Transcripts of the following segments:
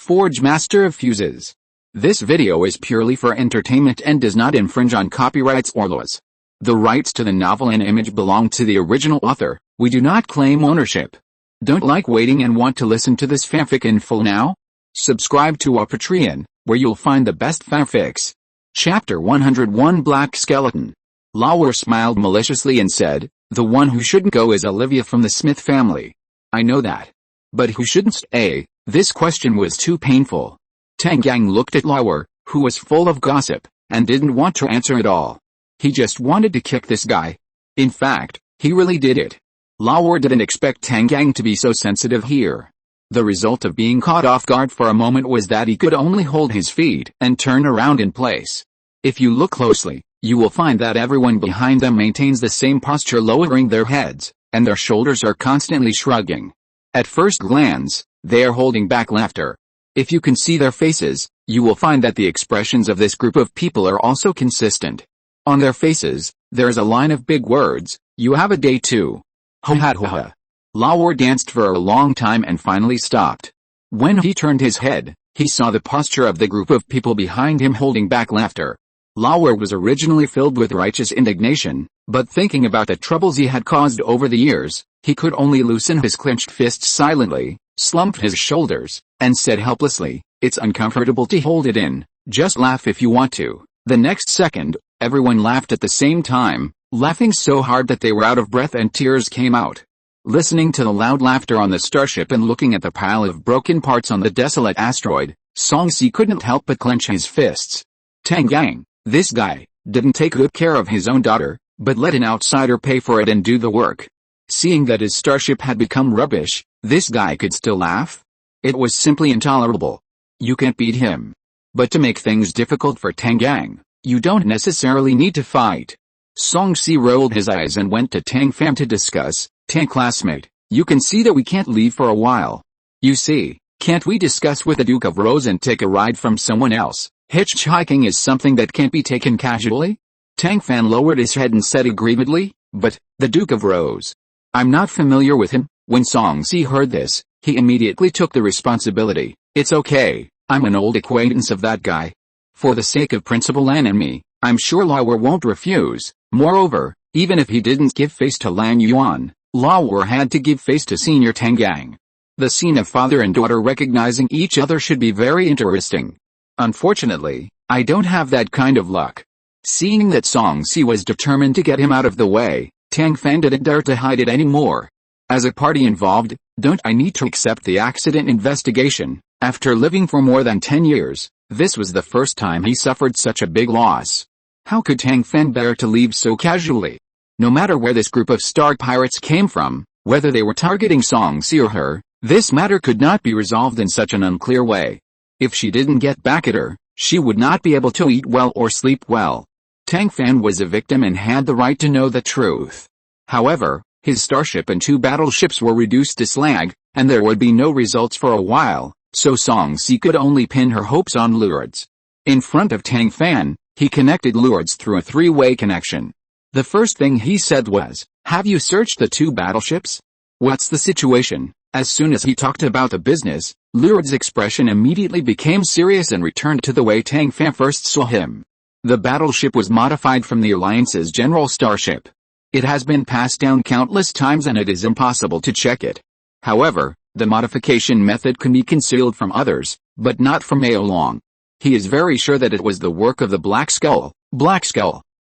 Forge Master of Fuses. This video is purely for entertainment and does not infringe on copyrights or laws. The rights to the novel and image belong to the original author. We do not claim ownership. Don't like waiting and want to listen to this fanfic in full now? Subscribe to our Patreon, where you'll find the best fanfics. Chapter 101 Black Skeleton. Lauer smiled maliciously and said, "The one who shouldn't go is Olivia from the Smith family. I know that. But who shouldn't stay?" This question was too painful. Tang Fan looked at Lauer, who was full of gossip, and didn't want to answer at all. He just wanted to kick this guy. In fact, he really did it. Lauer didn't expect Tang Fan to be so sensitive here. The result of being caught off guard for a moment was that he could only hold his feet and turn around in place. If you look closely, you will find that everyone behind them maintains the same posture, lowering their heads, and their shoulders are constantly shrugging. At first glance, they are holding back laughter. If you can see their faces, you will find that the expressions of this group of people are also consistent. On their faces, there is a line of big words, "You have a day too." Ho ha ho ha. Lauer danced for a long time and finally stopped. When he turned his head, he saw the posture of the group of people behind him holding back laughter. Lauer was originally filled with righteous indignation, but thinking about the troubles he had caused over the years, he could only loosen his clenched fists silently, slumped his shoulders, and said helplessly, "It's uncomfortable to hold it in, just laugh if you want to." The next second, everyone laughed at the same time, laughing so hard that they were out of breath and tears came out. Listening to the loud laughter on the starship and looking at the pile of broken parts on the desolate asteroid, Song-si couldn't help but clench his fists. Tang Fan, this guy, didn't take good care of his own daughter, but let an outsider pay for it and do the work. Seeing that his starship had become rubbish, this guy could still laugh? It was simply intolerable. You can't beat him. But to make things difficult for Tang Fan, you don't necessarily need to fight. Song-si rolled his eyes and went to Tang Fan to discuss. "Tang classmate, you can see that we can't leave for a while. You see, can't we discuss with the Duke of Rose and take a ride from someone else? Hitchhiking is something that can't be taken casually." Tang Fan lowered his head and said aggrievedly, "But, the Duke of Rose? I'm not familiar with him." When Song-si heard this, he immediately took the responsibility. "It's okay, I'm an old acquaintance of that guy. For the sake of principal and me, I'm sure Lauer won't refuse." Moreover, even if he didn't give face to Lang Yuan, Lauer had to give face to Senior Tang Fan. The scene of father and daughter recognizing each other should be very interesting. Unfortunately, I don't have that kind of luck. Seeing that Song-si was determined to get him out of the way, Tang Fan didn't dare to hide it anymore. "As a party involved, don't I need to accept the accident investigation?" After living for more than 10 years, this was the first time he suffered such a big loss. How could Tang Fan bear to leave so casually? No matter where this group of star pirates came from, whether they were targeting Song-si or her, this matter could not be resolved in such an unclear way. If she didn't get back at her, she would not be able to eat well or sleep well. Tang Fan was a victim and had the right to know the truth. However, his starship and 2 battleships were reduced to slag, and there would be no results for a while, so Song-si could only pin her hopes on Lourdes. In front of Tang Fan, he connected Lourdes through a 3-way connection. The first thing he said was, "Have you searched the 2 battleships? What's the situation?" As soon as he talked about the business, Lourdes' expression immediately became serious and returned to the way Tang Fan first saw him. The battleship was modified from the Alliance's general starship. It has been passed down countless times and it is impossible to check it. However, the modification method can be concealed from others, but not from Mao Long. He is very sure that it was the work of the Black Skull.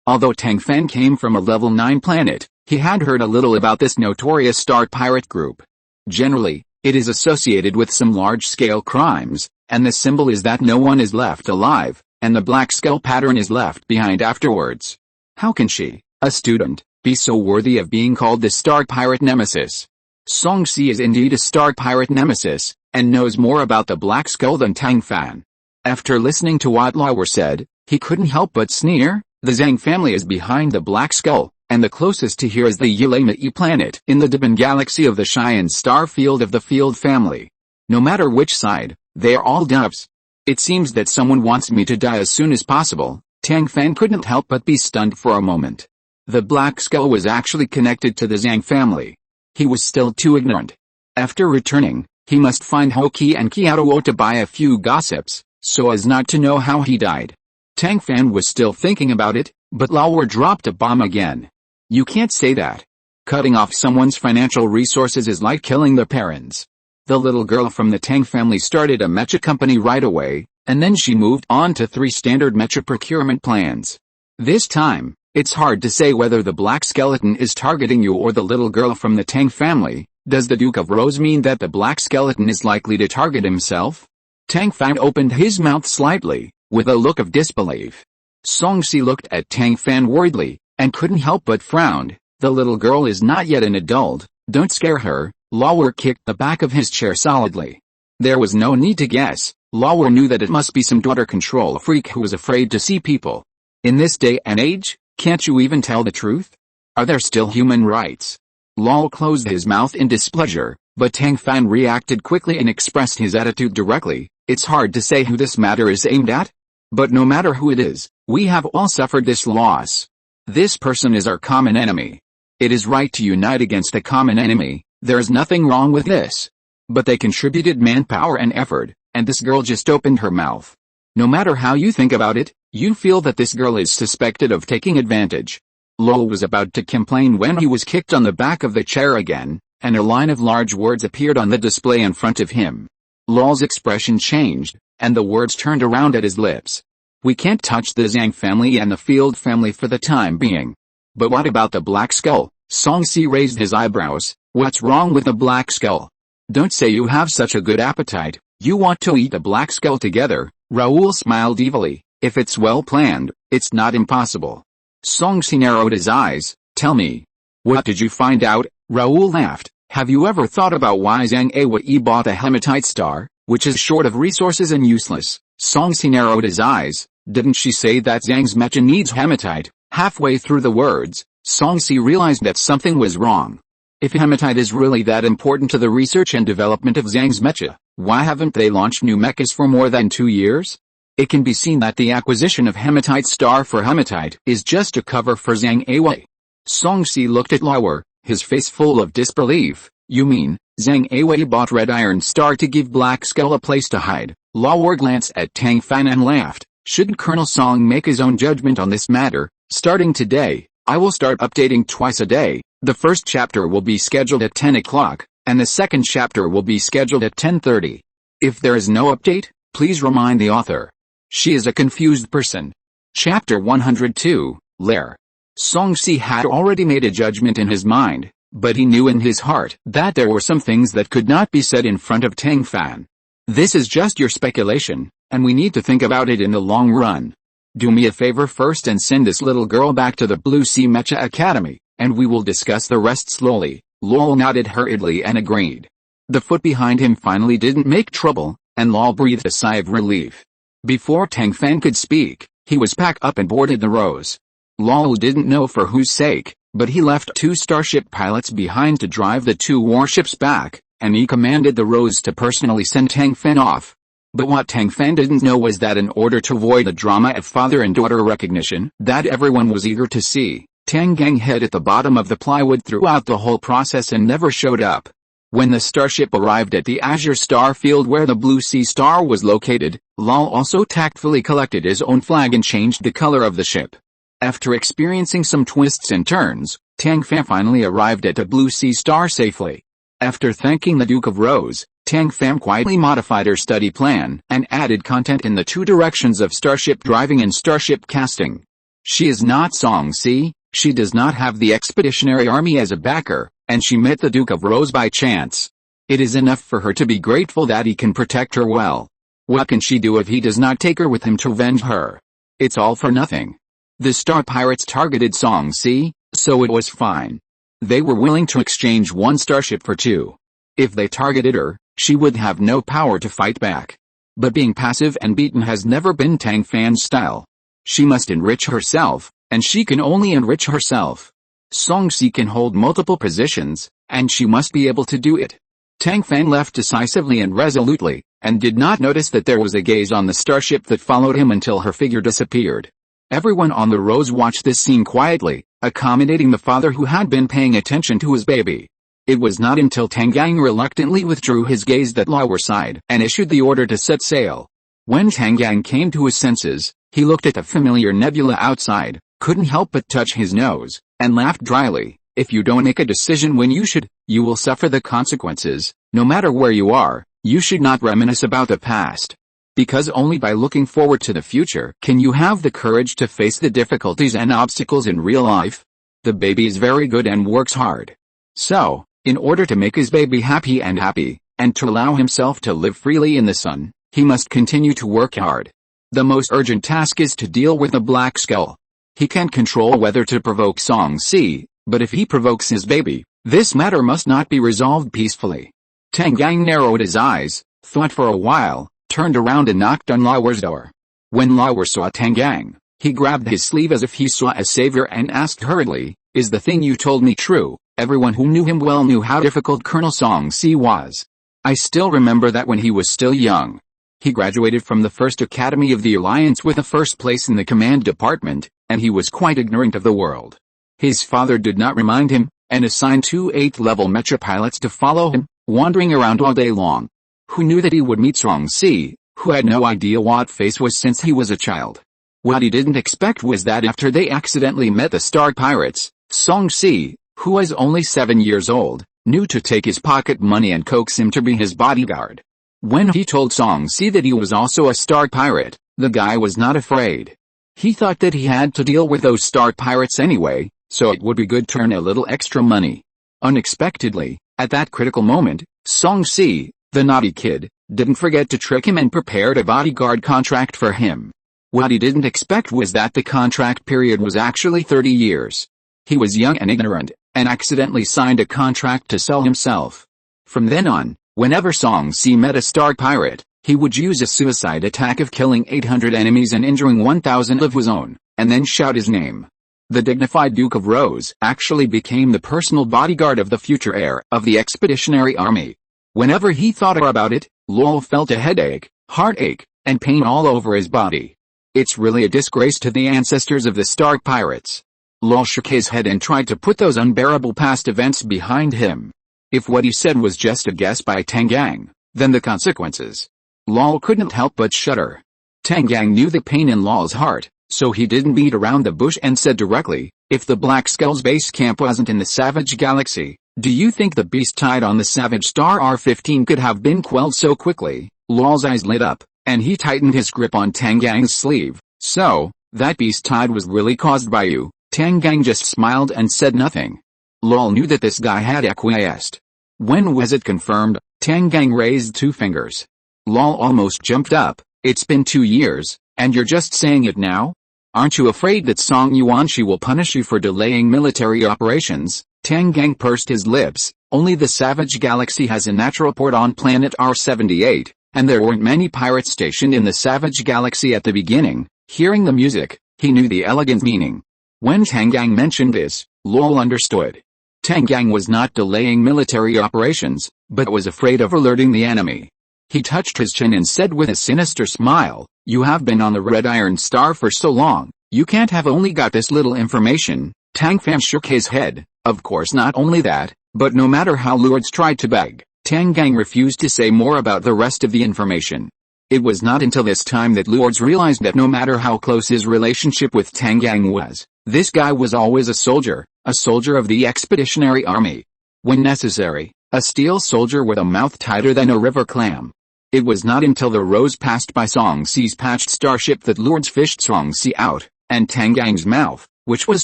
Although Tang Fan came from a level 9 planet, he had heard a little about this notorious star pirate group. Generally, it is associated with some large-scale crimes, and the symbol is that no one is left alive, and the Black Skull pattern is left behind afterwards. How can she, a student, be so worthy of being called the star pirate nemesis? Song-si is indeed a star pirate nemesis, and knows more about the Black Skull than Tang Fan. After listening to what Lauer said, he couldn't help but sneer. The Zhang family is behind the Black Skull, and the closest to here is the Yulei planet in the Dibin galaxy of the Cheyenne star field of the Field family. No matter which side, they are all dubs. It seems that someone wants me to die as soon as possible. Tang Fan couldn't help but be stunned for a moment. The Black Skull was actually connected to the Zhang family. He was still too ignorant. After returning, He must find Hoki and Kiaruo to buy a few gossips, so as not to know how he died. Tang Fan was still thinking about it, but Lao dropped a bomb again. You can't say that. Cutting off someone's financial resources is like killing their parents. The little girl from the Tang family started a mecha company right away, and then she moved on to 3 standard mecha procurement plans. This time, it's hard to say whether the black skeleton is targeting you or the little girl from the Tang family. Does the Duke of Rose mean that the black skeleton is likely to target himself? Tang Fan opened his mouth slightly, with a look of disbelief. Songsi looked at Tang Fan worriedly, and couldn't help but frown. The little girl is not yet an adult, don't scare her. Lauer kicked the back of his chair solidly. There was no need to guess. Lauer knew that it must be some daughter control freak who was afraid to see people. In this day and age, can't you even tell the truth? Are there still human rights? Lal closed his mouth in displeasure, but Tang Fan reacted quickly and expressed his attitude directly. It's hard to say who this matter is aimed at. But no matter who it is, we have all suffered this loss. This person is our common enemy. It is right to unite against a common enemy. There is nothing wrong with this. But they contributed manpower and effort, and this girl just opened her mouth. No matter how you think about it, you feel that this girl is suspected of taking advantage. Lowell was about to complain when he was kicked on the back of the chair again, and a line of large words appeared on the display in front of him. Lowell's expression changed, and the words turned around at his lips. We can't touch the Zhang family and the Field family for the time being. But what about the Black Skull? Songsi raised his eyebrows. What's wrong with the Black Skull? Don't say you have such a good appetite. You want to eat the Black Skull together. Raoul smiled evilly. If it's well planned, it's not impossible. Songsi narrowed his eyes. Tell me. What did you find out? Raoul laughed. Have you ever thought about why Zhang Awei bought a hematite star, which is short of resources and useless? Songsi narrowed his eyes. Didn't she say that Zhang's mecha needs hematite? Halfway through the words, Songsi realized that something was wrong. If hematite is really that important to the research and development of Zhang's mecha, why haven't they launched new mechas for more than 2 years? It can be seen that the acquisition of hematite star for hematite is just a cover for Zhang Awei. Songsi looked at Lauer, his face full of disbelief. You mean, Zhang Awei bought red iron star to give Black Skull a place to hide? Lauer glanced at Tang Fan and laughed. Shouldn't Colonel Song make his own judgment on this matter? Starting today, I will start updating twice a day. The first chapter will be scheduled at 10 o'clock, and the second chapter will be scheduled at 10:30. If there is no update, please remind the author. She is a confused person. Chapter 102, Lair. Songsi had already made a judgment in his mind, but he knew in his heart that there were some things that could not be said in front of Tang Fan. This is just your speculation, and we need to think about it in the long run. Do me a favor first and send this little girl back to the Blue Sea Mecha Academy, and we will discuss the rest slowly. Lol nodded hurriedly and agreed. The foot behind him finally didn't make trouble, and Lol breathed a sigh of relief. Before Tang Fan could speak, he was packed up and boarded the Rose. Lol didn't know for whose sake, but he left 2 starship pilots behind to drive the 2 warships back, and he commanded the Rose to personally send Tang Fan off. But what Tang Fan didn't know was that in order to avoid the drama of father and daughter recognition that everyone was eager to see, Tang Gang hid at the bottom of the plywood throughout the whole process and never showed up. When the starship arrived at the Azure Star Field where the Blue Sea Star was located, Lal also tactfully collected his own flag and changed the color of the ship. After experiencing some twists and turns, Tang Fan finally arrived at the Blue Sea Star safely. After thanking the Duke of Rose, Tang Fan quietly modified her study plan and added content in the 2 directions of starship driving and starship casting. She is not Songsi, she does not have the Expeditionary Army as a backer, and she met the Duke of Rose by chance. It is enough for her to be grateful that he can protect her well. What can she do if he does not take her with him to avenge her? It's all for nothing. The Star Pirates targeted Songsi, so it was fine. They were willing to exchange 1 starship for 2. If they targeted her, she would have no power to fight back. But being passive and beaten has never been Tang Fan's style. She must enrich herself, and she can only enrich herself. Songsi can hold multiple positions, and she must be able to do it. Tang Fan left decisively and resolutely, and did not notice that there was a gaze on the starship that followed him until her figure disappeared. Everyone on the Rose watched this scene quietly, accommodating the father who had been paying attention to his baby. It was not until Tang Fan reluctantly withdrew his gaze that Lao sighed and issued the order to set sail. When Tang Fan came to his senses, he looked at the familiar nebula outside, couldn't help but touch his nose, and laughed dryly. If you don't make a decision when you should, you will suffer the consequences. No matter where you are, you should not reminisce about the past. Because only by looking forward to the future can you have the courage to face the difficulties and obstacles in real life. The baby is very good and works hard. So, in order to make his baby happy, and to allow himself to live freely in the sun, he must continue to work hard. The most urgent task is to deal with the black skull. He can't control whether to provoke SYNOPSIS, but if he provokes his baby, this matter must not be resolved peacefully. Tang Fan narrowed his eyes, thought for a while, turned around and knocked on Lao's door. When Lao saw Tang Fan, he grabbed his sleeve as if he saw a savior and asked hurriedly, "Is the thing you told me true?" Everyone who knew him well knew how difficult Colonel SYNOPSIS was. I still remember that when he was still young. He graduated from the first academy of the Alliance with a first place in the command department, and he was quite ignorant of the world. His father did not remind him, and assigned 2 8th-level mecha pilots to follow him, wandering around all day long. Who knew that he would meet SYNOPSIS, who had no idea what face was since he was a child. What he didn't expect was that after they accidentally met the Star Pirates, SYNOPSIS, who was only 7 years old, knew to take his pocket money and coax him to be his bodyguard. When he told SYNOPSIS that he was also a Star Pirate, the guy was not afraid. He thought that he had to deal with those Star Pirates anyway, so it would be good to earn a little extra money. Unexpectedly, at that critical moment, SYNOPSIS, the naughty kid, didn't forget to trick him and prepared a bodyguard contract for him. What he didn't expect was that the contract period was actually 30 years. He was young and ignorant, and accidentally signed a contract to sell himself. From then on, whenever SYNOPSIS met a Star Pirate, he would use a suicide attack of killing 800 enemies and injuring 1,000 of his own, and then shout his name. The dignified Duke of Rose actually became the personal bodyguard of the future heir of the Expeditionary Army. Whenever he thought about it, Lowell felt a headache, heartache, and pain all over his body. It's really a disgrace to the ancestors of the Star Pirates. Lowell shook his head and tried to put those unbearable past events behind him. If what he said was just a guess by Tang Fan, then the consequences. Lowell couldn't help but shudder. Tang Fan knew the pain in Lowell's heart, so he didn't beat around the bush and said directly, "If the Black Skull's base camp wasn't in the Savage Galaxy, do you think the beast tied on the Savage Star R-15 could have been quelled so quickly?" Lowell's eyes lit up, and he tightened his grip on Tang Fan's sleeve. "So, that beast tide was really caused by you?" Tang Fan just smiled and said nothing. Lowell knew that this guy had acquiesced. "When was it confirmed?" Tang Fan raised 2 fingers. Lowell almost jumped up. "It's been 2 years, and you're just saying it now? Aren't you afraid that Song Yuanshi will punish you for delaying military operations?" Tang Fan pursed his lips. "Only the Savage Galaxy has a natural port on planet R78, and there weren't many pirates stationed in the Savage Galaxy at the beginning." Hearing the music, he knew the elegant meaning. When Tang Fan mentioned this, Lowell understood. Tang Fan was not delaying military operations, but was afraid of alerting the enemy. He touched his chin and said with a sinister smile, "You have been on the Red Iron Star for so long, you can't have only got this little information." Tang Fan shook his head. Of course not only that, but no matter how Lourdes tried to beg, Tang Fan refused to say more about the rest of the information. It was not until this time that Lourdes realized that no matter how close his relationship with Tang Fan was, this guy was always a soldier of the Expeditionary Army. When necessary, a steel soldier with a mouth tighter than a river clam. It was not until the Rose passed by SYNOPSIS' patched starship that Lourdes fished SYNOPSIS out, and Tang Fan's mouth, which was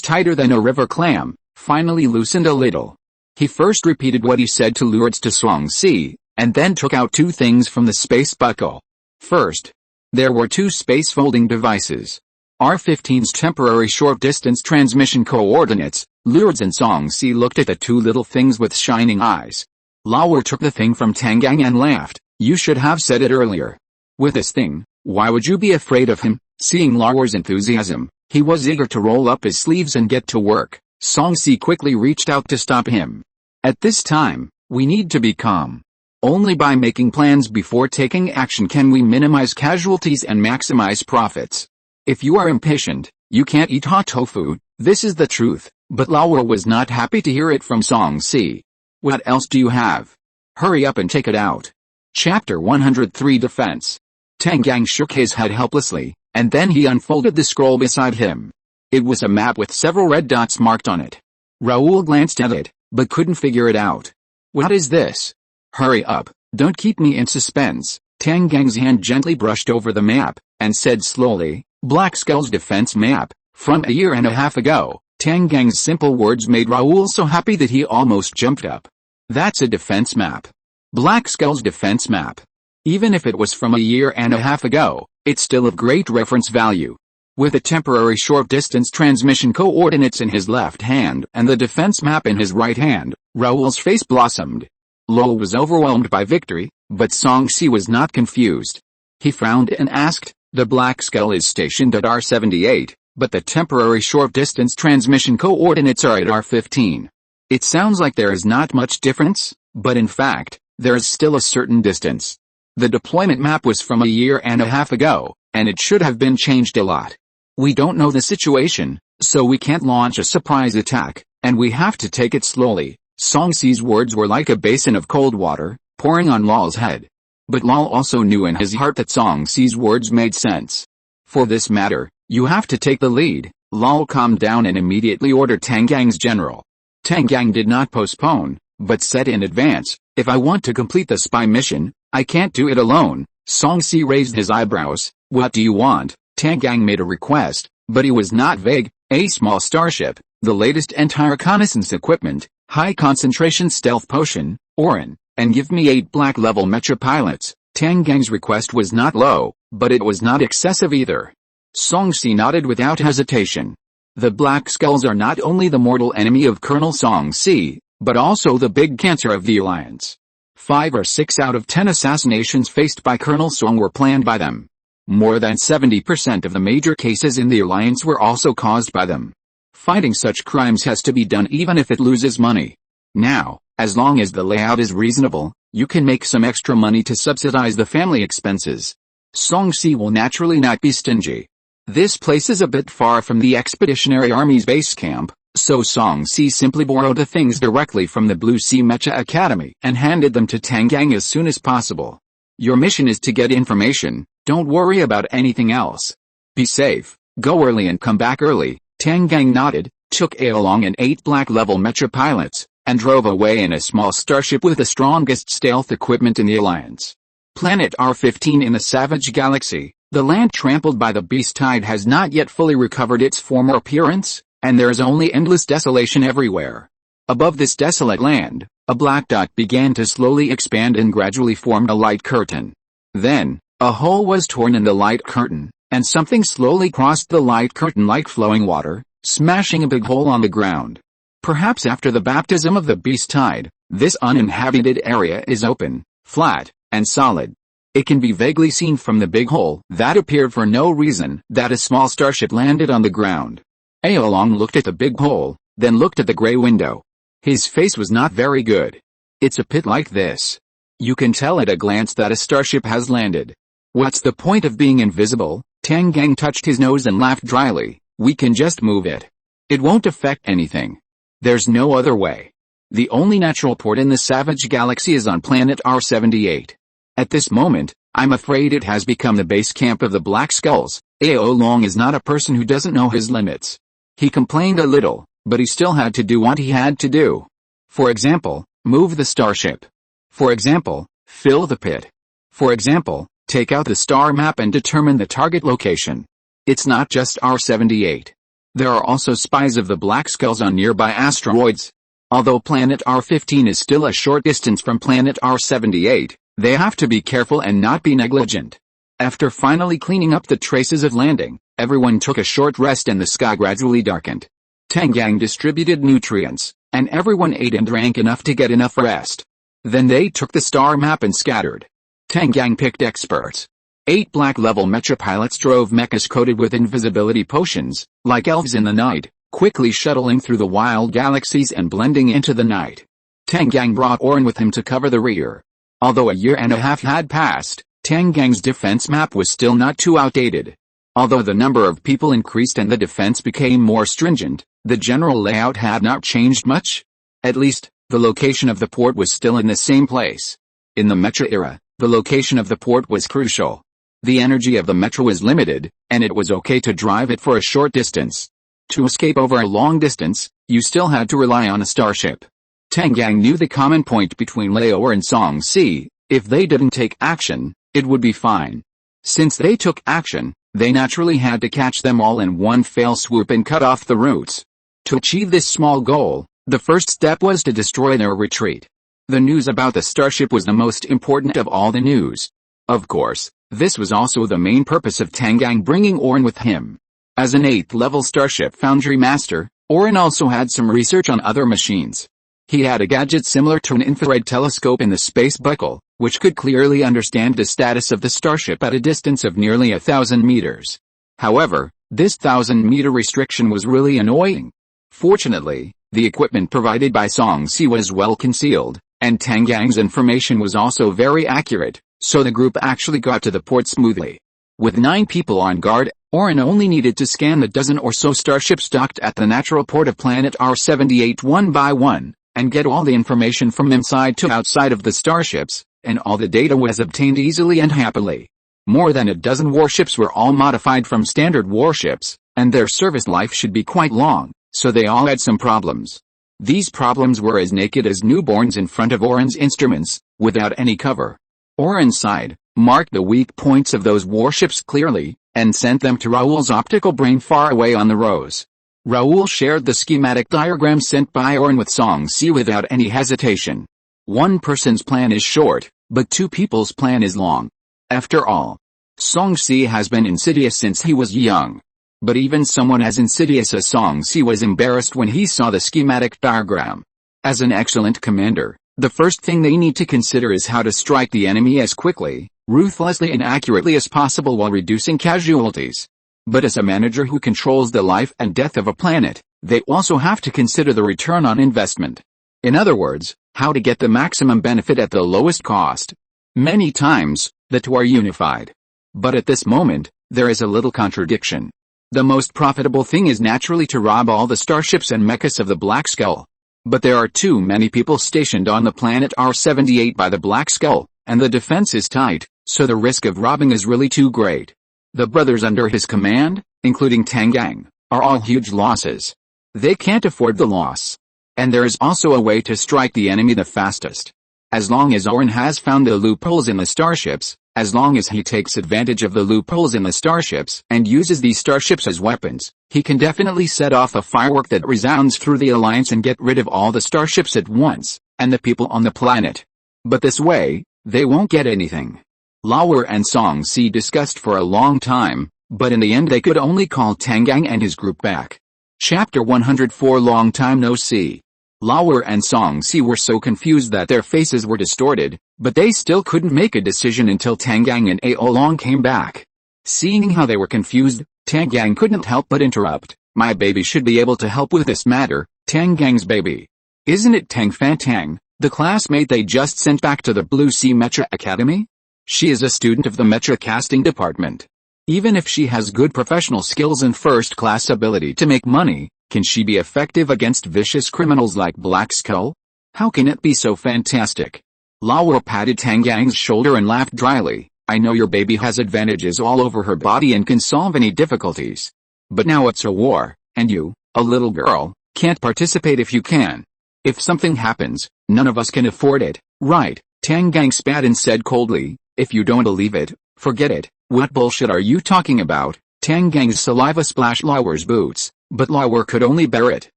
tighter than a river clam, finally loosened a little. He first repeated what he said to Lourdes to SYNOPSIS, and then took out 2 things from the space buckle. First, there were 2 space folding devices. R-15's temporary short-distance transmission coordinates. Lourdes and SYNOPSIS looked at the 2 little things with shining eyes. Lao took the thing from Tang Fan and laughed. "You should have said it earlier. With this thing, why would you be afraid of him?" Seeing Lao's enthusiasm, he was eager to roll up his sleeves and get to work. SYNOPSIS quickly reached out to stop him. "At this time, we need to be calm. Only by making plans before taking action can we minimize casualties and maximize profits. If you are impatient, you can't eat hot tofu." This is the truth, but Lao was not happy to hear it from SYNOPSIS. What else do you have? Hurry up and take it out. Chapter 103 Defense. Tang Fan shook his head helplessly, and then he unfolded the scroll beside him. It was a map with several red dots marked on it. Raoul glanced at it, but couldn't figure it out. What is this? Hurry up, don't keep me in suspense. Tang Fan's hand gently brushed over the map, and said slowly, Black Skull's defense map, from a year and a half ago. Tang Fan's simple words made Raoul so happy that he almost jumped up. That's a defense map. Black Skull's defense map. Even if it was from a year and a half ago, it's still of great reference value. With a temporary short-distance transmission coordinates in his left hand and the defense map in his right hand, Raoul's face blossomed. Lowell was overwhelmed by victory, but Song-Si was not confused. He frowned and asked, the Black Skull is stationed at R78, but the temporary short-distance transmission coordinates are at R15. It sounds like there is not much difference, but in fact, there is still a certain distance. The deployment map was from a year and a half ago, and it should have been changed a lot. We don't know the situation, so we can't launch a surprise attack, and we have to take it slowly. Song-Si's words were like a basin of cold water, pouring on Lowell's head. But Lowell also knew in his heart that Song-Si's words made sense. For this matter, you have to take the lead. Lowell calmed down and immediately ordered Tang Fan's general. Tang Fan did not postpone, but said in advance, if I want to complete the spy mission, I can't do it alone. Song-Si raised his eyebrows. What do you want? Tang Fan made a request, but he was not vague. A small starship, the latest anti-reconnaissance equipment, high concentration stealth potion, Orin, and give me 8 black-level mecha pilots. Tang Fan's request was not low, but it was not excessive either. Song-Si nodded without hesitation. The Black Skulls are not only the mortal enemy of Colonel Song-Si, but also the big cancer of the Alliance. 5 or 6 out of 10 assassinations faced by Colonel Song were planned by them. More than 70% of the major cases in the Alliance were also caused by them. Fighting such crimes has to be done even if it loses money. Now, as long as the layout is reasonable, you can make some extra money to subsidize the family expenses. Song-Si will naturally not be stingy. This place is a bit far from the Expeditionary Army's base camp, so Song-Si simply borrowed the things directly from the Blue Sea Mecha Academy and handed them to Tang Fan as soon as possible. Your mission is to get information, don't worry about anything else. Be safe, go early and come back early. Tang Fan nodded, took along and 8 black-level mecha pilots, and drove away in a small starship with the strongest stealth equipment in the Alliance. Planet R15 in the Savage Galaxy, the land trampled by the beast tide has not yet fully recovered its former appearance, and there is only endless desolation everywhere. Above this desolate land, a black dot began to slowly expand and gradually formed a light curtain. Then, a hole was torn in the light curtain, and something slowly crossed the light curtain like flowing water, smashing a big hole on the ground. Perhaps after the baptism of the beast tide, this uninhabited area is open, flat, and solid. It can be vaguely seen from the big hole that appeared for no reason that a small starship landed on the ground. Aolong looked at the big hole, then looked at the gray window. His face was not very good. It's a pit like this. You can tell at a glance that a starship has landed. What's the point of being invisible? Tang Fan touched his nose and laughed dryly. We can just move it. It won't affect anything. There's no other way. The only natural port in the Savage Galaxy is on planet R78. At this moment, I'm afraid it has become the base camp of the Black Skulls. Aolong is not a person who doesn't know his limits. He complained a little, but he still had to do what he had to do. For example, move the starship. For example, fill the pit. For example, take out the star map and determine the target location. It's not just R78. There are also spies of the Black Skulls on nearby asteroids. Although planet R15 is still a short distance from planet R78, they have to be careful and not be negligent. After finally cleaning up the traces of landing, everyone took a short rest and the sky gradually darkened. Tang Fan distributed nutrients, and everyone ate and drank enough to get enough rest. Then they took the star map and scattered. Tang Fan picked experts. 8 black-level mecha pilots drove mechas coated with invisibility potions, like elves in the night, quickly shuttling through the wild galaxies and blending into the night. Tang Fan brought Orin with him to cover the rear. Although a year and a half had passed, Tang Fan's defense map was still not too outdated. Although the number of people increased and the defense became more stringent, the general layout had not changed much. At least, The location of the port was still in the same place. In the mecha era, the location of the port was crucial. The energy of the mecha was limited, and it was okay to drive it for a short distance. To escape over a long distance, you still had to rely on a starship. Tang Fan knew the common point between Laoer and SYNOPSIS: if they didn't take action, it would be fine. Since they took action, they naturally had to catch them all in one fell swoop and cut off the routes. To achieve this small goal, the first step was to destroy their retreat. The news about the starship was the most important of all the news. Of course, this was also the main purpose of Tang Fan bringing Orin with him. As an 8th-level starship foundry master, Orin also had some research on other machines. He had a gadget similar to an infrared telescope in the space buckle, which could clearly understand the status of the starship at a distance of nearly 1,000 meters. However, this 1,000-meter restriction was really annoying. Fortunately, the equipment provided by SYNOPSIS was well concealed, and Tang Fan's information was also very accurate, so the group actually got to the port smoothly. With 9 people on guard, Orin only needed to scan the dozen or so starships docked at the natural port of planet R78 one by one, and get all the information from inside to outside of the starships, and all the data was obtained easily and happily. More than a dozen warships were all modified from standard warships, and their service life should be quite long, so they all had some problems. These problems were as naked as newborns in front of Orin's instruments, without any cover. Orin sighed, marked the weak points of those warships clearly, and sent them to Raoul's optical brain far away on the rows. Raoul shared the schematic diagram sent by Orin with SYNOPSIS without any hesitation. One person's plan is short, but 2 people's plan is long. After all, SYNOPSIS has been insidious since he was young. But even someone as insidious as SYNOPSIS was embarrassed when he saw the schematic diagram. As an excellent commander, the first thing they need to consider is how to strike the enemy as quickly, ruthlessly and accurately as possible while reducing casualties. But as a manager who controls the life and death of a planet, they also have to consider the return on investment. In other words, how to get the maximum benefit at the lowest cost. Many times, the two are unified. But at this moment, there is a little contradiction. The most profitable thing is naturally to rob all the starships and mechas of the Black Skull. But there are too many people stationed on the planet R78 by the Black Skull, and the defense is tight, so the risk of robbing is really too great. The brothers under his command, including Tang Fan, are all huge losses. They can't afford the loss. And there is also a way to strike the enemy the fastest. As long as Orin has found the loopholes in the starships, as long as he takes advantage of the loopholes in the starships and uses these starships as weapons, he can definitely set off a firework that resounds through the Alliance and get rid of all the starships at once, and the people on the planet. But this way, they won't get anything. Laoer and SYNOPSIS discussed for a long time, but in the end they could only call Tang Fan and his group back. Chapter 104 Long Time No See. Laoer and SYNOPSIS were so confused that their faces were distorted, but they still couldn't make a decision until Tang Fan and Aolong came back. Seeing how they were confused, Tang Fan couldn't help but interrupt. My baby should be able to help with this matter, Tang Fan's baby. Isn't it Tang Fan, the classmate they just sent back to the Blue Sea Mecha Academy? She is a student of the mecha casting department. Even if she has good professional skills and first-class ability to make money, can she be effective against vicious criminals like Black Skull? How can it be so fantastic? Laoer patted Tang Fan's shoulder and laughed dryly. I know your baby has advantages all over her body and can solve any difficulties. But now it's a war, and you, a little girl, can't participate if you can. If something happens, none of us can afford it, right? Tang Fan spat and said coldly, if you don't believe it, forget it. What bullshit are you talking about? Tang Fan's saliva splashed Laoer's boots, but Laoer could only bear it.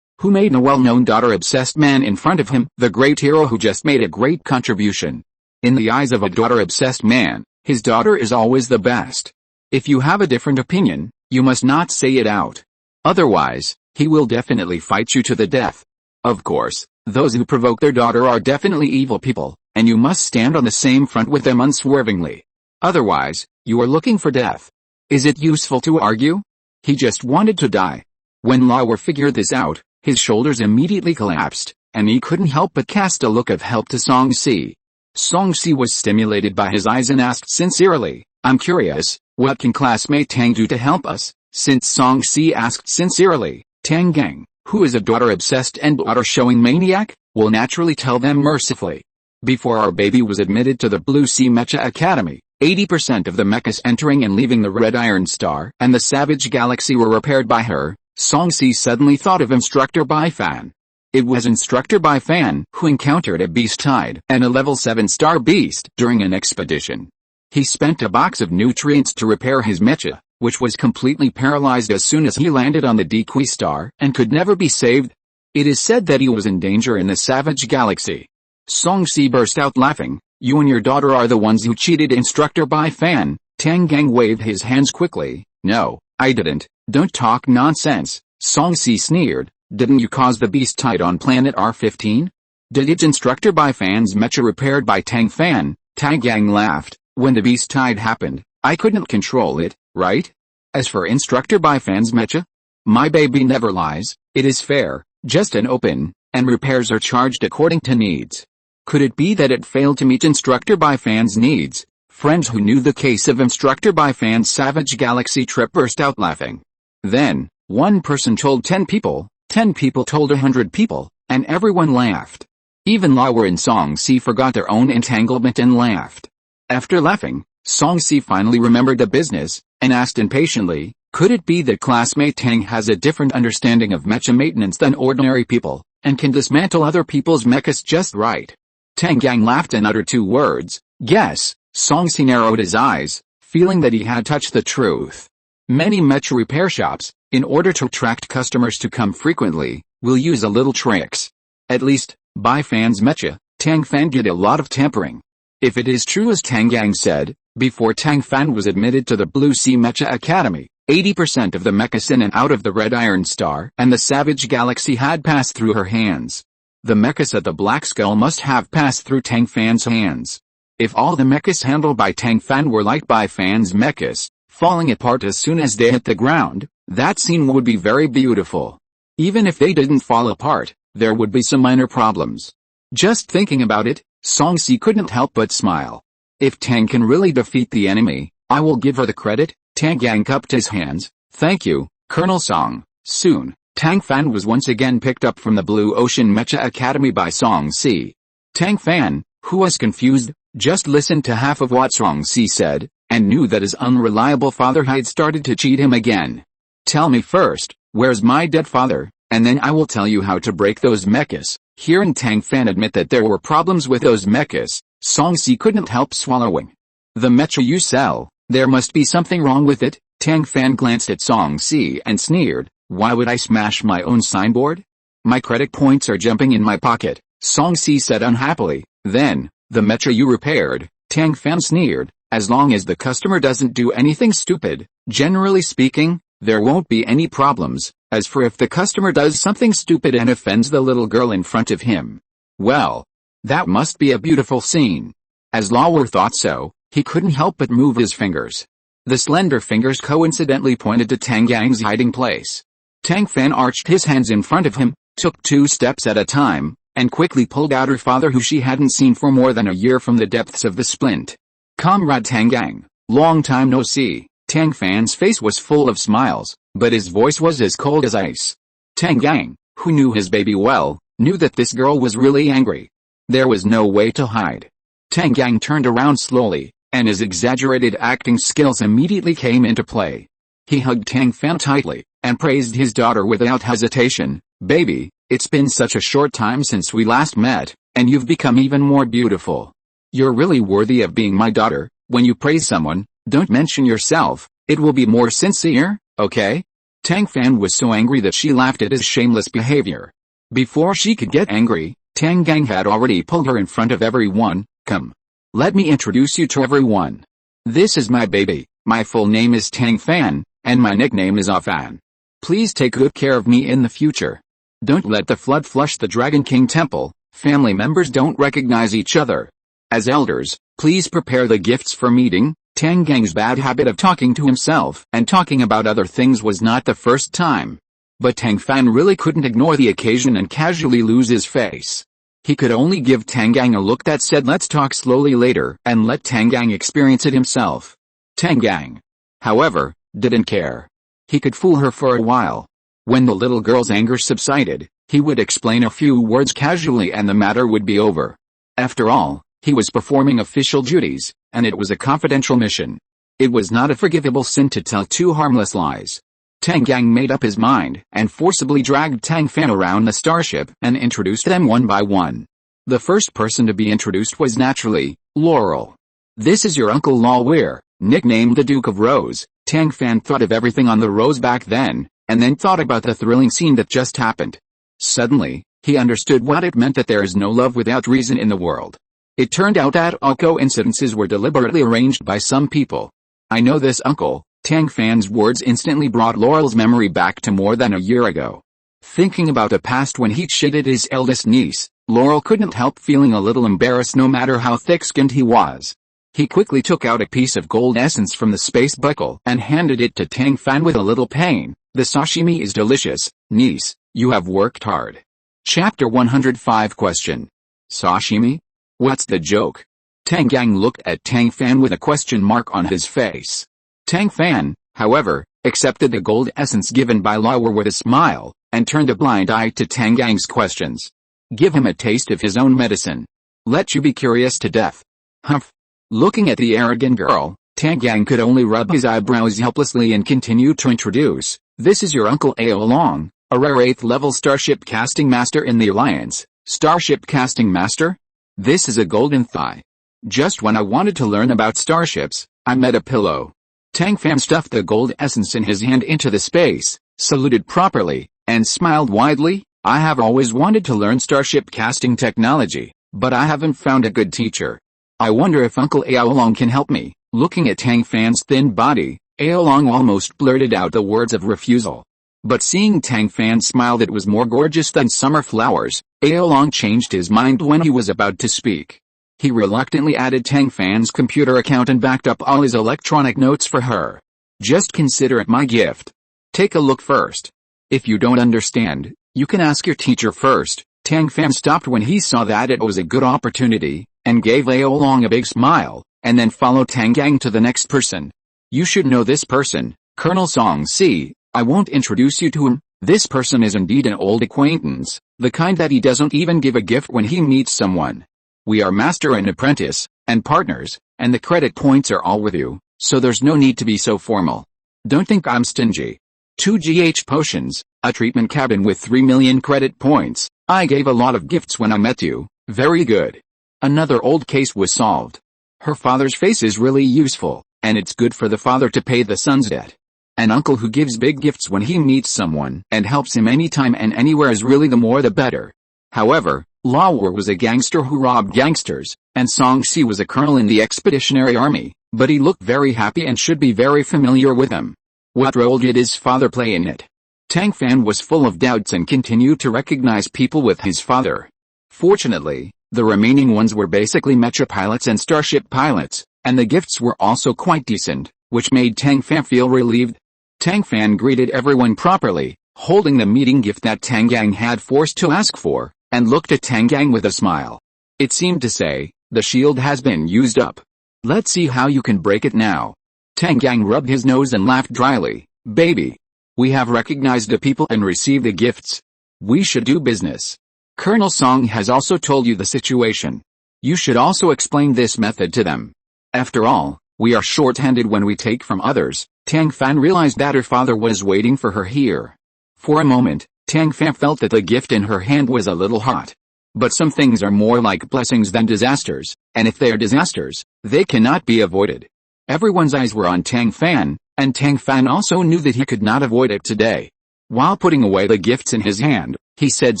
Who made a well-known daughter-obsessed man in front of him, the great hero who just made a great contribution? In the eyes of a daughter-obsessed man, his daughter is always the best. If you have a different opinion, you must not say it out. Otherwise, he will definitely fight you to the death. Of course, those who provoke their daughter are definitely evil people, and you must stand on the same front with them unswervingly. Otherwise, you are looking for death. Is it useful to argue? He just wanted to die. When Laoer figured this out, his shoulders immediately collapsed, and he couldn't help but cast a look of help to SYNOPSIS. SYNOPSIS was stimulated by his eyes and asked sincerely, I'm curious, what can classmate Tang do to help us? Since SYNOPSIS asked sincerely, Tang Fan, Who is a daughter-obsessed and daughter-showing maniac, will naturally tell them mercifully. Before our baby was admitted to the Blue Sea Mecha Academy, 80% of the mechas entering and leaving the Red Iron Star and the Savage Galaxy were repaired by her. Song-si suddenly thought of Instructor Bai Fan. It was Instructor Bai Fan who encountered a beast tide and a level 7-star beast during an expedition. He spent a box of nutrients to repair his mecha, which was completely paralyzed as soon as he landed on the Dequi star and could never be saved. It is said that he was in danger in the Savage Galaxy. Song-si burst out laughing. You and your daughter are the ones who cheated Instructor Bai Fan. Tang Gang waved his hands quickly. No, I didn't. Don't talk nonsense, Song-si sneered. Didn't you cause the beast tide on planet R15? Did it Instructor Bai Fan's mecha repaired by Tang Fan? Tang Gang laughed. When the beast tide happened, I couldn't control it, right? As for Instructor Bai Fan's mecha, my baby never lies. It is fair, just and open, and repairs are charged according to needs. Could it be that it failed to meet Instructor Bai Fan's needs? Friends who knew the case of Instructor Bai Fan's Savage Galaxy trip burst out laughing. Then, one person told 10 people, 10 people told 100 people, and everyone laughed. Even Lauer and Song-si forgot their own entanglement and laughed. After laughing, Song-si finally remembered the business, and asked impatiently, could it be that classmate Tang has a different understanding of mecha maintenance than ordinary people, and can dismantle other people's mechas just right? Tang Gang laughed and uttered 2 words, guess. Song-si narrowed his eyes, feeling that he had touched the truth. Many mecha repair shops, in order to attract customers to come frequently, will use a little tricks. At least, Bai Fan's mecha, Tang Fan did a lot of tampering. If it is true as Tang Gang said, before Tang Fan was admitted to the Blue Sea Mecha Academy, 80% of the mechas in and out of the Red Iron Star and the Savage Galaxy had passed through her hands. The mechas at the Black Skull must have passed through Tang Fan's hands. If all the mechas handled by Tang Fan were like Bai Fan's mechas, falling apart as soon as they hit the ground, that scene would be very beautiful. Even if they didn't fall apart, there would be some minor problems. Just thinking about it, Song-si couldn't help but smile. If Tang can really defeat the enemy, I will give her the credit. Tang Gang cupped his hands. Thank you, Colonel Song. Soon, Tang Fan was once again picked up from the Blue Ocean Mecha Academy by Song-si. Tang Fan, who was confused, just listened to half of what Song-si said, and knew that his unreliable father had started to cheat him again. Tell me first, where's my dead father, and then I will tell you how to break those mechas. Hearing Tang Fan admit that there were problems with those mechas, Song-si couldn't help swallowing. The mecha you sell, there must be something wrong with it. Tang Fan glanced at Song-si and sneered, why would I smash my own signboard? My credit points are jumping in my pocket, Song-si said unhappily. Then, the mecha you repaired, Tang Fan sneered, as long as the customer doesn't do anything stupid, generally speaking, there won't be any problems. As for if the customer does something stupid and offends the little girl in front of him, well, that must be a beautiful scene. As Lauer thought so, he couldn't help but move his fingers. The slender fingers coincidentally pointed to Tang Gang's hiding place. Tang Fan arched his hands in front of him, took 2 steps at a time, and quickly pulled out her father who she hadn't seen for more than a year from the depths of the splint. Comrade Tang Gang, long time no see. Tang Fan's face was full of smiles, but his voice was as cold as ice. Tang Gang, who knew his baby well, knew that this girl was really angry. There was no way to hide. Tang Gang turned around slowly, and his exaggerated acting skills immediately came into play. He hugged Tang Fan tightly, and praised his daughter without hesitation. Baby, it's been such a short time since we last met, and you've become even more beautiful. You're really worthy of being my daughter. When you praise someone, don't mention yourself, it will be more sincere, okay? Tang Fan was so angry that she laughed at his shameless behavior. Before she could get angry, Tang Gang had already pulled her in front of everyone. Come. Let me introduce you to everyone. This is my baby. My full name is Tang Fan, and my nickname is Fan. Please take good care of me in the future. Don't let the flood flush the Dragon King Temple. Family members don't recognize each other. As elders, please prepare the gifts for meeting. Tang Gang's bad habit of talking to himself and talking about other things was not the first time. But Tang Fan really couldn't ignore the occasion and casually lose his face. He could only give Tang Gang a look that said let's talk slowly later and let Tang Gang experience it himself. Tang Gang, however, didn't care. He could fool her for a while. When the little girl's anger subsided, he would explain a few words casually and the matter would be over. After all, he was performing official duties, and it was a confidential mission. It was not a forgivable sin to tell two harmless lies. Tang Gang made up his mind and forcibly dragged Tang Fan around the starship and introduced them one by one. The first person to be introduced was naturally Laurel. "This is your Uncle Lawware," nicknamed the Duke of Rose. Tang Fan thought of everything on the Rose back then, and then thought about the thrilling scene that just happened. Suddenly, he understood what it meant that there is no love without reason in the world. It turned out that all coincidences were deliberately arranged by some people. "I know this, Uncle." Tang Fan's words instantly brought Laurel's memory back to more than a year ago. Thinking about the past when he cheated his eldest niece, Laurel couldn't help feeling a little embarrassed no matter how thick-skinned he was. He quickly took out a piece of gold essence from the space buckle and handed it to Tang Fan with a little pain. "The sashimi is delicious, niece. You have worked hard." Chapter 105 Question. Sashimi? What's the joke? Tang Gang looked at Tang Fan with a question mark on his face. Tang Fan, however, accepted the gold essence given by Laower with a smile, and turned a blind eye to Tang Gang's questions. Give him a taste of his own medicine. Let you be curious to death. Humph. Looking at the arrogant girl, Tang Gang could only rub his eyebrows helplessly and continue to introduce. "This is your Uncle Ao Long, a rare 8th level starship casting master in the Alliance." Starship casting master? This is a golden thigh. Just when I wanted to learn about starships, I met a pillow. Tang Fan stuffed the gold essence in his hand into the space, saluted properly, and smiled widely. "I have always wanted to learn starship casting technology, but I haven't found a good teacher. I wonder if Uncle Ao Long can help me." Looking at Tang Fan's thin body, Ao Long almost blurted out the words of refusal. But seeing Tang Fan smile that was more gorgeous than summer flowers, Ao Long changed his mind when he was about to speak. He reluctantly added Tang Fan's computer account and backed up all his electronic notes for her. "Just consider it my gift. Take a look first. If you don't understand, you can ask your teacher first." Tang Fan stopped when he saw that it was a good opportunity, and gave Ao Long a big smile, and then followed Tang Gang to the next person. "You should know this person, Colonel Song Si. I won't introduce you to him. This person is indeed an old acquaintance, the kind that he doesn't even give a gift when he meets someone. We are master and apprentice, and partners, and the credit points are all with you, so there's no need to be so formal. Don't think I'm stingy. 2 GH potions, a treatment cabin with 3 million credit points. I gave a lot of gifts when I met you. Very good." Another old case was solved. Her father's face is really useful, and it's good for the father to pay the son's debt. An uncle who gives big gifts when he meets someone and helps him anytime and anywhere is really the more the better. However, Laower was a gangster who robbed gangsters, and Song Si was a colonel in the Expeditionary Army, but he looked very happy and should be very familiar with him. What role did his father play in it? Tang Fan was full of doubts and continued to recognize people with his father. Fortunately, the remaining ones were basically mecha pilots and starship pilots, and the gifts were also quite decent, which made Tang Fan feel relieved. Tang Fan greeted everyone properly, holding the meeting gift that Tang Gang had forced to ask for, and looked at Tang Gang with a smile. It seemed to say, "The shield has been used up. Let's see how you can break it now." Tang Gang rubbed his nose and laughed dryly. "Baby. We have recognized the people and received the gifts. We should do business. Colonel Song has also told you the situation. You should also explain this method to them. After all, we are short-handed when we take from others." Tang Fan realized that her father was waiting for her here. For a moment, Tang Fan felt that the gift in her hand was a little hot. But some things are more like blessings than disasters, and if they are disasters, they cannot be avoided. Everyone's eyes were on Tang Fan, and Tang Fan also knew that he could not avoid it today. While putting away the gifts in his hand, he said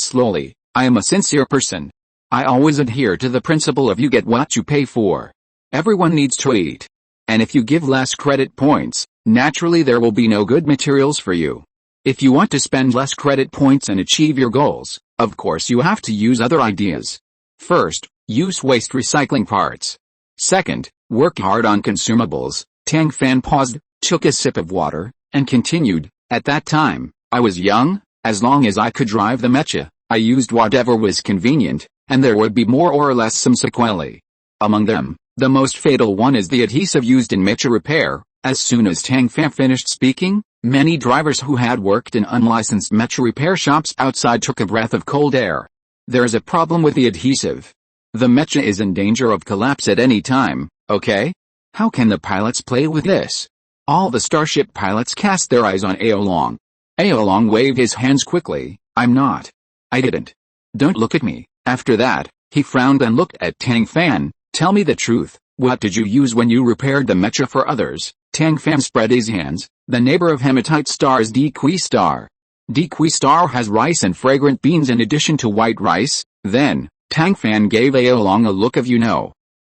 slowly, "I am a sincere person. I always adhere to the principle of you get what you pay for. Everyone needs to eat. And if you give less credit points, naturally there will be no good materials for you. If you want to spend less credit points and achieve your goals, of course you have to use other ideas. First, use waste recycling parts. Second, work hard on consumables." Tang Fan paused, took a sip of water, and continued, "At that time, I was young. As long as I could drive the mecha, I used whatever was convenient, and there would be more or less some sequelae. Among them, the most fatal one is the adhesive used in mecha repair, As soon as Tang Fan finished speaking, many drivers who had worked in unlicensed mecha repair shops outside took a breath of cold air. There's a problem with the adhesive. The mecha is in danger of collapse at any time, okay? How can the pilots play with this? All the starship pilots cast their eyes on Aolong. Aolong waved his hands quickly. I'm not. I didn't. Don't look at me. After that, he frowned and looked at Tang Fan. Tell me the truth. What did you use when you repaired the mecha for others? Tang Fan spread his hands. The neighbor of Hematite Star is Dequi Star. Dequi Star has rice and fragrant beans in addition to white rice. Then, Tang Fan gave Aolong a look of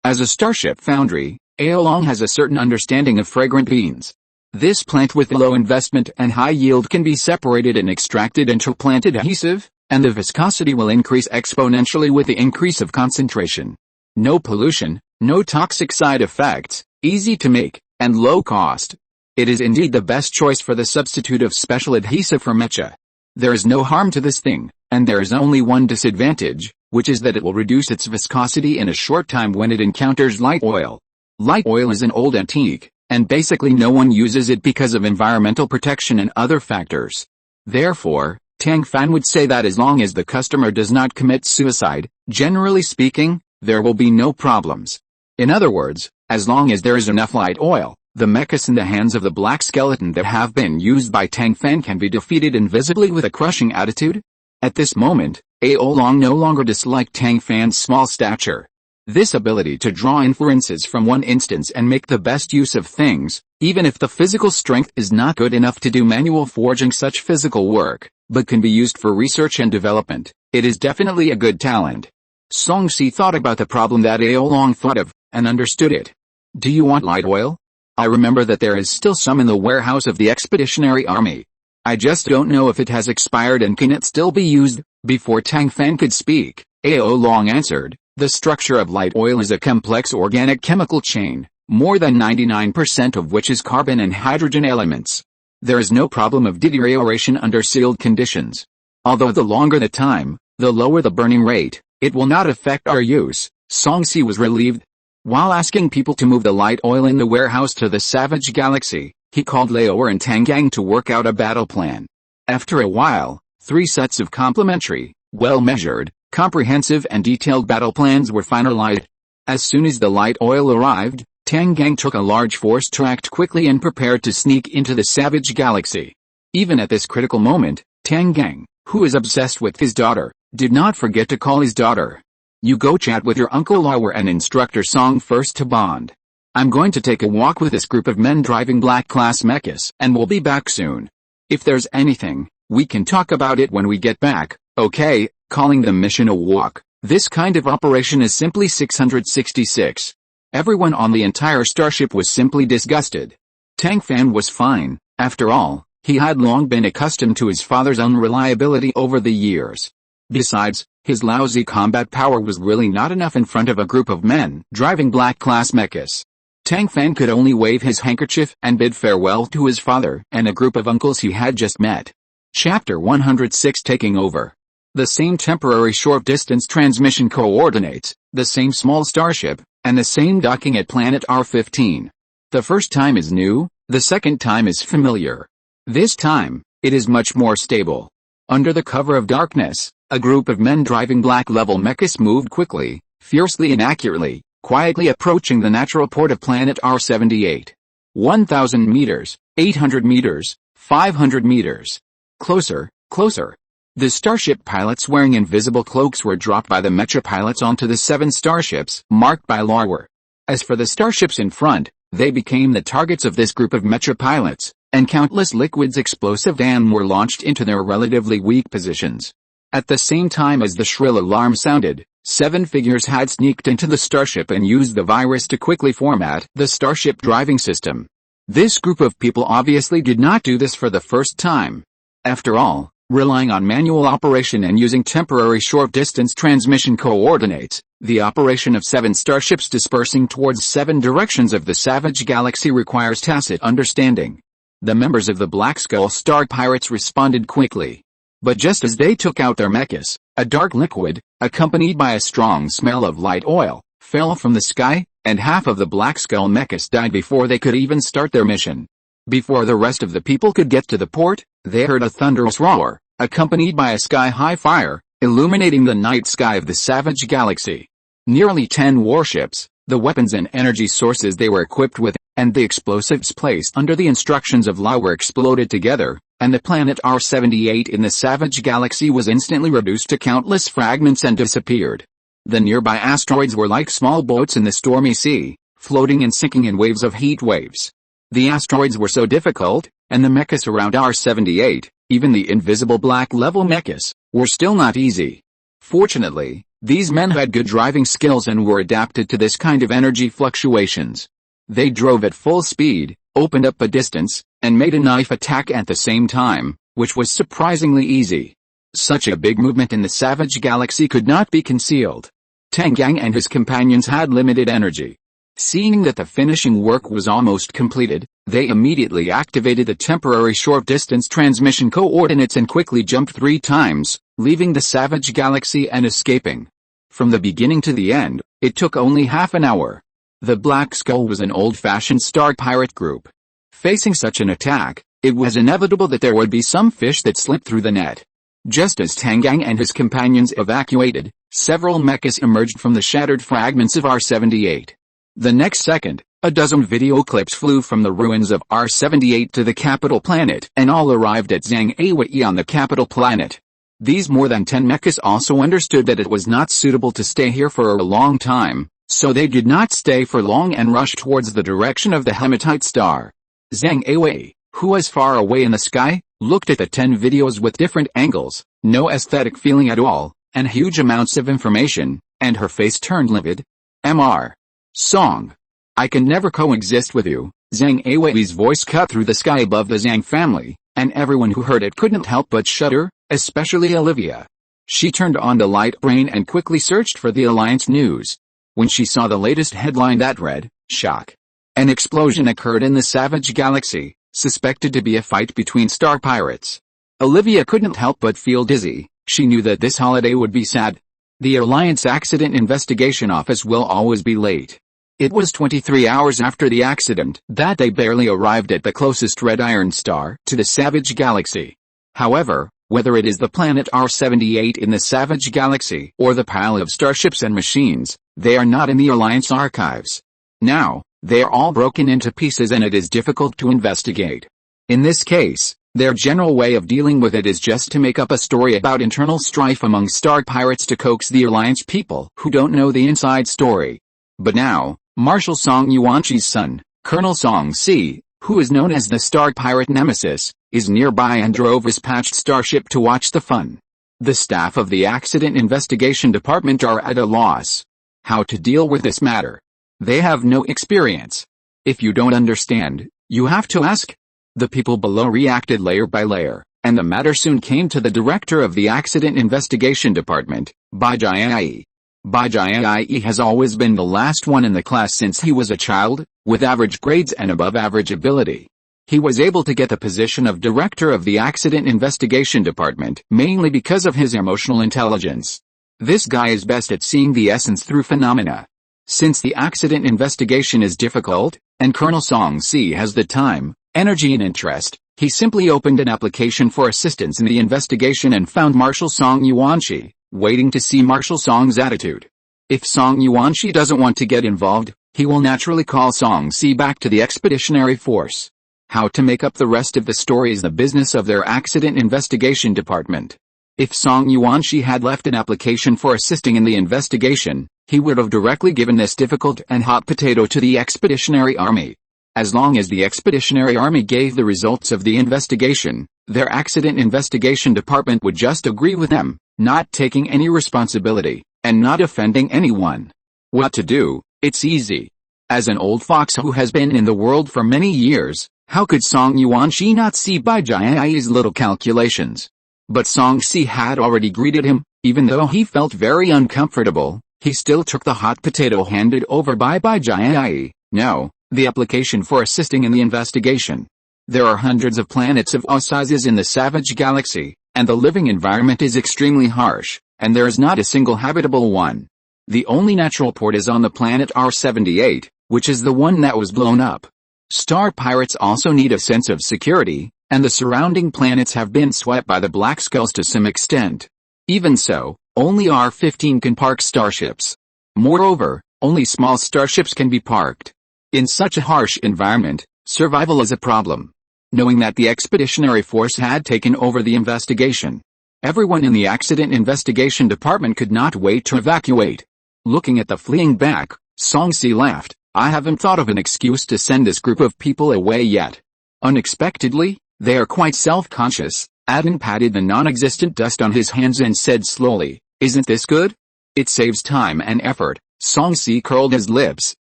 As a starship foundry, Aolong has a certain understanding of fragrant beans. This plant with low investment and high yield can be separated and extracted into plant adhesive, and the viscosity will increase exponentially with the increase of concentration. No pollution, no toxic side effects, easy to make, and low cost. It is indeed the best choice for the substitute of special adhesive for mecha. There is no harm to this thing, and there is only one disadvantage, which is that it will reduce its viscosity in a short time when it encounters light oil. Light oil is an old antique, and basically no one uses it because of environmental protection and other factors. Therefore, Tang Fan would say that as long as the customer does not commit suicide, generally speaking, there will be no problems. In other words, as long as there is enough light oil, the mechas in the hands of the black skeleton that have been used by Tang Fan can be defeated invisibly with a crushing attitude. At this moment, Aolong no longer disliked Tang Fan's small stature. This ability to draw inferences from one instance and make the best use of things, even if the physical strength is not good enough to do manual forging such physical work, but can be used for research and development, it is definitely a good talent. Songsi thought about the problem that Aolong thought of, and understood it. Do you want light oil? I remember that there is still some in the warehouse of the Expeditionary Army. I just don't know if it has expired and can it still be used. Before Tang Fan could speak, Aolong answered, the structure of light oil is a complex organic chemical chain, more than 99% of which is carbon and hydrogen elements. There is no problem of deterioration under sealed conditions. Although the longer the time, the lower the burning rate, it will not affect our use. Songsi was relieved. While asking people to move the light oil in the warehouse to the Savage Galaxy, he called Laoer and Tangang to work out a battle plan. After a while, 3 sets of complementary, well-measured, comprehensive and detailed battle plans were finalized. As soon as the light oil arrived, Tangang took a large force to act quickly and prepared to sneak into the Savage Galaxy. Even at this critical moment, Tangang, who is obsessed with his daughter, did not forget to call his daughter. You go chat with your Uncle Laoer and Instructor Song first to bond. I'm going to take a walk with this group of men driving black-class mechas, and we'll be back soon. If there's anything, we can talk about it when we get back, okay? Calling the mission a walk. This kind of operation is simply 666. Everyone on the entire starship was simply disgusted. Tang Fan was fine, after all, he had long been accustomed to his father's unreliability over the years. Besides, his lousy combat power was really not enough in front of a group of men driving black-class mechas. Tang Fan could only wave his handkerchief and bid farewell to his father and a group of uncles he had just met. Chapter 106 Taking Over. The same temporary short-distance transmission coordinates, the same small starship, and the same docking at planet R15. The first time is new, the second time is familiar. This time, it is much more stable. Under the cover of darkness, a group of men driving black-level mechas moved quickly, fiercely and accurately, quietly approaching the natural port of planet R78. 1,000 meters, 800 meters, 500 meters. Closer, closer. The starship pilots wearing invisible cloaks were dropped by the mecha pilots onto the 7 starships marked by Laoer. As for the starships in front, they became the targets of this group of mecha pilots, and countless liquids explosive dam were launched into their relatively weak positions. At the same time as the shrill alarm sounded, 7 figures had sneaked into the starship and used the virus to quickly format the starship driving system. This group of people obviously did not do this for the first time. After all, relying on manual operation and using temporary short-distance transmission coordinates, the operation of 7 starships dispersing towards 7 directions of the Savage Galaxy requires tacit understanding. The members of the Black Skull Star Pirates responded quickly. But just as they took out their mechas, a dark liquid, accompanied by a strong smell of light oil, fell from the sky, and half of the Black Skull mechas died before they could even start their mission. Before the rest of the people could get to the port, they heard a thunderous roar, accompanied by a sky-high fire, illuminating the night sky of the savage galaxy. Nearly 10 warships, the weapons and energy sources they were equipped with, and the explosives placed under the instructions of Law were exploded together, and the planet R78 in the savage galaxy was instantly reduced to countless fragments and disappeared. The nearby asteroids were like small boats in the stormy sea, floating and sinking in waves of heat waves. The asteroids were so difficult, and the mechas around R78, even the invisible black-level mechas, were still not easy. Fortunately, these men had good driving skills and were adapted to this kind of energy fluctuations. They drove at full speed, opened up a distance, and made a knife attack at the same time, which was surprisingly easy. Such a big movement in the savage galaxy could not be concealed. Tang Fan and his companions had limited energy. Seeing that the finishing work was almost completed, they immediately activated the temporary short-distance transmission coordinates and quickly jumped 3 times, leaving the savage galaxy and escaping. From the beginning to the end, it took only half an hour. The Black Skull was an old-fashioned star pirate group. Facing such an attack, it was inevitable that there would be some fish that slipped through the net. Just as Tang Fan and his companions evacuated, several mechas emerged from the shattered fragments of R78. The next second, a dozen video clips flew from the ruins of R78 to the capital planet and all arrived at Zhang Awei on the capital planet. These more than 10 mechas also understood that it was not suitable to stay here for a long time, so they did not stay for long and rushed towards the direction of the hematite star. Zhang Awei, who was far away in the sky, looked at the 10 videos with different angles, no aesthetic feeling at all, and huge amounts of information, and her face turned livid. Mr. Song. I can never coexist with you. Zhang Awei's voice cut through the sky above the Zhang family, and everyone who heard it couldn't help but shudder, especially Olivia. She turned on the light brain and quickly searched for the Alliance news. When she saw the latest headline that read, "Shock. An explosion occurred in the savage galaxy, suspected to be a fight between star pirates." Olivia couldn't help but feel dizzy. She knew that this holiday would be sad. The Alliance Accident Investigation Office will always be late. It was 23 hours after the accident that they barely arrived at the closest red iron star to the savage galaxy. However, whether it is the planet R78 in the savage galaxy or the pile of starships and machines, they are not in the Alliance archives. Now, they are all broken into pieces and it is difficult to investigate. In this case, their general way of dealing with it is just to make up a story about internal strife among star pirates to coax the Alliance people who don't know the inside story. But now, Marshal Song Yuanqi's son, Colonel Song Si, who is known as the star pirate nemesis, is nearby and drove his patched starship to watch the fun. The staff of the Accident Investigation Department are at a loss. How to deal with this matter? They have no experience. If you don't understand, you have to ask. The people below reacted layer by layer, and the matter soon came to the director of the Accident Investigation Department, Bajai. Bajai has always been the last one in the class since he was a child, with average grades and above average ability. He was able to get the position of director of the Accident Investigation Department mainly because of his emotional intelligence. This guy is best at seeing the essence through phenomena. Since the accident investigation is difficult, and Colonel Song Si has the time, energy and interest, he simply opened an application for assistance in the investigation and found Marshal Song Yuanqi, waiting to see Marshal Song's attitude. If Song Yuanqi doesn't want to get involved, he will naturally call Song Si back to the expeditionary force. How to make up the rest of the story is the business of their accident investigation department. If Song Yuanqi had left an application for assisting in the investigation, he would have directly given this difficult and hot potato to the expeditionary army. As long as the expeditionary army gave the results of the investigation, their accident investigation department would just agree with them, not taking any responsibility, and not offending anyone. What to do? It's easy. As an old fox who has been in the world for many years, how could Song Yuanqi not see Bajai's little calculations? But Song Si had already greeted him. Even though he felt very uncomfortable, he still took the hot potato handed over by Bajai. No, the application for assisting in the investigation. There are hundreds of planets of all sizes in the savage galaxy, and the living environment is extremely harsh, and there is not a single habitable one. The only natural port is on the planet R78, which is the one that was blown up. Star pirates also need a sense of security, and the surrounding planets have been swept by the Black Skulls to some extent. Even so, only R-15 can park starships. Moreover, only small starships can be parked. In such a harsh environment, survival is a problem. Knowing that the expeditionary force had taken over the investigation, everyone in the accident investigation department could not wait to evacuate. Looking at the fleeing back, Song-si laughed. I haven't thought of an excuse to send this group of people away yet. Unexpectedly, they are quite self-conscious. Adin patted the non-existent dust on his hands and said slowly, isn't this good? It saves time and effort. Song-si curled his lips.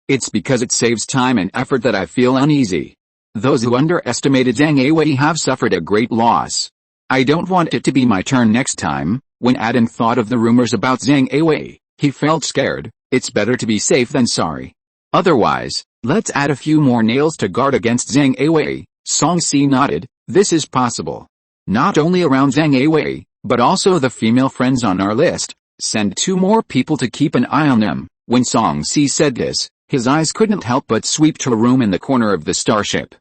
It's because it saves time and effort that I feel uneasy. Those who underestimated Zhang Awei have suffered a great loss. I don't want it to be my turn next time. When Adin thought of the rumors about Zhang Awei, he felt scared. It's better to be safe than sorry. Otherwise, let's add a few more nails to guard against Zhang Awei. Song-si nodded. This is possible. Not only around Zhang Awei, but also the female friends on our list. Send 2 more people to keep an eye on them. When Song-si said this, his eyes couldn't help but sweep to a room in the corner of the starship.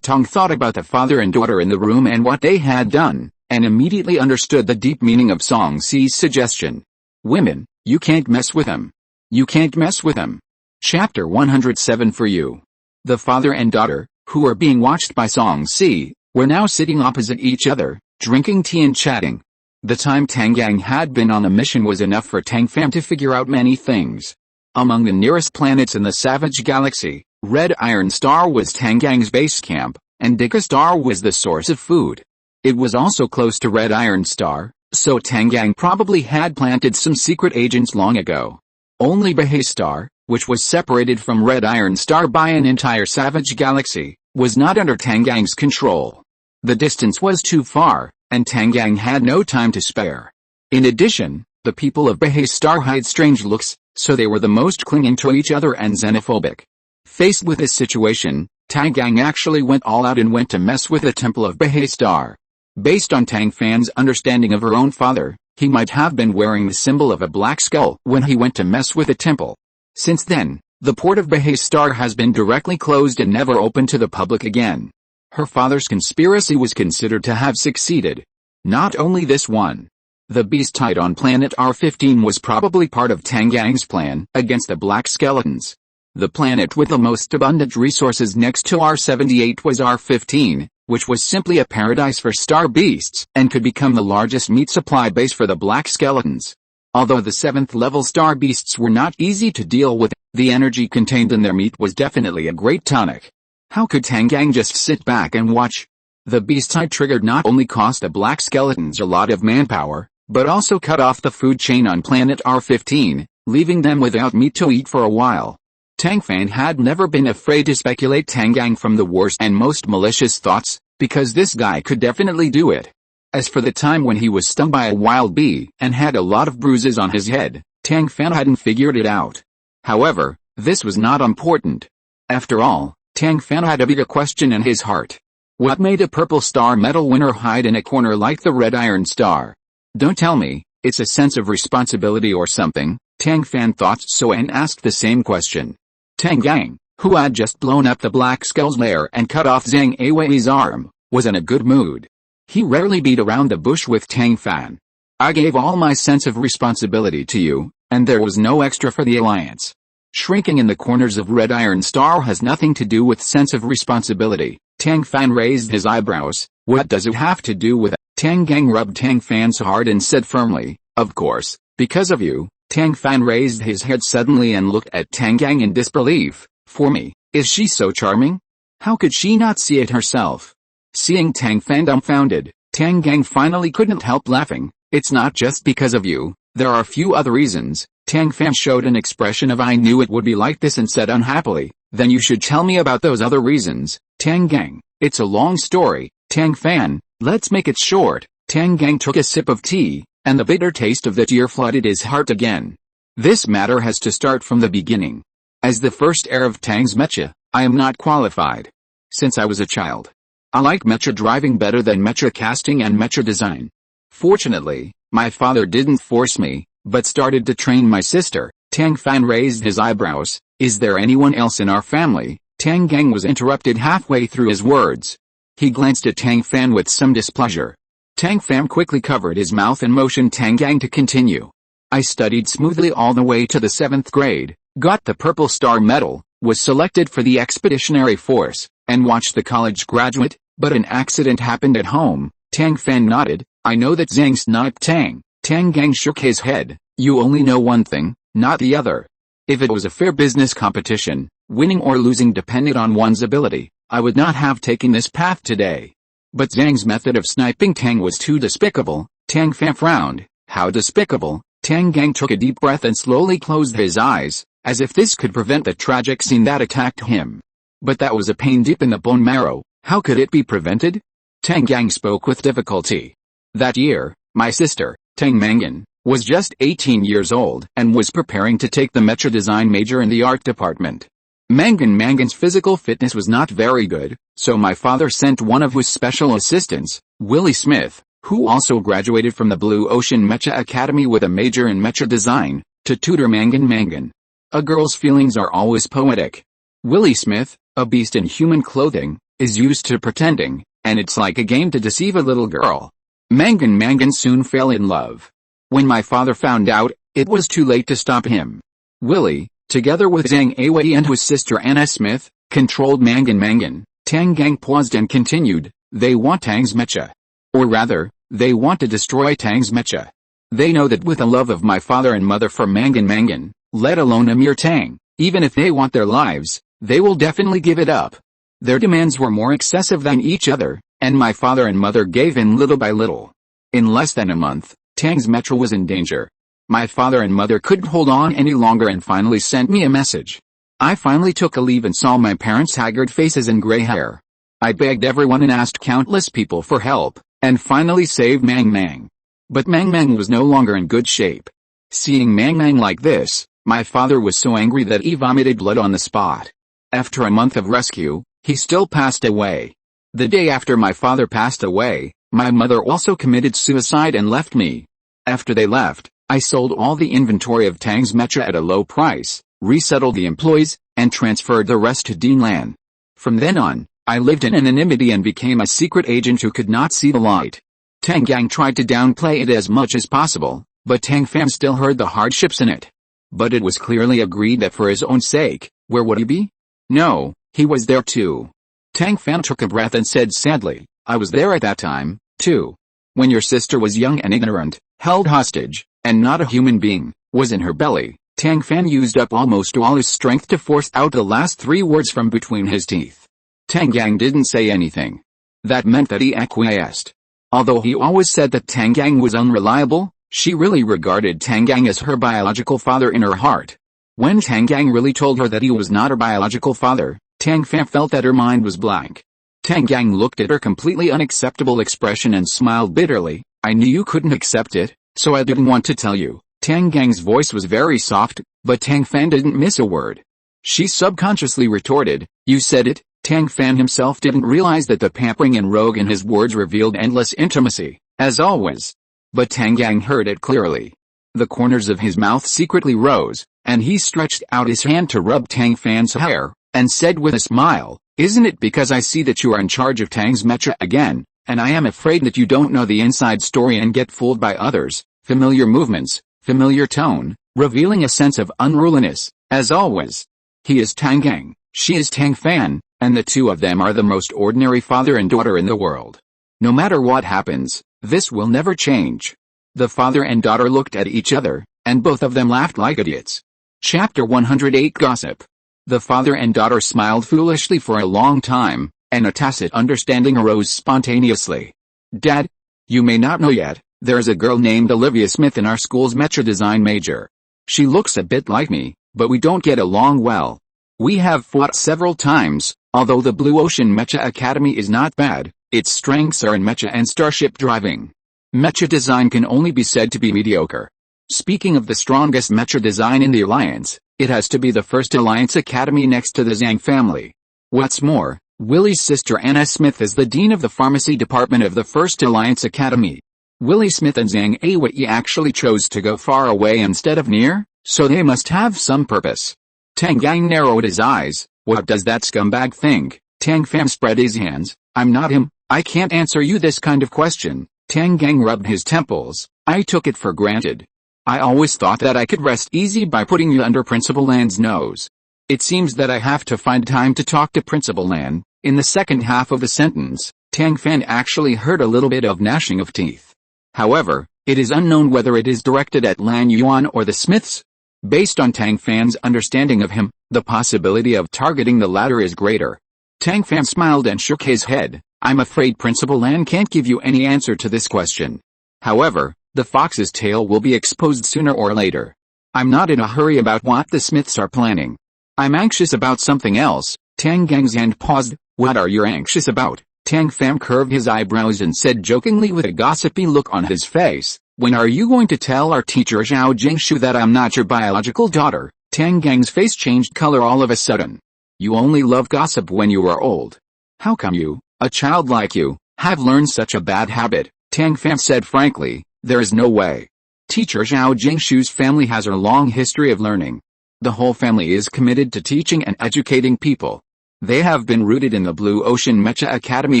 Tang thought about the father and daughter in the room and what they had done, and immediately understood the deep meaning of Song-si's suggestion. Women, you can't mess with them. You can't mess with them. Chapter 107 for you. The father and daughter, who were being watched by Song-si, were now sitting opposite each other, drinking tea and chatting. The time Tang Gang had been on a mission was enough for Tang Fan to figure out many things. Among the nearest planets in the Savage Galaxy, Red Iron Star was Tang Gang's base camp, and Dika Star was the source of food. It was also close to Red Iron Star, so Tang Gang probably had planted some secret agents long ago. Only Bahay Star, which was separated from Red Iron Star by an entire Savage Galaxy, was not under Tang Gang's control. The distance was too far, and Tang Gang had no time to spare. In addition, the people of Bahay Star hide strange looks, so they were the most clinging to each other and xenophobic. Faced with this situation, Tang Gang actually went all out and went to mess with the temple of Bahay Star. Based on Tang Fan's understanding of her own father, he might have been wearing the symbol of a black skull when he went to mess with the temple. Since then, the port of Bahay Star has been directly closed and never opened to the public again. Her father's conspiracy was considered to have succeeded. Not only this one. The beast tied on planet R-15 was probably part of Tang Gang's plan against the Black Skeletons. The planet with the most abundant resources next to R-78 was R-15, which was simply a paradise for star beasts and could become the largest meat supply base for the Black Skeletons. Although the 7th-level star beasts were not easy to deal with, the energy contained in their meat was definitely a great tonic. How could Tang Gang just sit back and watch? The beast tide triggered not only cost the Black Skeletons a lot of manpower, but also cut off the food chain on planet R-15, leaving them without meat to eat for a while. Tang Fan had never been afraid to speculate Tang Gang from the worst and most malicious thoughts, because this guy could definitely do it. As for the time when he was stung by a wild bee and had a lot of bruises on his head, Tang Fan hadn't figured it out. However, this was not important. After all, Tang Fan had a bigger question in his heart. What made a purple star medal winner hide in a corner like the Red Iron Star? Don't tell me, it's a sense of responsibility or something. Tang Fan thought so and asked the same question. Tang Gang, who had just blown up the Black Skull's lair and cut off Zhang Awei's arm, was in a good mood. He rarely beat around the bush with Tang Fan. I gave all my sense of responsibility to you, and there was no extra for the alliance. Shrinking in the corners of Red Iron Star has nothing to do with sense of responsibility. Tang Fan raised his eyebrows. What does it have to do with it? Tang Gang rubbed Tang Fan's heart and said firmly, of course, because of you. Tang Fan raised his head suddenly and looked at Tang Gang in disbelief. For me, is she so charming? How could she not see it herself? Seeing Tang Fan dumbfounded, Tang Gang finally couldn't help laughing. It's not just because of you, there are a few other reasons. Tang Fan showed an expression of I knew it would be like this and said unhappily, then you should tell me about those other reasons. Tang Gang, it's a long story. Tang Fan, let's make it short. Tang Gang took a sip of tea, and the bitter taste of the tear flooded his heart again. This matter has to start from the beginning. As the first heir of Tang's mecha, I am not qualified. Since I was a child, I like mecha driving better than mecha casting and mecha design. Fortunately, my father didn't force me, but started to train my sister. Tang Fan raised his eyebrows. Is there anyone else in our family? Tang Gang was interrupted halfway through his words. He glanced at Tang Fan with some displeasure. Tang Fan quickly covered his mouth and motioned Tang Gang to continue. I studied smoothly all the way to the 7th grade, got the Purple Star Medal, was selected for the Expeditionary Force, and watched the college graduate, but an accident happened at home. Tang Fan nodded. I know that Zhang sniped Tang. Tang Gang shook his head. You only know one thing, not the other. If it was a fair business competition, winning or losing depended on one's ability, I would not have taken this path today. But Zhang's method of sniping Tang was too despicable. Tang Fan frowned. How despicable? Tang Gang took a deep breath and slowly closed his eyes, as if this could prevent the tragic scene that attacked him. But that was a pain deep in the bone marrow. How could it be prevented? Tang Gang spoke with difficulty. That year, my sister, Tang Mangan, was just 18 years old and was preparing to take the mecha design major in the art department. Mangan's physical fitness was not very good, so my father sent one of his special assistants, Willie Smith, who also graduated from the Blue Ocean Mecha Academy with a major in mecha design, to tutor Mangan. A girl's feelings are always poetic. Willie Smith, a beast in human clothing, is used to pretending, and it's like a game to deceive a little girl. Mangan soon fell in love. When my father found out, it was too late to stop him. Willie, together with Zhang Awei and his sister Anna Smith, controlled Mangan. Tang Gang paused and continued. They want Tang's mecha. Or rather, they want to destroy Tang's mecha. They know that with the love of my father and mother for Mangan, let alone a mere Tang, even if they want their lives, they will definitely give it up. Their demands were more excessive than each other, and my father and mother gave in little by little. In less than a month, Tang's mecha was in danger. My father and mother couldn't hold on any longer and finally sent me a message. I finally took a leave and saw my parents' haggard faces and gray hair. I begged everyone and asked countless people for help, and finally saved Mang. But Mang was no longer in good shape. Seeing Mang like this, my father was so angry that he vomited blood on the spot. After a month of rescue, he still passed away. The day after my father passed away, my mother also committed suicide and left me. After they left, I sold all the inventory of Tang's mecha at a low price, resettled the employees, and transferred the rest to Deanlan. From then on, I lived in anonymity and became a secret agent who could not see the light. Tang Gang tried to downplay it as much as possible, but Tang Fan still heard the hardships in it. But it was clearly agreed that for his own sake, where would he be? No, he was there too. Tang Fan took a breath and said sadly, I was there at that time, too. When your sister was young and ignorant, held hostage, and not a human being, was in her belly, Tang Fan used up almost all his strength to force out the last 3 words from between his teeth. Tang Gang didn't say anything. That meant that he acquiesced. Although he always said that Tang Gang was unreliable, she really regarded Tang Gang as her biological father in her heart. When Tang Gang really told her that he was not her biological father, Tang Fan felt that her mind was blank. Tang Gang looked at her completely unacceptable expression and smiled bitterly. I knew you couldn't accept it, so I didn't want to tell you. Tang Gang's voice was very soft, but Tang Fan didn't miss a word. She subconsciously retorted, you said it. Tang Fan himself didn't realize that the pampering and rogue in his words revealed endless intimacy, as always. But Tang Gang heard it clearly. The corners of his mouth secretly rose, and he stretched out his hand to rub Tang Fan's hair, and said with a smile, isn't it because I see that you are in charge of Tang's mecha again, and I am afraid that you don't know the inside story and get fooled by others, familiar movements, familiar tone, revealing a sense of unruliness, as always. He is Tang Gang, she is Tang Fan, and the two of them are the most ordinary father and daughter in the world. No matter what happens, this will never change. The father and daughter looked at each other, and both of them laughed like idiots. Chapter 108 Gossip. The father and daughter smiled foolishly for a long time, and a tacit understanding arose spontaneously. Dad, you may not know yet, there's a girl named Olivia Smith in our school's mecha design major. She looks a bit like me, but we don't get along well. We have fought several times, although the Blue Ocean Mecha Academy is not bad, its strengths are in mecha and starship driving. Mecha design can only be said to be mediocre. Speaking of the strongest mecha design in the Alliance, it has to be the first Alliance Academy next to the Zhang family. What's more, Willie's sister Anna Smith is the Dean of the Pharmacy Department of the First Alliance Academy. Willie Smith and Zhang Awei actually chose to go far away instead of near, So they must have some purpose. Tang Gang narrowed his eyes. What does that scumbag think? Tang Fan spread his hands. I'm not him. I can't answer you this kind of question. Tang Gang rubbed his temples. I took it for granted. I always thought that I could rest easy by putting you under Principal Lan's nose. It seems that I have to find time to talk to Principal Lan. In the second half of the sentence, Tang Fan actually heard a little bit of gnashing of teeth. However, it is unknown whether it is directed at Lan Yuan or the Smiths. Based on Tang Fan's understanding of him, the possibility of targeting the latter is greater. Tang Fan smiled and shook his head. I'm afraid Principal Lan can't give you any answer to this question. However, the fox's tail will be exposed sooner or later. I'm not in a hurry about what the Smiths are planning. I'm anxious about something else. Tang Gang's hand paused. What are you anxious about? Tang Fan curved his eyebrows and said jokingly with a gossipy look on his face, when are you going to tell our teacher Zhao Jingshu that I'm not your biological daughter? Tang Gang's face changed color all of a sudden. You only love gossip when you are old. How come you, a child like you, have learned such a bad habit? Tang Fan said frankly, there is no way. Teacher Zhao Jingshu's family has a long history of learning. The whole family is committed to teaching and educating people. They have been rooted in the Blue Ocean Mecha Academy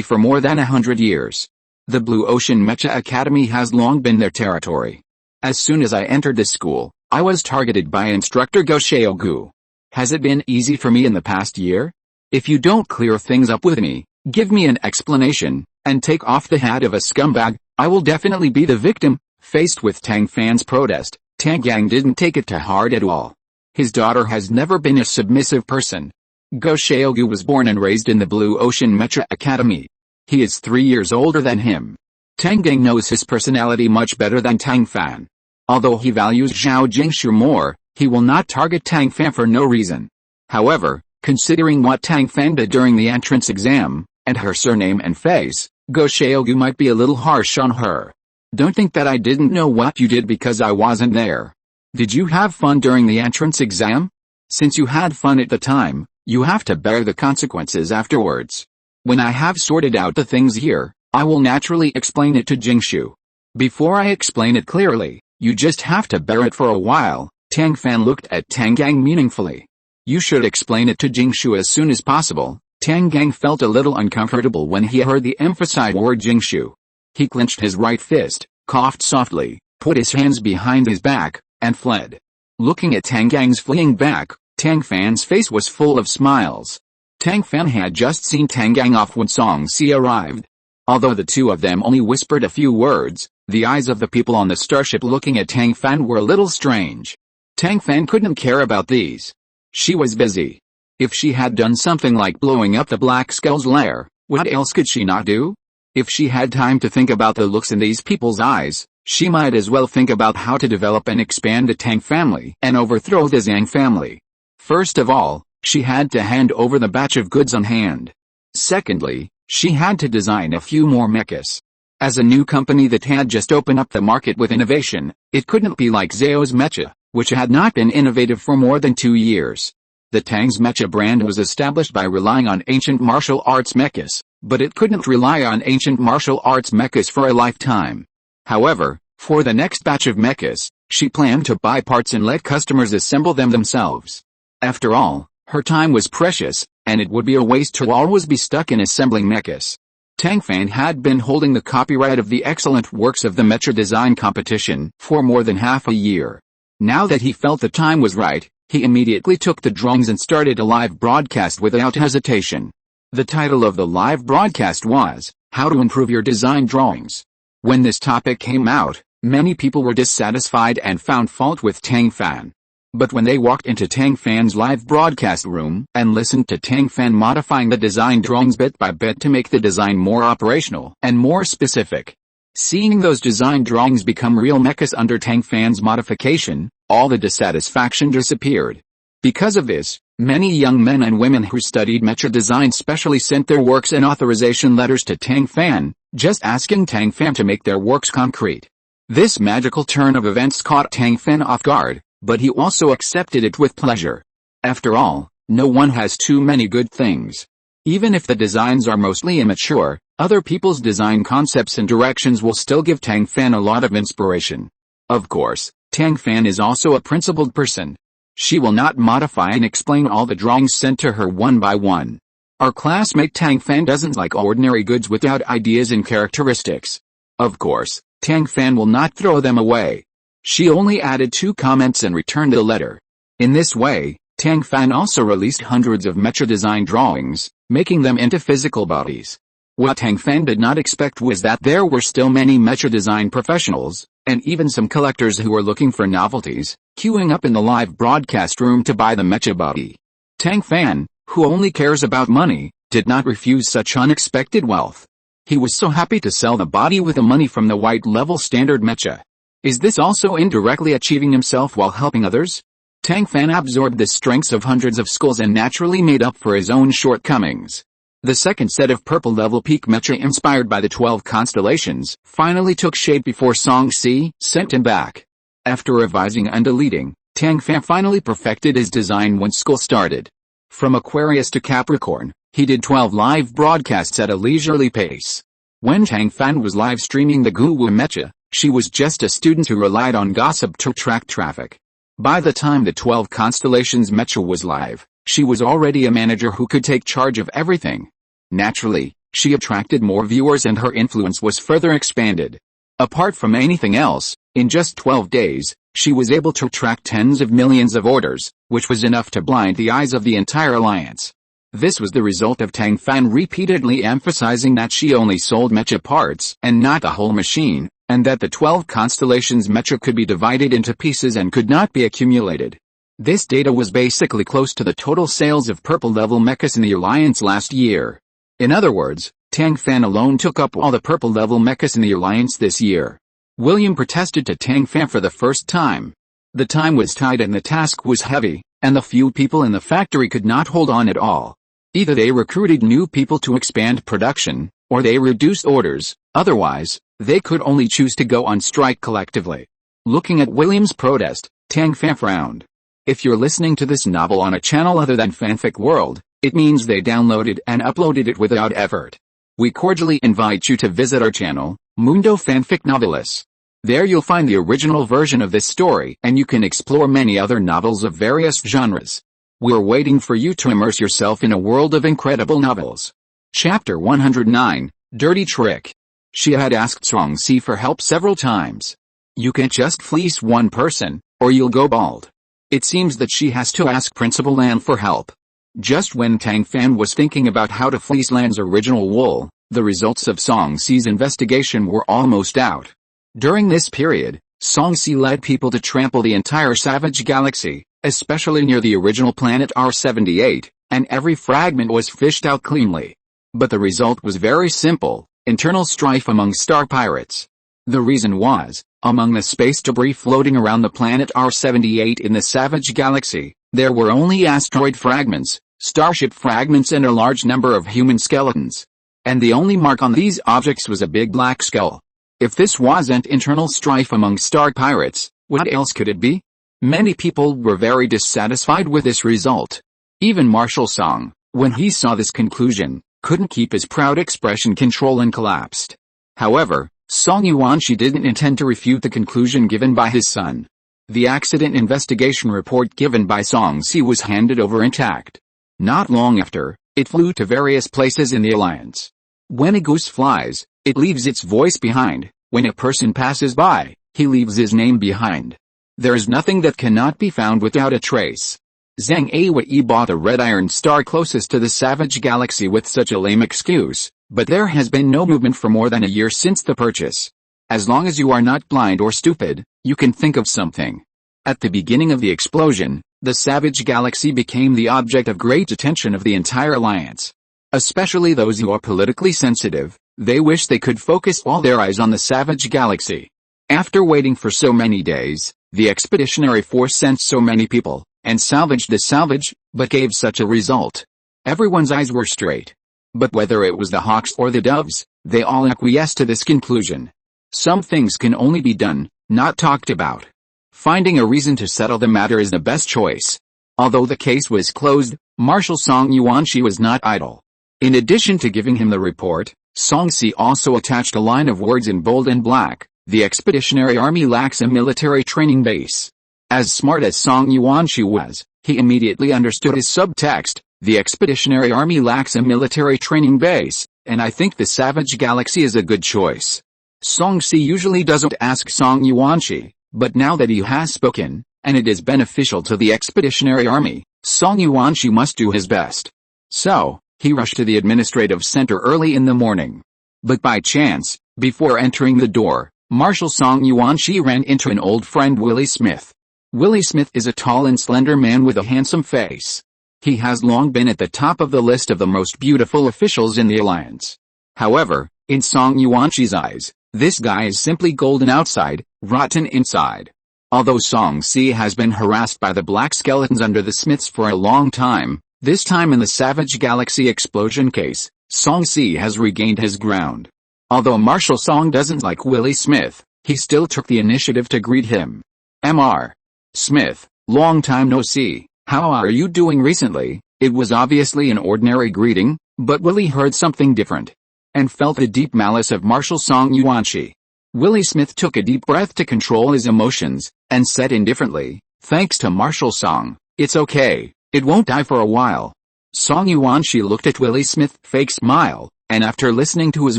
for more than 100 years. The Blue Ocean Mecha Academy has long been their territory. As soon as I entered the school, I was targeted by instructor Go Xiaogu. Has it been easy for me in the past year? If you don't clear things up with me, give me an explanation, and take off the hat of a scumbag, I will definitely be the victim. Faced with Tang Fan's protest, Tang Gang didn't take it to heart at all. His daughter has never been a submissive person. Go Xiaogu was born and raised in the Blue Ocean Mecha Academy. He is 3 years older than him. Tang Gang knows his personality much better than Tang Fan. Although he values Zhao Jingshu more, he will not target Tang Fan for no reason. However, considering what Tang Fan did during the entrance exam, and her surname and face, Go Xiaogu might be a little harsh on her. Don't think that I didn't know what you did because I wasn't there. Did you have fun during the entrance exam? Since you had fun at the time, you have to bear the consequences afterwards. When I have sorted out the things here, I will naturally explain it to Jingshu. Before I explain it clearly, you just have to bear it for a while. Tang Fan looked at Tang Gang meaningfully. You should explain it to Jingshu as soon as possible. Tang Gang felt a little uncomfortable when he heard the emphasized word Jingshu. He clenched his right fist, coughed softly, put his hands behind his back, and fled. Looking at Tang Gang's fleeing back, Tang Fan's face was full of smiles. Tang Fan had just seen Tang Gang off when Song Si arrived. Although the two of them only whispered a few words, the eyes of the people on the starship looking at Tang Fan were a little strange. Tang Fan couldn't care about these. She was busy. If she had done something like blowing up the Black Skull's lair, what else could she not do? If she had time to think about the looks in these people's eyes, she might as well think about how to develop and expand the Tang family and overthrow the Zhang family. First of all, she had to hand over the batch of goods on hand. Secondly, she had to design a few more mechas. As a new company that had just opened up the market with innovation, it couldn't be like Zhao's Mecha, which had not been innovative for more than 2 years. The Tang's Mecha brand was established by relying on ancient martial arts mechas, but it couldn't rely on ancient martial arts mechas for a lifetime. However, for the next batch of mechas, she planned to buy parts and let customers assemble them themselves. After all, her time was precious, and it would be a waste to always be stuck in assembling mechas. Tang Fan had been holding the copyright of the excellent works of the Mecha design competition for more than half a year. Now that he felt the time was right, he immediately took the drawings and started a live broadcast without hesitation. The title of the live broadcast was, How to Improve Your Design Drawings. When this topic came out, many people were dissatisfied and found fault with Tang Fan. But when they walked into Tang Fan's live broadcast room and listened to Tang Fan modifying the design drawings bit by bit to make the design more operational and more specific, seeing those design drawings become real mechas under Tang Fan's modification, all the dissatisfaction disappeared. Because of this, many young men and women who studied mecha design specially sent their works and authorization letters to Tang Fan, just asking Tang Fan to make their works concrete. This magical turn of events caught Tang Fan off guard, but he also accepted it with pleasure. After all, no one has too many good things. Even if the designs are mostly immature, other people's design concepts and directions will still give Tang Fan a lot of inspiration. Of course, Tang Fan is also a principled person. She will not modify and explain all the drawings sent to her one by one. Our classmate Tang Fan doesn't like ordinary goods without ideas and characteristics. Of course, Tang Fan will not throw them away. She only added 2 comments and returned the letter. In this way, Tang Fan also released hundreds of mecha design drawings, making them into physical bodies. What Tang Fan did not expect was that there were still many mecha design professionals, and even some collectors who were looking for novelties, queuing up in the live broadcast room to buy the mecha body. Tang Fan, who only cares about money, did not refuse such unexpected wealth. He was so happy to sell the body with the money from the white level standard mecha. Is this also indirectly achieving himself while helping others? Tang Fan absorbed the strengths of hundreds of skulls and naturally made up for his own shortcomings. The second set of purple level peak mecha inspired by the 12 constellations finally took shape before Song Si sent him back. After revising and deleting, Tang Fan finally perfected his design when school started. From Aquarius to Capricorn, he did 12 live broadcasts at a leisurely pace. When Tang Fan was live streaming the Guwu mecha, she was just a student who relied on gossip to attract traffic. By the time the 12 constellations mecha was live, she was already a manager who could take charge of everything. Naturally, she attracted more viewers and her influence was further expanded. Apart from anything else, in just 12 days, she was able to attract tens of millions of orders, which was enough to blind the eyes of the entire alliance. This was the result of Tang Fan repeatedly emphasizing that she only sold mecha parts and not the whole machine, and that the 12 constellations mecha could be divided into pieces and could not be accumulated. This data was basically close to the total sales of purple level mechas in the alliance last year. In other words, Tang Fan alone took up all the purple level mechas in the alliance this year. William protested to Tang Fan for the first time. The time was tight and the task was heavy, and the few people in the factory could not hold on at all. Either they recruited new people to expand production, or they reduced orders, otherwise, they could only choose to go on strike collectively. Looking at William's protest, Tang Fan frowned. If you're listening to this novel on a channel other than Fanfic World, it means they downloaded and uploaded it without effort. We cordially invite you to visit our channel, Mundo Fanfic Novelis. There you'll find the original version of this story and you can explore many other novels of various genres. We're waiting for you to immerse yourself in a world of incredible novels. Chapter 109, Dirty Trick. She had asked Song Si for help several times. You can't just fleece one person, or you'll go bald. It seems that she has to ask Principal Lan for help. Just when Tang Fan was thinking about how to fleece Lan's original wool, the results of Song Si's investigation were almost out. During this period, Song Si led people to trample the entire Savage Galaxy, especially near the original planet R78, and every fragment was fished out cleanly. But the result was very simple, internal strife among star pirates. The reason was, among the space debris floating around the planet R78 in the Savage Galaxy, there were only asteroid fragments, starship fragments and a large number of human skeletons. And the only mark on these objects was a big black skull. If this wasn't internal strife among star pirates, what else could it be? Many people were very dissatisfied with this result. Even Marshal Song, when he saw this conclusion, couldn't keep his proud expression control and collapsed. However, Song Yuanshi didn't intend to refute the conclusion given by his son. The accident investigation report given by Song Si was handed over intact. Not long after, it flew to various places in the alliance. When a goose flies, it leaves its voice behind. When a person passes by, he leaves his name behind. There is nothing that cannot be found without a trace. Zhang Awei bought a red iron star closest to the Savage Galaxy with such a lame excuse, but there has been no movement for more than a year since the purchase. As long as you are not blind or stupid, you can think of something. At the beginning of the explosion, the Savage Galaxy became the object of great attention of the entire alliance. Especially those who are politically sensitive, they wish they could focus all their eyes on the Savage Galaxy. After waiting for so many days, the expeditionary force sent so many people, and salvaged the salvage, but gave such a result. Everyone's eyes were straight. But whether it was the hawks or the doves, they all acquiesced to this conclusion. Some things can only be done, not talked about. Finding a reason to settle the matter is the best choice. Although the case was closed, Marshal Song Yuanshi was not idle. In addition to giving him the report, Song Si also attached a line of words in bold and black, The Expeditionary Army lacks a military training base. As smart as Song Yuanqi was, he immediately understood his subtext. The Expeditionary Army lacks a military training base, and I think the Savage Galaxy is a good choice. Song Si usually doesn't ask Song Yuanqi, but now that he has spoken, and it is beneficial to the Expeditionary Army, Song Yuanqi must do his best. So, he rushed to the administrative center early in the morning. But by chance, before entering the door, Marshal Song Yuanqi ran into an old friend, Willie Smith. Willie Smith is a tall and slender man with a handsome face. He has long been at the top of the list of the most beautiful officials in the alliance. However, in Song Yuanqi's eyes, this guy is simply golden outside, rotten inside. Although Song Si has been harassed by the black skeletons under the Smiths for a long time, this time in the Savage Galaxy explosion case, Song Si has regained his ground. Although Marshal Song doesn't like Willie Smith, he still took the initiative to greet him. Mr. Smith, long time no see, how are you doing recently? It was obviously an ordinary greeting, but Willie heard something different, and felt the deep malice of Marshal Song Yuanqi. Willie Smith took a deep breath to control his emotions, and said indifferently, "Thanks to Marshal Song, it's okay, it won't die for a while." Song Yuanqi looked at Willie Smith's fake smile, and after listening to his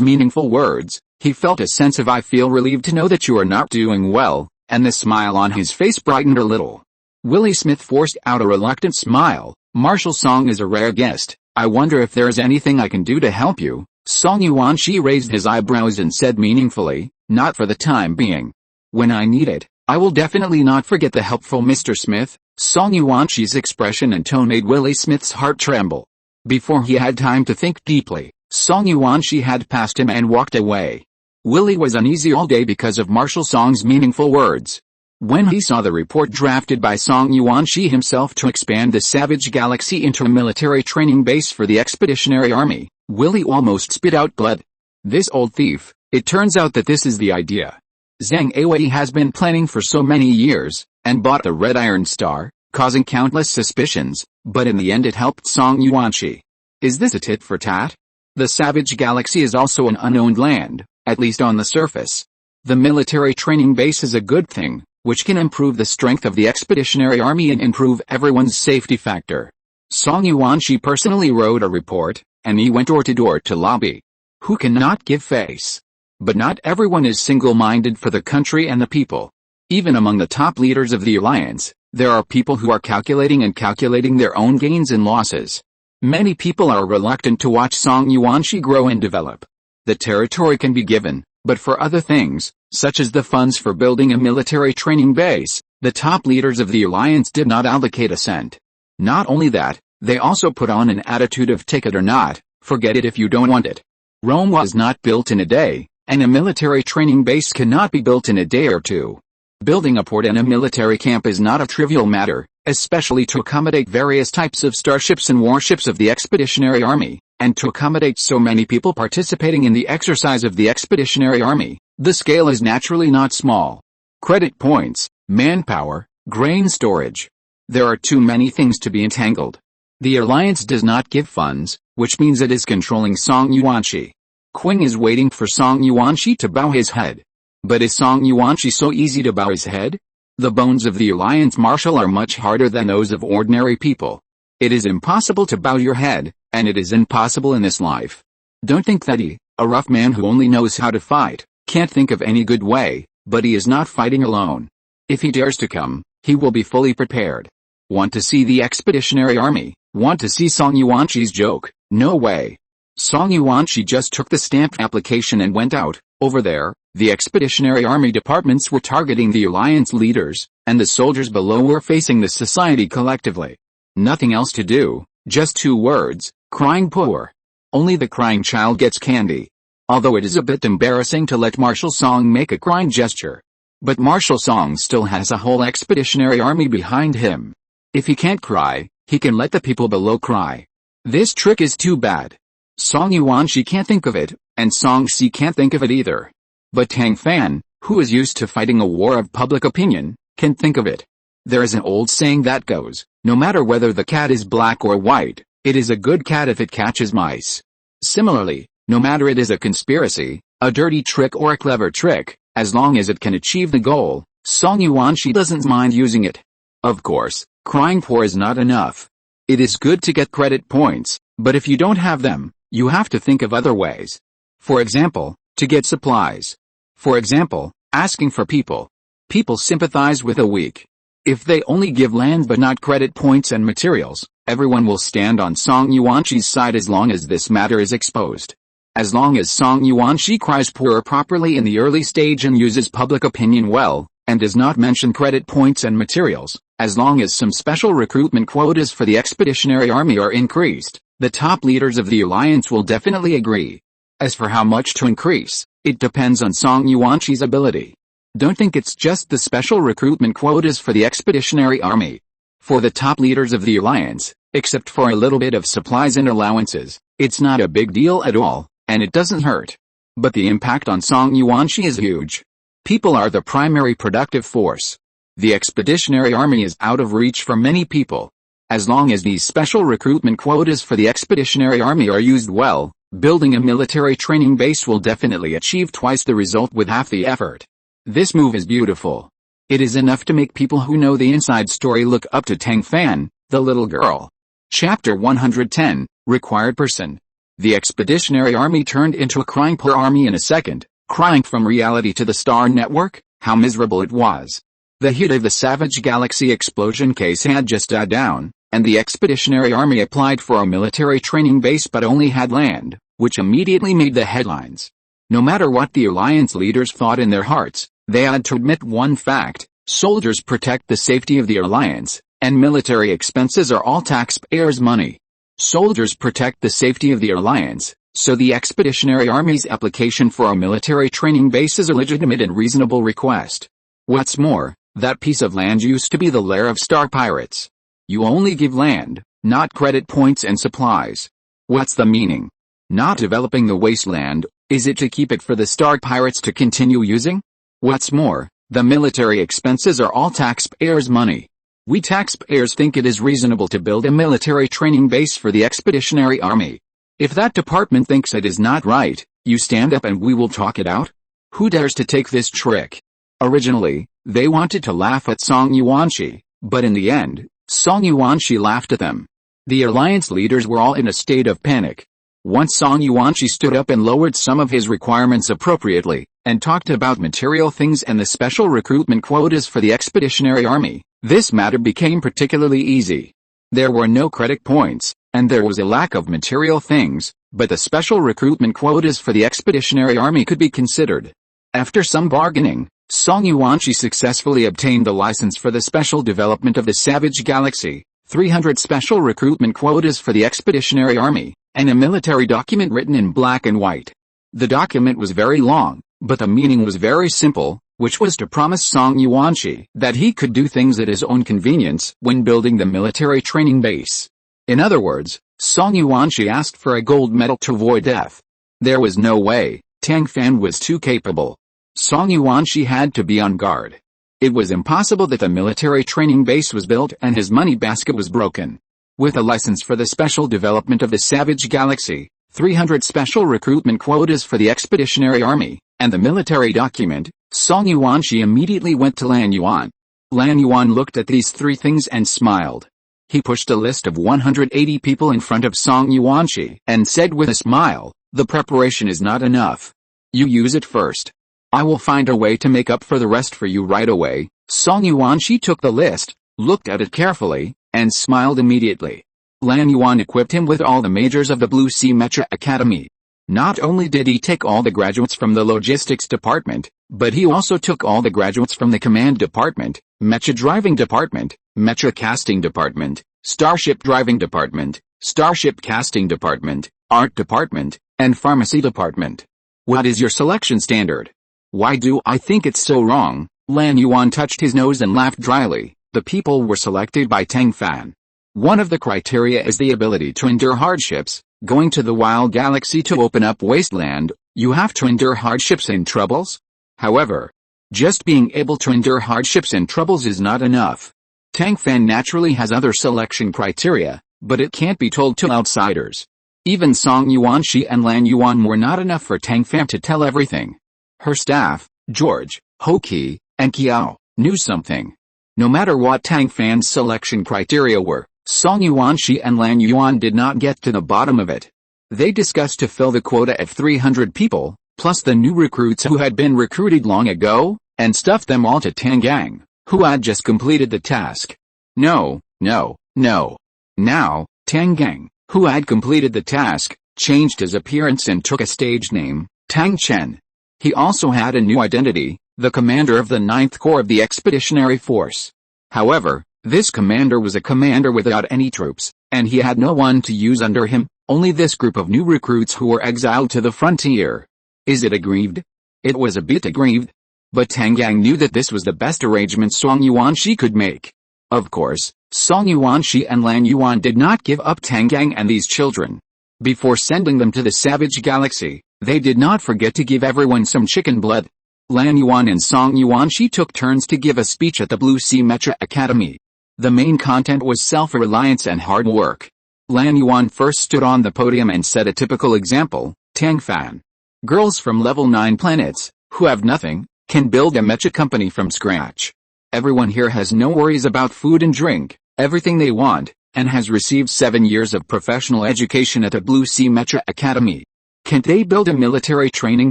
meaningful words, he felt a sense of "I feel relieved to know that you are not doing well," and the smile on his face brightened a little. Willie Smith forced out a reluctant smile. "Marshal Song is a rare guest, I wonder if there is anything I can do to help you." Song Yuanqi raised his eyebrows and said meaningfully, "Not for the time being. When I need it, I will definitely not forget the helpful Mr. Smith." Song Yuanqi's expression and tone made Willie Smith's heart tremble. Before he had time to think deeply, Song Yuanqi had passed him and walked away. Willie was uneasy all day because of Marshal Song's meaningful words. When he saw the report drafted by Song Yuanqi himself to expand the Savage Galaxy into a military training base for the Expeditionary Army, Willie almost spit out blood. This old thief, it turns out that this is the idea Zhang Awei has been planning for so many years, and bought the Red Iron Star, causing countless suspicions, but in the end it helped Song Yuanqi. Is this a tit for tat? The Savage Galaxy is also an unowned land, at least on the surface. The military training base is a good thing, which can improve the strength of the Expeditionary Army and improve everyone's safety factor. Song Yuanqi personally wrote a report, and he went door to door to lobby. Who cannot give face? But not everyone is single-minded for the country and the people. Even among the top leaders of the alliance, there are people who are calculating their own gains and losses. Many people are reluctant to watch Song Yuanqi grow and develop. The territory can be given, but for other things, such as the funds for building a military training base, the top leaders of the alliance did not allocate a cent. Not only that, they also put on an attitude of take it or not, forget it if you don't want it. Rome was not built in a day, and a military training base cannot be built in a day or two. Building a port and a military camp is not a trivial matter, especially to accommodate various types of starships and warships of the Expeditionary Army, and to accommodate so many people participating in the exercise of the Expeditionary Army. The scale is naturally not small. Credit points, manpower, grain storage. There are too many things to be entangled. The alliance does not give funds, which means it is controlling Song Yuanqi. Qing is waiting for Song Yuanqi to bow his head. But is Song Yuanqi so easy to bow his head? The bones of the alliance marshal are much harder than those of ordinary people. It is impossible to bow your head, and it is impossible in this life. Don't think that he, a rough man who only knows how to fight, can't think of any good way, but he is not fighting alone. If he dares to come, he will be fully prepared. Want to see the Expeditionary Army? Want to see Song Yuanqi's joke? No way. Song Yuanqi just took the stamped application and went out. Over there, the Expeditionary Army departments were targeting the alliance leaders, and the soldiers below were facing the society collectively. Nothing else to do, just 2 words, crying poor. Only the crying child gets candy. Although it is a bit embarrassing to let Marshal Song make a crying gesture. But Marshal Song still has a whole Expeditionary Army behind him. If he can't cry, he can let the people below cry. This trick is too bad. Song Yuanqi can't think of it, and Song Si can't think of it either. But Tang Fan, who is used to fighting a war of public opinion, can think of it. There is an old saying that goes, no matter whether the cat is black or white, it is a good cat if it catches mice. Similarly, no matter it is a conspiracy, a dirty trick or a clever trick, As long as it can achieve the goal, Song Yuanxi doesn't mind using it. Of course, crying poor is not enough. It is good to get credit points, but if you don't have them, you have to think of other ways. For example, to get supplies. For example, asking for people. People sympathize with the weak. If they only give land but not credit points and materials, everyone will stand on Song Yuanxi's side as long as this matter is exposed. As long as Song Yuanxi cries poor properly in the early stage and uses public opinion well, and does not mention credit points and materials, as long as some special recruitment quotas for the expeditionary army are increased, the top leaders of the alliance will definitely agree. As for how much to increase, it depends on Song Yuanxi's ability. Don't think it's just the special recruitment quotas for the expeditionary army. For the top leaders of the alliance, except for a little bit of supplies and allowances, it's not a big deal at all, and it doesn't hurt. But the impact on Song Yuanxi is huge. People are the primary productive force. The expeditionary army is out of reach for many people. As long as these special recruitment quotas for the expeditionary army are used well, building a military training base will definitely achieve twice the result with half the effort. This move is beautiful. It is enough to make people who know the inside story look up to Tang Fan, the little girl. Chapter 110, Required Person. The expeditionary army turned into a crying poor army in a second, crying from reality to the star network, how miserable it was. The heat of the Savage Galaxy explosion case had just died down, and the expeditionary army applied for a military training base but only had land, which immediately made the headlines. No matter what the alliance leaders thought in their hearts, they had to admit one fact: soldiers protect the safety of the alliance, and military expenses are all taxpayers' money. Soldiers protect the safety of the alliance, so the expeditionary army's application for a military training base is a legitimate and reasonable request. What's more, that piece of land used to be the lair of star pirates. You only give land, not credit points and supplies. What's the meaning? Not developing the wasteland, is it to keep it for the star pirates to continue using? What's more, the military expenses are all taxpayers' money. We taxpayers think it is reasonable to build a military training base for the expeditionary army. If that department thinks it is not right, you stand up and we will talk it out. Who dares to take this trick? Originally, they wanted to laugh at Song Yuanxi, but in the end, Song Yuanxi laughed at them. The alliance leaders were all in a state of panic. Once Song Yuanxi stood up and lowered some of his requirements appropriately, and talked about material things and the special recruitment quotas for the expeditionary army, this matter became particularly easy. There were no credit points, and there was a lack of material things, but the special recruitment quotas for the expeditionary army could be considered. After some bargaining, Song Yuanxi successfully obtained the license for the special development of the Savage Galaxy, 300 special recruitment quotas for the expeditionary army, and a military document written in black and white. The document was very long, but the meaning was very simple, which was to promise Song Yuanxi that he could do things at his own convenience when building the military training base. In other words, Song Yuanxi asked for a gold medal to avoid death. There was no way, Tang Fan was too capable. Song Yuanxi had to be on guard. It was impossible that the military training base was built and his money basket was broken. With a license for the special development of the Savage Galaxy, 300 special recruitment quotas for the expeditionary army, and the military document, Song Yuanxi immediately went to Lan Yuan. Lan Yuan looked at these three things and smiled. He pushed a list of 180 people in front of Song Yuanxi and said with a smile, "The preparation is not enough. You use it first. I will find a way to make up for the rest for you right away." Song Yuanxi took the list, looked at it carefully, and smiled immediately. Lan Yuan equipped him with all the majors of the Blue Sea Mecha Academy. Not only did he take all the graduates from the logistics department, but he also took all the graduates from the command department, mecha driving department, mecha casting department, starship driving department, starship casting department, art department, and pharmacy department. What is your selection standard? Why do I think it's so wrong? Lan Yuan touched his nose and laughed dryly. The people were selected by Tang Fan. One of the criteria is the ability to endure hardships. Going to the wild galaxy to open up wasteland, you have to endure hardships and troubles. However, just being able to endure hardships and troubles is not enough. Tang Fan naturally has other selection criteria, but it can't be told to outsiders. Even Song Yuanxi and Lan Yuan were not enough for Tang Fan to tell everything. Her staff, George, Hoki, and Kiao knew something. No matter what Tang Fan's selection criteria were, Song Yuanxi and Lan Yuan did not get to the bottom of it. They discussed to fill the quota at 300 people, plus the new recruits who had been recruited long ago, and stuff them all to Tang Gang, who had just completed the task. No. Now, Tang Gang, who had completed the task, changed his appearance and took a stage name, Tang Chen. He also had a new identity, the commander of the 9th Corps of the Expeditionary Force. However, this commander was a commander without any troops, and he had no one to use under him, only this group of new recruits who were exiled to the frontier. Is it aggrieved? It was a bit aggrieved. But Tang Gang knew that this was the best arrangement Song Yuanxi could make. Of course, Song Yuanxi and Lan Yuan did not give up Tang Gang and these children. Before sending them to the Savage Galaxy, they did not forget to give everyone some chicken blood. Lan Yuan and Song Yuanxi took turns to give a speech at the Blue Sea Mecha Academy. The main content was self-reliance and hard work. Lan Yuan first stood on the podium and set a typical example, Tang Fan. Girls from level 9 planets, who have nothing, can build a mecha company from scratch. Everyone here has no worries about food and drink, everything they want, and has received 7 years of professional education at the Blue Sea Mecha Academy. Can't they build a military training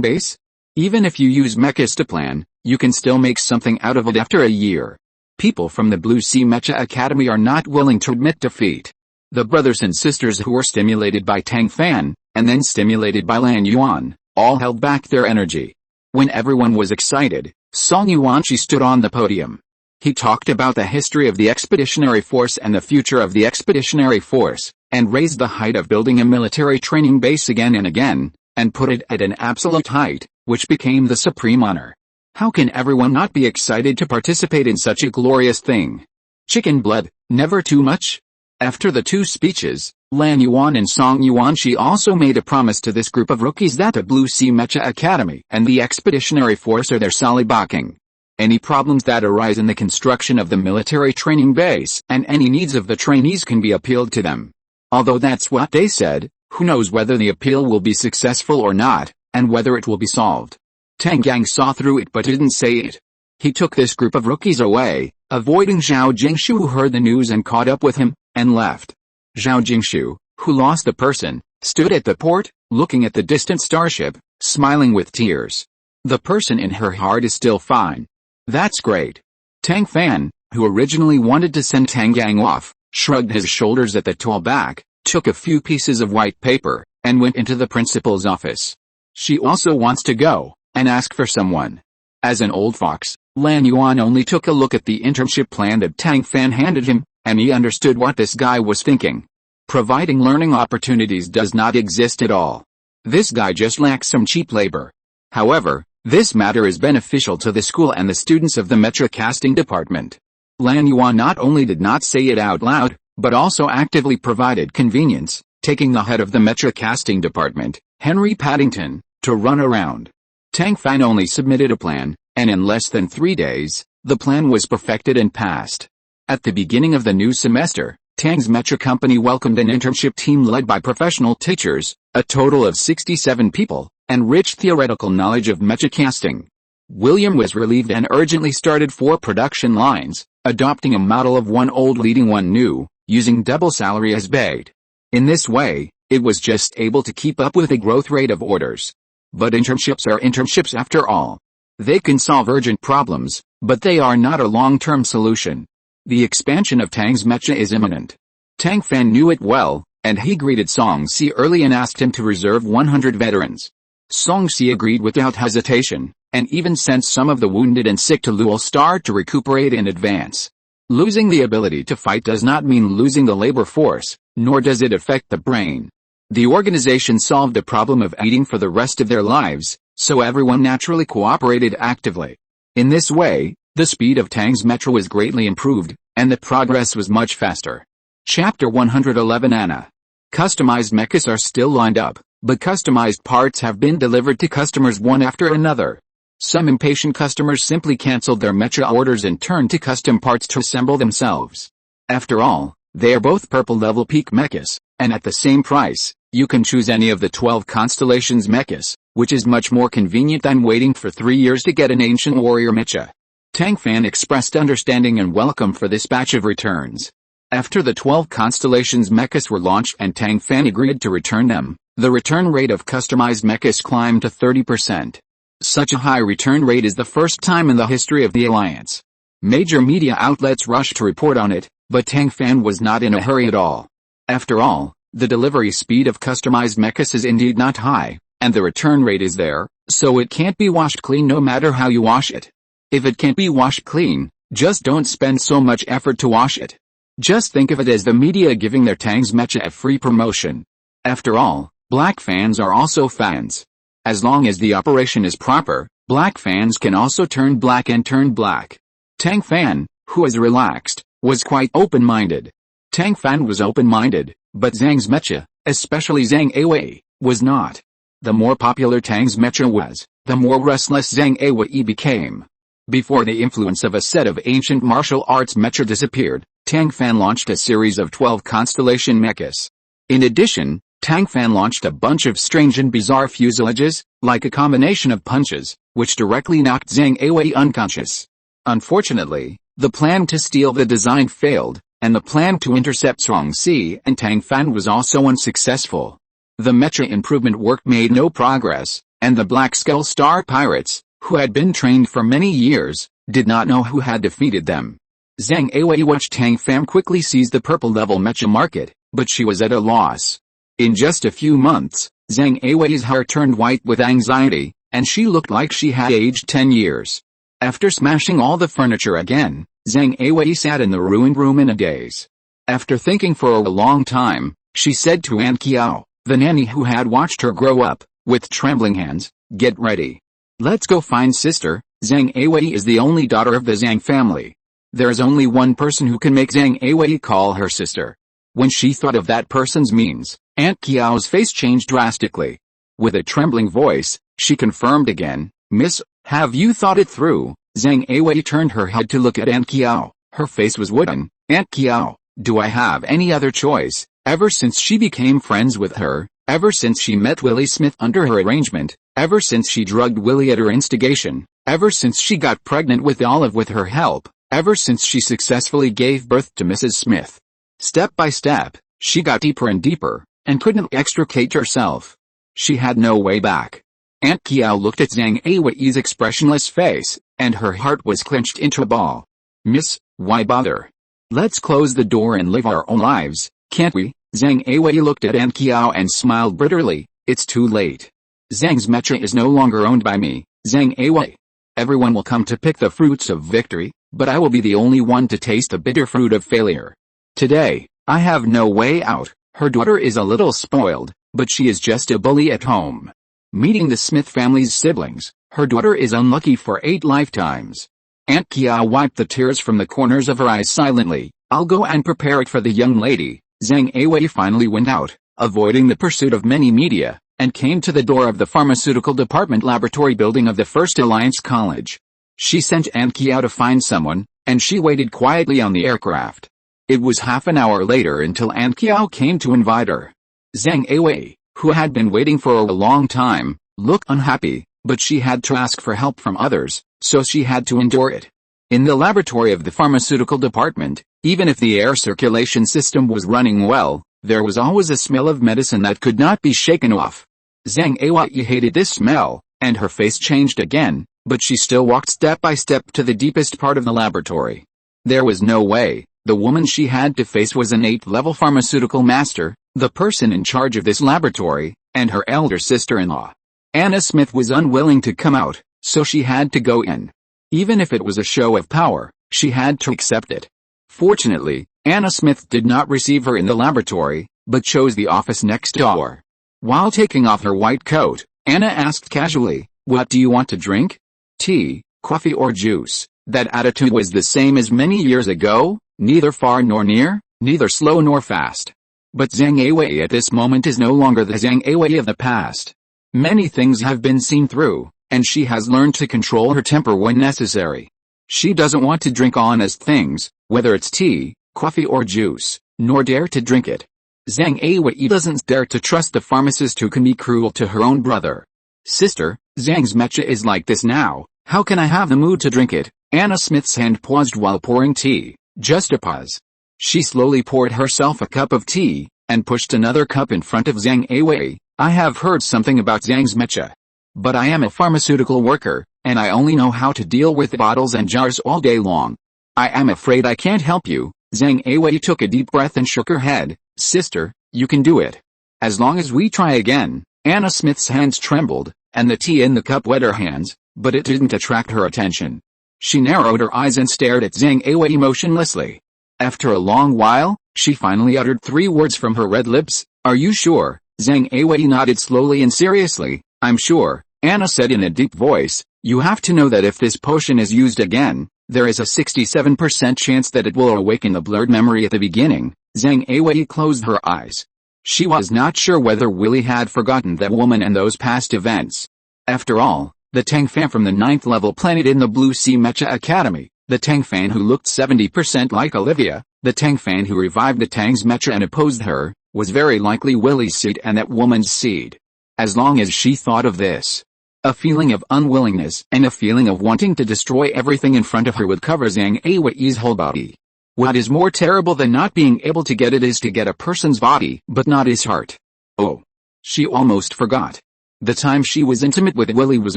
base? Even if you use mechas to plan, you can still make something out of it after a year. People from the Blue Sea Mecha Academy are not willing to admit defeat. The brothers and sisters who were stimulated by Tang Fan, and then stimulated by Lan Yuan, all held back their energy. When everyone was excited, Song Yuanxi stood on the podium. He talked about the history of the Expeditionary Force and the future of the Expeditionary Force, and raised the height of building a military training base again and again, and put it at an absolute height, which became the supreme honor. How can everyone not be excited to participate in such a glorious thing? Chicken blood, never too much? After the two speeches, Lan Yuan and Song Yuanxi also made a promise to this group of rookies that the Blue Sea Mecha Academy and the Expeditionary Force are their solid backing. Any problems that arise in the construction of the military training base and any needs of the trainees can be appealed to them. Although that's what they said, who knows whether the appeal will be successful or not, and whether it will be solved. Tang Gang saw through it but didn't say it. He took this group of rookies away, avoiding Zhao Jingshu who heard the news and caught up with him, and left. Zhao Jingshu, who lost the person, stood at the port, looking at the distant starship, smiling with tears. The person in her heart is still fine. That's great. Tang Fan, who originally wanted to send Tang Gang off, shrugged his shoulders at the tall back, took a few pieces of white paper, and went into the principal's office. She also wants to go, and ask for someone. As an old fox, Lan Yuan only took a look at the internship plan that Tang Fan handed him, and he understood what this guy was thinking. Providing learning opportunities does not exist at all. This guy just lacks some cheap labor. However, this matter is beneficial to the school and the students of the Mecha Casting Department. Lan Yuan not only did not say it out loud, but also actively provided convenience, taking the head of the Mecha Casting Department, Henry Paddington, to run around. Tang Fan only submitted a plan, and in less than 3 days, the plan was perfected and passed. At the beginning of the new semester, Tang's Mecha Company welcomed an internship team led by professional teachers, a total of 67 people, and rich theoretical knowledge of mecha casting. William was relieved and urgently started 4 production lines, adopting a model of one old leading one new, using double salary as bait. In this way, it was just able to keep up with the growth rate of orders. But internships are internships after all. They can solve urgent problems, but they are not a long-term solution. The expansion of Tang's Mecha is imminent. Tang Fan knew it well, and he greeted Song Si early and asked him to reserve 100 veterans. Song Si agreed without hesitation, and even sent some of the wounded and sick to Lual Star to recuperate in advance. Losing the ability to fight does not mean losing the labor force, nor does it affect the brain. The organization solved the problem of eating for the rest of their lives, so everyone naturally cooperated actively. In this way, the speed of Tang's Mecha was greatly improved, and the progress was much faster. Chapter 111 Anna. Customized mechas are still lined up, but customized parts have been delivered to customers one after another. Some impatient customers simply canceled their mecha orders and turned to custom parts to assemble themselves. After all, they are both purple level peak mechas, and at the same price, You can choose any of the 12 constellations mechas, which is much more convenient than waiting for 3 years to get an ancient warrior mecha. Tang Fan expressed understanding and welcome for this batch of returns. After the 12 constellations mechas were launched and Tang Fan agreed to return them, the return rate of customized mechas climbed to 30%. Such a high return rate is the first time in the history of the Alliance. Major media outlets rushed to report on it, but Tang Fan was not in a hurry at all. After all, the delivery speed of customized mechas is indeed not high, and the return rate is there, so it can't be washed clean no matter how you wash it. If it can't be washed clean, just don't spend so much effort to wash it. Just think of it as the media giving their Tang's mecha a free promotion. After all, black fans are also fans. As long as the operation is proper, black fans can also turn black and turn black. Tang Fan, who is relaxed, was quite open-minded. Tang Fan was open-minded, but Zhang's mecha, especially Zhang Awei, was not. The more popular Tang's mecha was, the more restless Zhang Awei became. Before the influence of a set of ancient martial arts mecha disappeared, Tang Fan launched a series of 12 constellation mechas. In addition, Tang Fan launched a bunch of strange and bizarre fuselages, like a combination of punches, which directly knocked Zhang Awei unconscious. Unfortunately, the plan to steal the design failed, and the plan to intercept Zhongxi and Tang Fan was also unsuccessful. The mecha improvement work made no progress, and the Black Skull Star Pirates, who had been trained for many years, did not know who had defeated them. Zhang Awei watched Tang Fan quickly seize the purple-level mecha market, but she was at a loss. In just a few months, Zhang Awei's hair turned white with anxiety, and she looked like she had aged 10 years. After smashing all the furniture again, Zhang Awei sat in the ruined room in a daze. After thinking for a long time, she said to Aunt Kiao, the nanny who had watched her grow up, with trembling hands, "Get ready. Let's go find sister." Zhang Awei is the only daughter of the Zhang family. There is only one person who can make Zhang Awei call her sister. When she thought of that person's means, Aunt Kiao's face changed drastically. With a trembling voice, she confirmed again, "Miss, have you thought it through?" Zhang Awei turned her head to look at Aunt Kiao. Her face was wooden. "Aunt Kiao, do I have any other choice? Ever since she became friends with her, ever since she met Willie Smith under her arrangement, ever since she drugged Willie at her instigation, ever since she got pregnant with Olive with her help, ever since she successfully gave birth to Mrs. Smith. Step by step, she got deeper and deeper, and couldn't extricate herself. She had no way back." Aunt Kiao looked at Zhang Awei's expressionless face, and her heart was clenched into a ball. "Miss, why bother? Let's close the door and live our own lives, can't we?" Zhang Awei looked at Aunt Kiao and smiled bitterly. "It's too late. Zhang's mecha is no longer owned by me, Zhang Awei. Everyone will come to pick the fruits of victory, but I will be the only one to taste the bitter fruit of failure. Today, I have no way out." Her daughter is a little spoiled, but she is just a bully at home. Meeting the Smith family's siblings, her daughter is unlucky for 8 lifetimes. Aunt Kiao wiped the tears from the corners of her eyes silently. "I'll go and prepare it for the young lady." Zhang Awei finally went out, avoiding the pursuit of many media, and came to the door of the pharmaceutical department laboratory building of the First Alliance College. She sent Aunt Kiao to find someone, and she waited quietly on the aircraft. It was half an hour later until Aunt Kiao came to invite her. Zhang Awei, who had been waiting for a long time, looked unhappy, but she had to ask for help from others, so she had to endure it. In the laboratory of the pharmaceutical department, even if the air circulation system was running well, there was always a smell of medicine that could not be shaken off. Zhang Awei hated this smell, and her face changed again, but she still walked step by step to the deepest part of the laboratory. There was no way. The woman she had to face was an 8th-level pharmaceutical master, the person in charge of this laboratory, and her elder sister-in-law. Anna Smith was unwilling to come out, so she had to go in. Even if it was a show of power, she had to accept it. Fortunately, Anna Smith did not receive her in the laboratory, but chose the office next door. While taking off her white coat, Anna asked casually, "What do you want to drink? Tea, coffee or juice?" That attitude was the same as many years ago, neither far nor near, neither slow nor fast. But Zhang Awei at this moment is no longer the Zhang Awei of the past. Many things have been seen through, and she has learned to control her temper when necessary. She doesn't want to drink honest things, whether it's tea, coffee or juice, nor dare to drink it. Zhang Awei doesn't dare to trust the pharmacist who can be cruel to her own brother. Sister, Zhang's mecha is like this now, how can I have the mood to drink it? Anna Smith's hand paused while pouring tea, just a pause. She slowly poured herself a cup of tea, and pushed another cup in front of Zhang Awei. I have heard something about Zhang's mecha. But I am a pharmaceutical worker, and I only know how to deal with bottles and jars all day long. I am afraid I can't help you. Zhang Awei took a deep breath and shook her head. Sister, you can do it. As long as we try again. Anna Smith's hands trembled, and the tea in the cup wet her hands, but it didn't attract her attention. She narrowed her eyes and stared at Zhang Awei motionlessly. After a long while, she finally uttered 3 words from her red lips. Are you sure? Zhang Awei nodded slowly and seriously. I'm sure, Anna said in a deep voice. You have to know that if this potion is used again, there is a 67% chance that it will awaken the blurred memory at the beginning. Zhang Awei closed her eyes. She was not sure whether Willy had forgotten that woman and those past events. After all, the Tang Fan from the 9th level planet in the Blue Sea Mecha Academy, the Tang Fan who looked 70% like Olivia, the Tang Fan who revived the Tang's mecha and opposed her, was very likely Willy's seed and that woman's seed. As long as she thought of this, a feeling of unwillingness and a feeling of wanting to destroy everything in front of her would cover Zhang Awei's whole body. What is more terrible than not being able to get it is to get a person's body but not his heart. Oh. She almost forgot. The time she was intimate with Willy was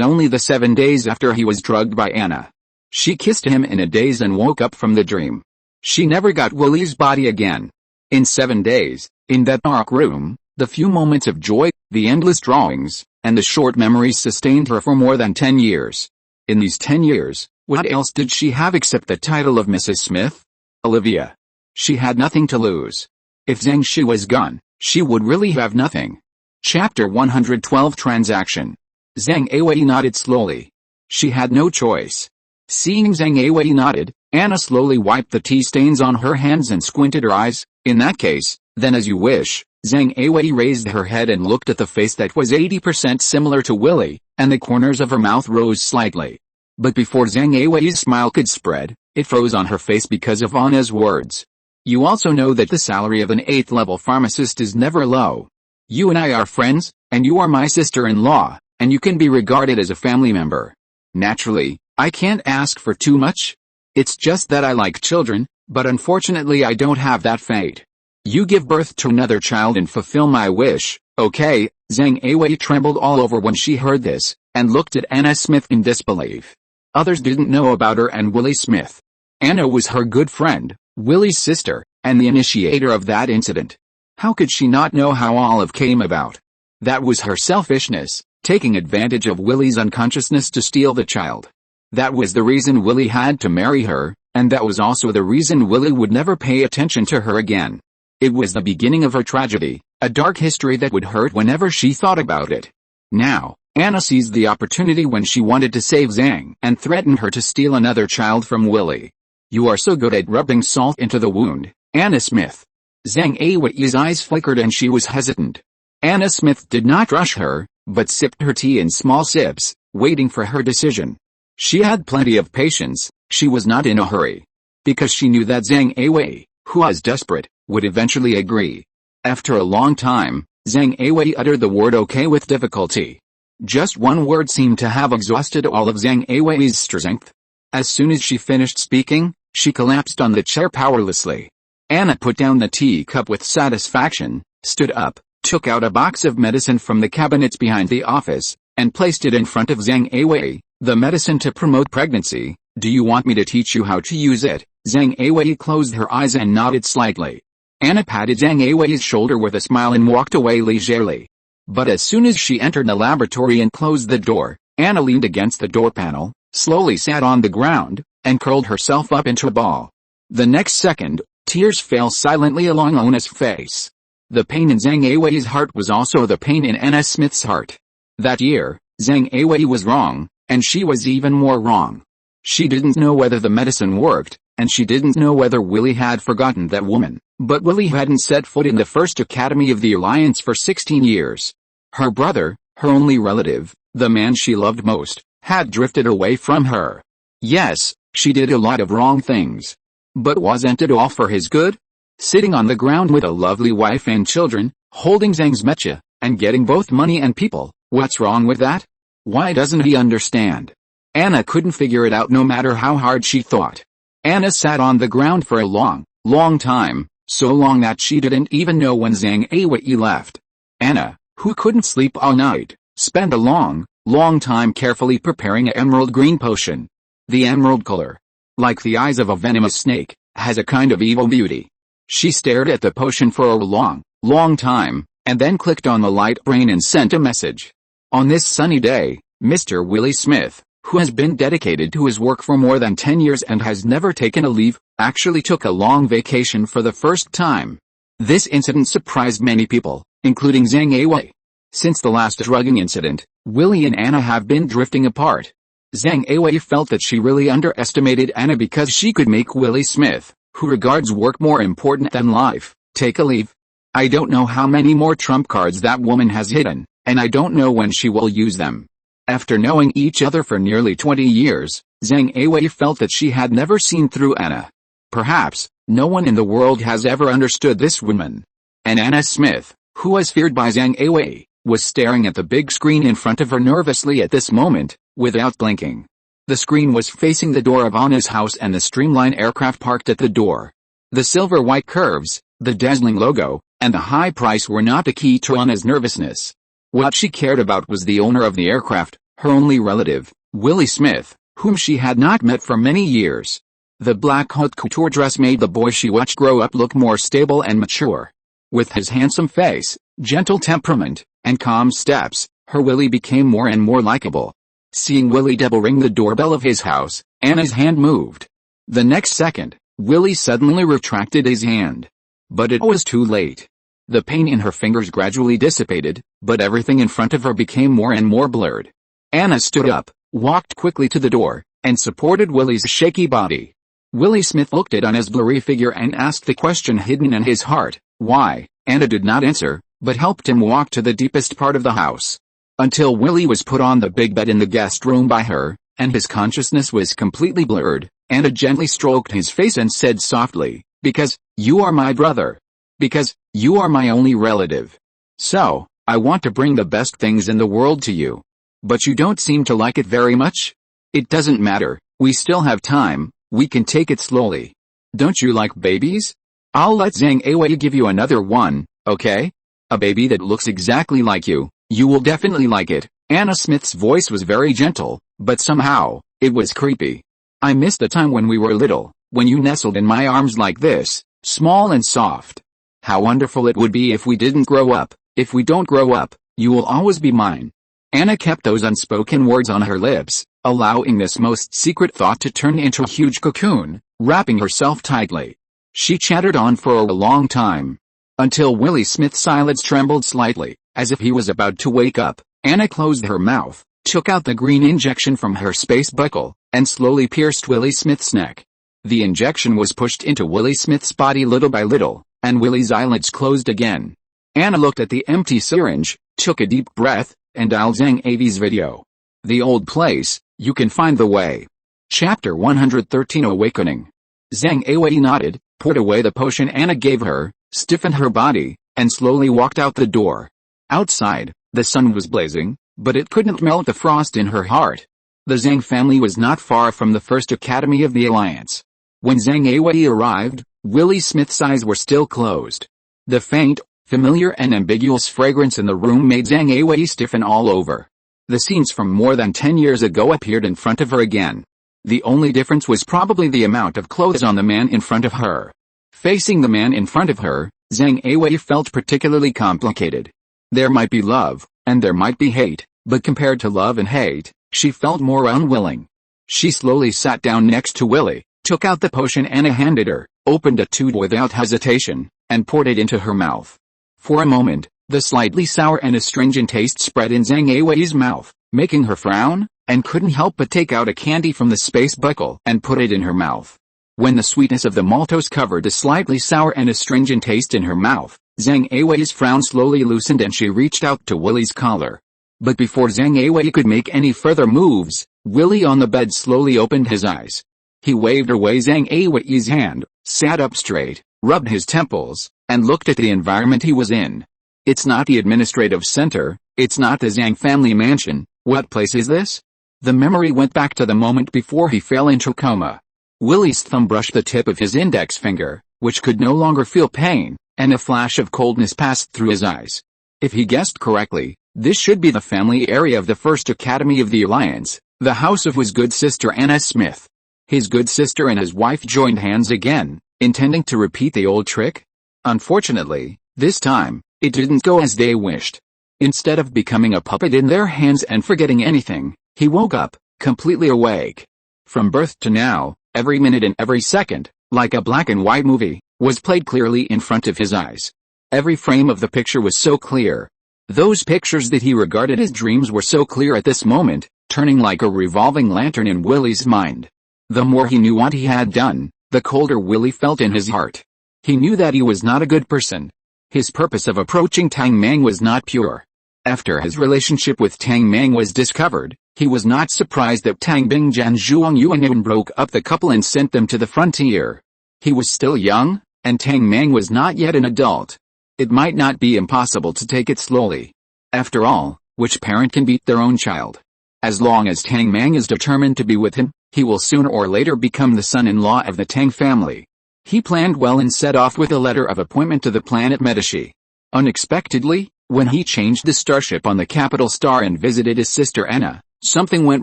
only the 7 days after he was drugged by Anna. She kissed him in a daze and woke up from the dream. She never got Willy's body again. In 7 days, in that dark room, the few moments of joy, the endless drawings, and the short memories sustained her for more than 10 years. In these 10 years, what else did she have except the title of Mrs. Smith? Olivia. She had nothing to lose. If Zhang Shi was gone, she would really have nothing. Chapter 112 Transaction. Zhang Awei nodded slowly. She had no choice. Seeing Zhang Awei nodded, Anna slowly wiped the tea stains on her hands and squinted her eyes. In that case, then as you wish. Zhang Awei raised her head and looked at the face that was 80% similar to Willy, and the corners of her mouth rose slightly. But before Zhang Awei's smile could spread, it froze on her face because of Anna's words. You also know that the salary of an 8th level pharmacist is never low. You and I are friends, and you are my sister-in-law, and you can be regarded as a family member. Naturally, I can't ask for too much. It's just that I like children, but unfortunately I don't have that fate. You give birth to another child and fulfill my wish, okay? Zhang Awei trembled all over when she heard this, and looked at Anna Smith in disbelief. Others didn't know about her and Willy Smith. Anna was her good friend, Willy's sister, and the initiator of that incident. How could she not know how Olive came about? That was her selfishness, taking advantage of Willy's unconsciousness to steal the child. That was the reason Willy had to marry her, and that was also the reason Willy would never pay attention to her again. It was the beginning of her tragedy, a dark history that would hurt whenever she thought about it. Now, Anna seized the opportunity when she wanted to save Zhang and threatened her to steal another child from Willy. You are so good at rubbing salt into the wound, Anna Smith. Zhang Awei's eyes flickered and she was hesitant. Anna Smith did not rush her, but sipped her tea in small sips, waiting for her decision. She had plenty of patience, she was not in a hurry. Because she knew that Zhang Awei, who was desperate, would eventually agree. After a long time, Zhang Awei uttered the word okay with difficulty. Just one word seemed to have exhausted all of Zhang Awei's strength. As soon as she finished speaking, she collapsed on the chair powerlessly. Anna put down the teacup with satisfaction, stood up, took out a box of medicine from the cabinets behind the office, and placed it in front of Zhang Awei. The medicine to promote pregnancy. Do you want me to teach you how to use it? Zhang Awei closed her eyes and nodded slightly. Anna patted Zhang Awei's shoulder with a smile and walked away leisurely. But as soon as she entered the laboratory and closed the door, Anna leaned against the door panel, slowly sat on the ground, and curled herself up into a ball. The next second, tears fell silently along Anna's face. The pain in Zhang Awei's heart was also the pain in Anna Smith's heart. That year, Zhang Awei was wrong, and she was even more wrong. She didn't know whether the medicine worked, and she didn't know whether Willy had forgotten that woman, but Willy hadn't set foot in the first academy of the Alliance for 16 years. Her brother, her only relative, the man she loved most, had drifted away from her. Yes, she did a lot of wrong things. But wasn't it all for his good? Sitting on the ground with a lovely wife and children, holding Zhang's mecha, and getting both money and people. What's wrong with that? Why doesn't he understand? Anna couldn't figure it out no matter how hard she thought. Anna sat on the ground for a long time, so long that she didn't even know when Zhang Awei left. Anna, who couldn't sleep all night, spent a long time carefully preparing an emerald green potion. The emerald color, like the eyes of a venomous snake, has a kind of evil beauty. She stared at the potion for a long time, and then clicked on the light brain and sent a message. On this sunny day, Mr. Willie Smith, who has been dedicated to his work for more than 10 years and has never taken a leave, actually took a long vacation for the first time. This incident surprised many people, including Zhang Awei. Since the last drugging incident, Willie and Anna have been drifting apart. Zhang Awei felt that she really underestimated Anna because she could make Willie Smith, who regards work more important than life, take a leave. I don't know how many more trump cards that woman has hidden, and I don't know when she will use them. After knowing each other for nearly 20 years, Zhang Awei felt that she had never seen through Anna. Perhaps, no one in the world has ever understood this woman. And Anna Smith, who was feared by Zhang Awei, was staring at the big screen in front of her nervously at this moment, without blinking. The screen was facing the door of Anna's house and the streamlined aircraft parked at the door. The silver-white curves, the dazzling logo, and the high price were not the key to Anna's nervousness. What she cared about was the owner of the aircraft, her only relative, Willie Smith, whom she had not met for many years. The black haute couture dress made the boy she watched grow up look more stable and mature. With his handsome face, gentle temperament, and calm steps, her Willie became more and more likable. Seeing Willie double ring the doorbell of his house, Anna's hand moved. The next second, Willie suddenly retracted his hand. But it was too late. The pain in her fingers gradually dissipated, but everything in front of her became more and more blurred. Anna stood up, walked quickly to the door, and supported Willie's shaky body. Willie Smith looked at Anna's blurry figure and asked the question hidden in his heart, why? Anna did not answer, but helped him walk to the deepest part of the house. Until Willie was put on the big bed in the guest room by her, and his consciousness was completely blurred, Anna gently stroked his face and said softly, because you are my brother. Because you are my only relative. So, I want to bring the best things in the world to you. But you don't seem to like it very much? It doesn't matter, we still have time, we can take it slowly. Don't you like babies? I'll let Zhang Awei give you another one, okay? A baby that looks exactly like you will definitely like it. Anna Smith's voice was very gentle, but somehow, it was creepy. I miss the time when we were little, when you nestled in my arms like this, small and soft. How wonderful it would be if we didn't grow up. If we don't grow up, you will always be mine. Anna kept those unspoken words on her lips, allowing this most secret thought to turn into a huge cocoon, wrapping herself tightly. She chattered on for a long time. Until Willie Smith's eyelids trembled slightly, as if he was about to wake up. Anna closed her mouth, took out the green injection from her space buckle, and slowly pierced Willie Smith's neck. The injection was pushed into Willie Smith's body little by little, and Willie's eyelids closed again. Anna looked at the empty syringe, took a deep breath, and dialed Zhang Awei's video. The old place, you can find the way. Chapter 113 Awakening. Zhang Awei nodded, poured away the potion Anna gave her, stiffened her body, and slowly walked out the door. Outside, the sun was blazing, but it couldn't melt the frost in her heart. The Zhang family was not far from the first academy of the Alliance. When Zhang Awei arrived, Willie Smith's eyes were still closed. The faint, familiar and ambiguous fragrance in the room made Zhang Awei stiffen all over. The scenes from more than 10 years ago appeared in front of her again. The only difference was probably the amount of clothes on the man in front of her. Facing the man in front of her, Zhang Awei felt particularly complicated. There might be love, and there might be hate, but compared to love and hate, she felt more unwilling. She slowly sat down next to Willie, took out the potion Anna handed her, opened a tube without hesitation, and poured it into her mouth. For a moment, the slightly sour and astringent taste spread in Zhang Awei's mouth, making her frown, and couldn't help but take out a candy from the space buckle and put it in her mouth. When the sweetness of the maltose covered the slightly sour and astringent taste in her mouth, Zhang Awei's frown slowly loosened and she reached out to Willie's collar. But before Zhang Awei could make any further moves, Willie on the bed slowly opened his eyes. He waved away Zhang Awei's hand, sat up straight, rubbed his temples, and looked at the environment he was in. It's not the administrative center, it's not the Zhang family mansion. What place is this? The memory went back to the moment before he fell into coma. Willie's thumb brushed the tip of his index finger, which could no longer feel pain, and a flash of coldness passed through his eyes. If he guessed correctly, this should be the family area of the First Academy of the Alliance, the house of his good sister Anna Smith. His good sister and his wife joined hands again, intending to repeat the old trick. Unfortunately, this time, it didn't go as they wished. Instead of becoming a puppet in their hands and forgetting anything, he woke up, completely awake. From birth to now, every minute and every second, like a black and white movie, was played clearly in front of his eyes. Every frame of the picture was so clear. Those pictures that he regarded as dreams were so clear at this moment, turning like a revolving lantern in Willie's mind. The more he knew what he had done, the colder Willie felt in his heart. He knew that he was not a good person. His purpose of approaching Tang Mang was not pure. After his relationship with Tang Mang was discovered, he was not surprised that Tang Bingjian Zhuang Yuan broke up the couple and sent them to the frontier. He was still young, and Tang Mang was not yet an adult. It might not be impossible to take it slowly. After all, which parent can beat their own child? As long as Tang Mang is determined to be with him, he will sooner or later become the son-in-law of the Tang family. He planned well and set off with a letter of appointment to the planet Medici. Unexpectedly, when he changed the starship on the capital star and visited his sister Anna, something went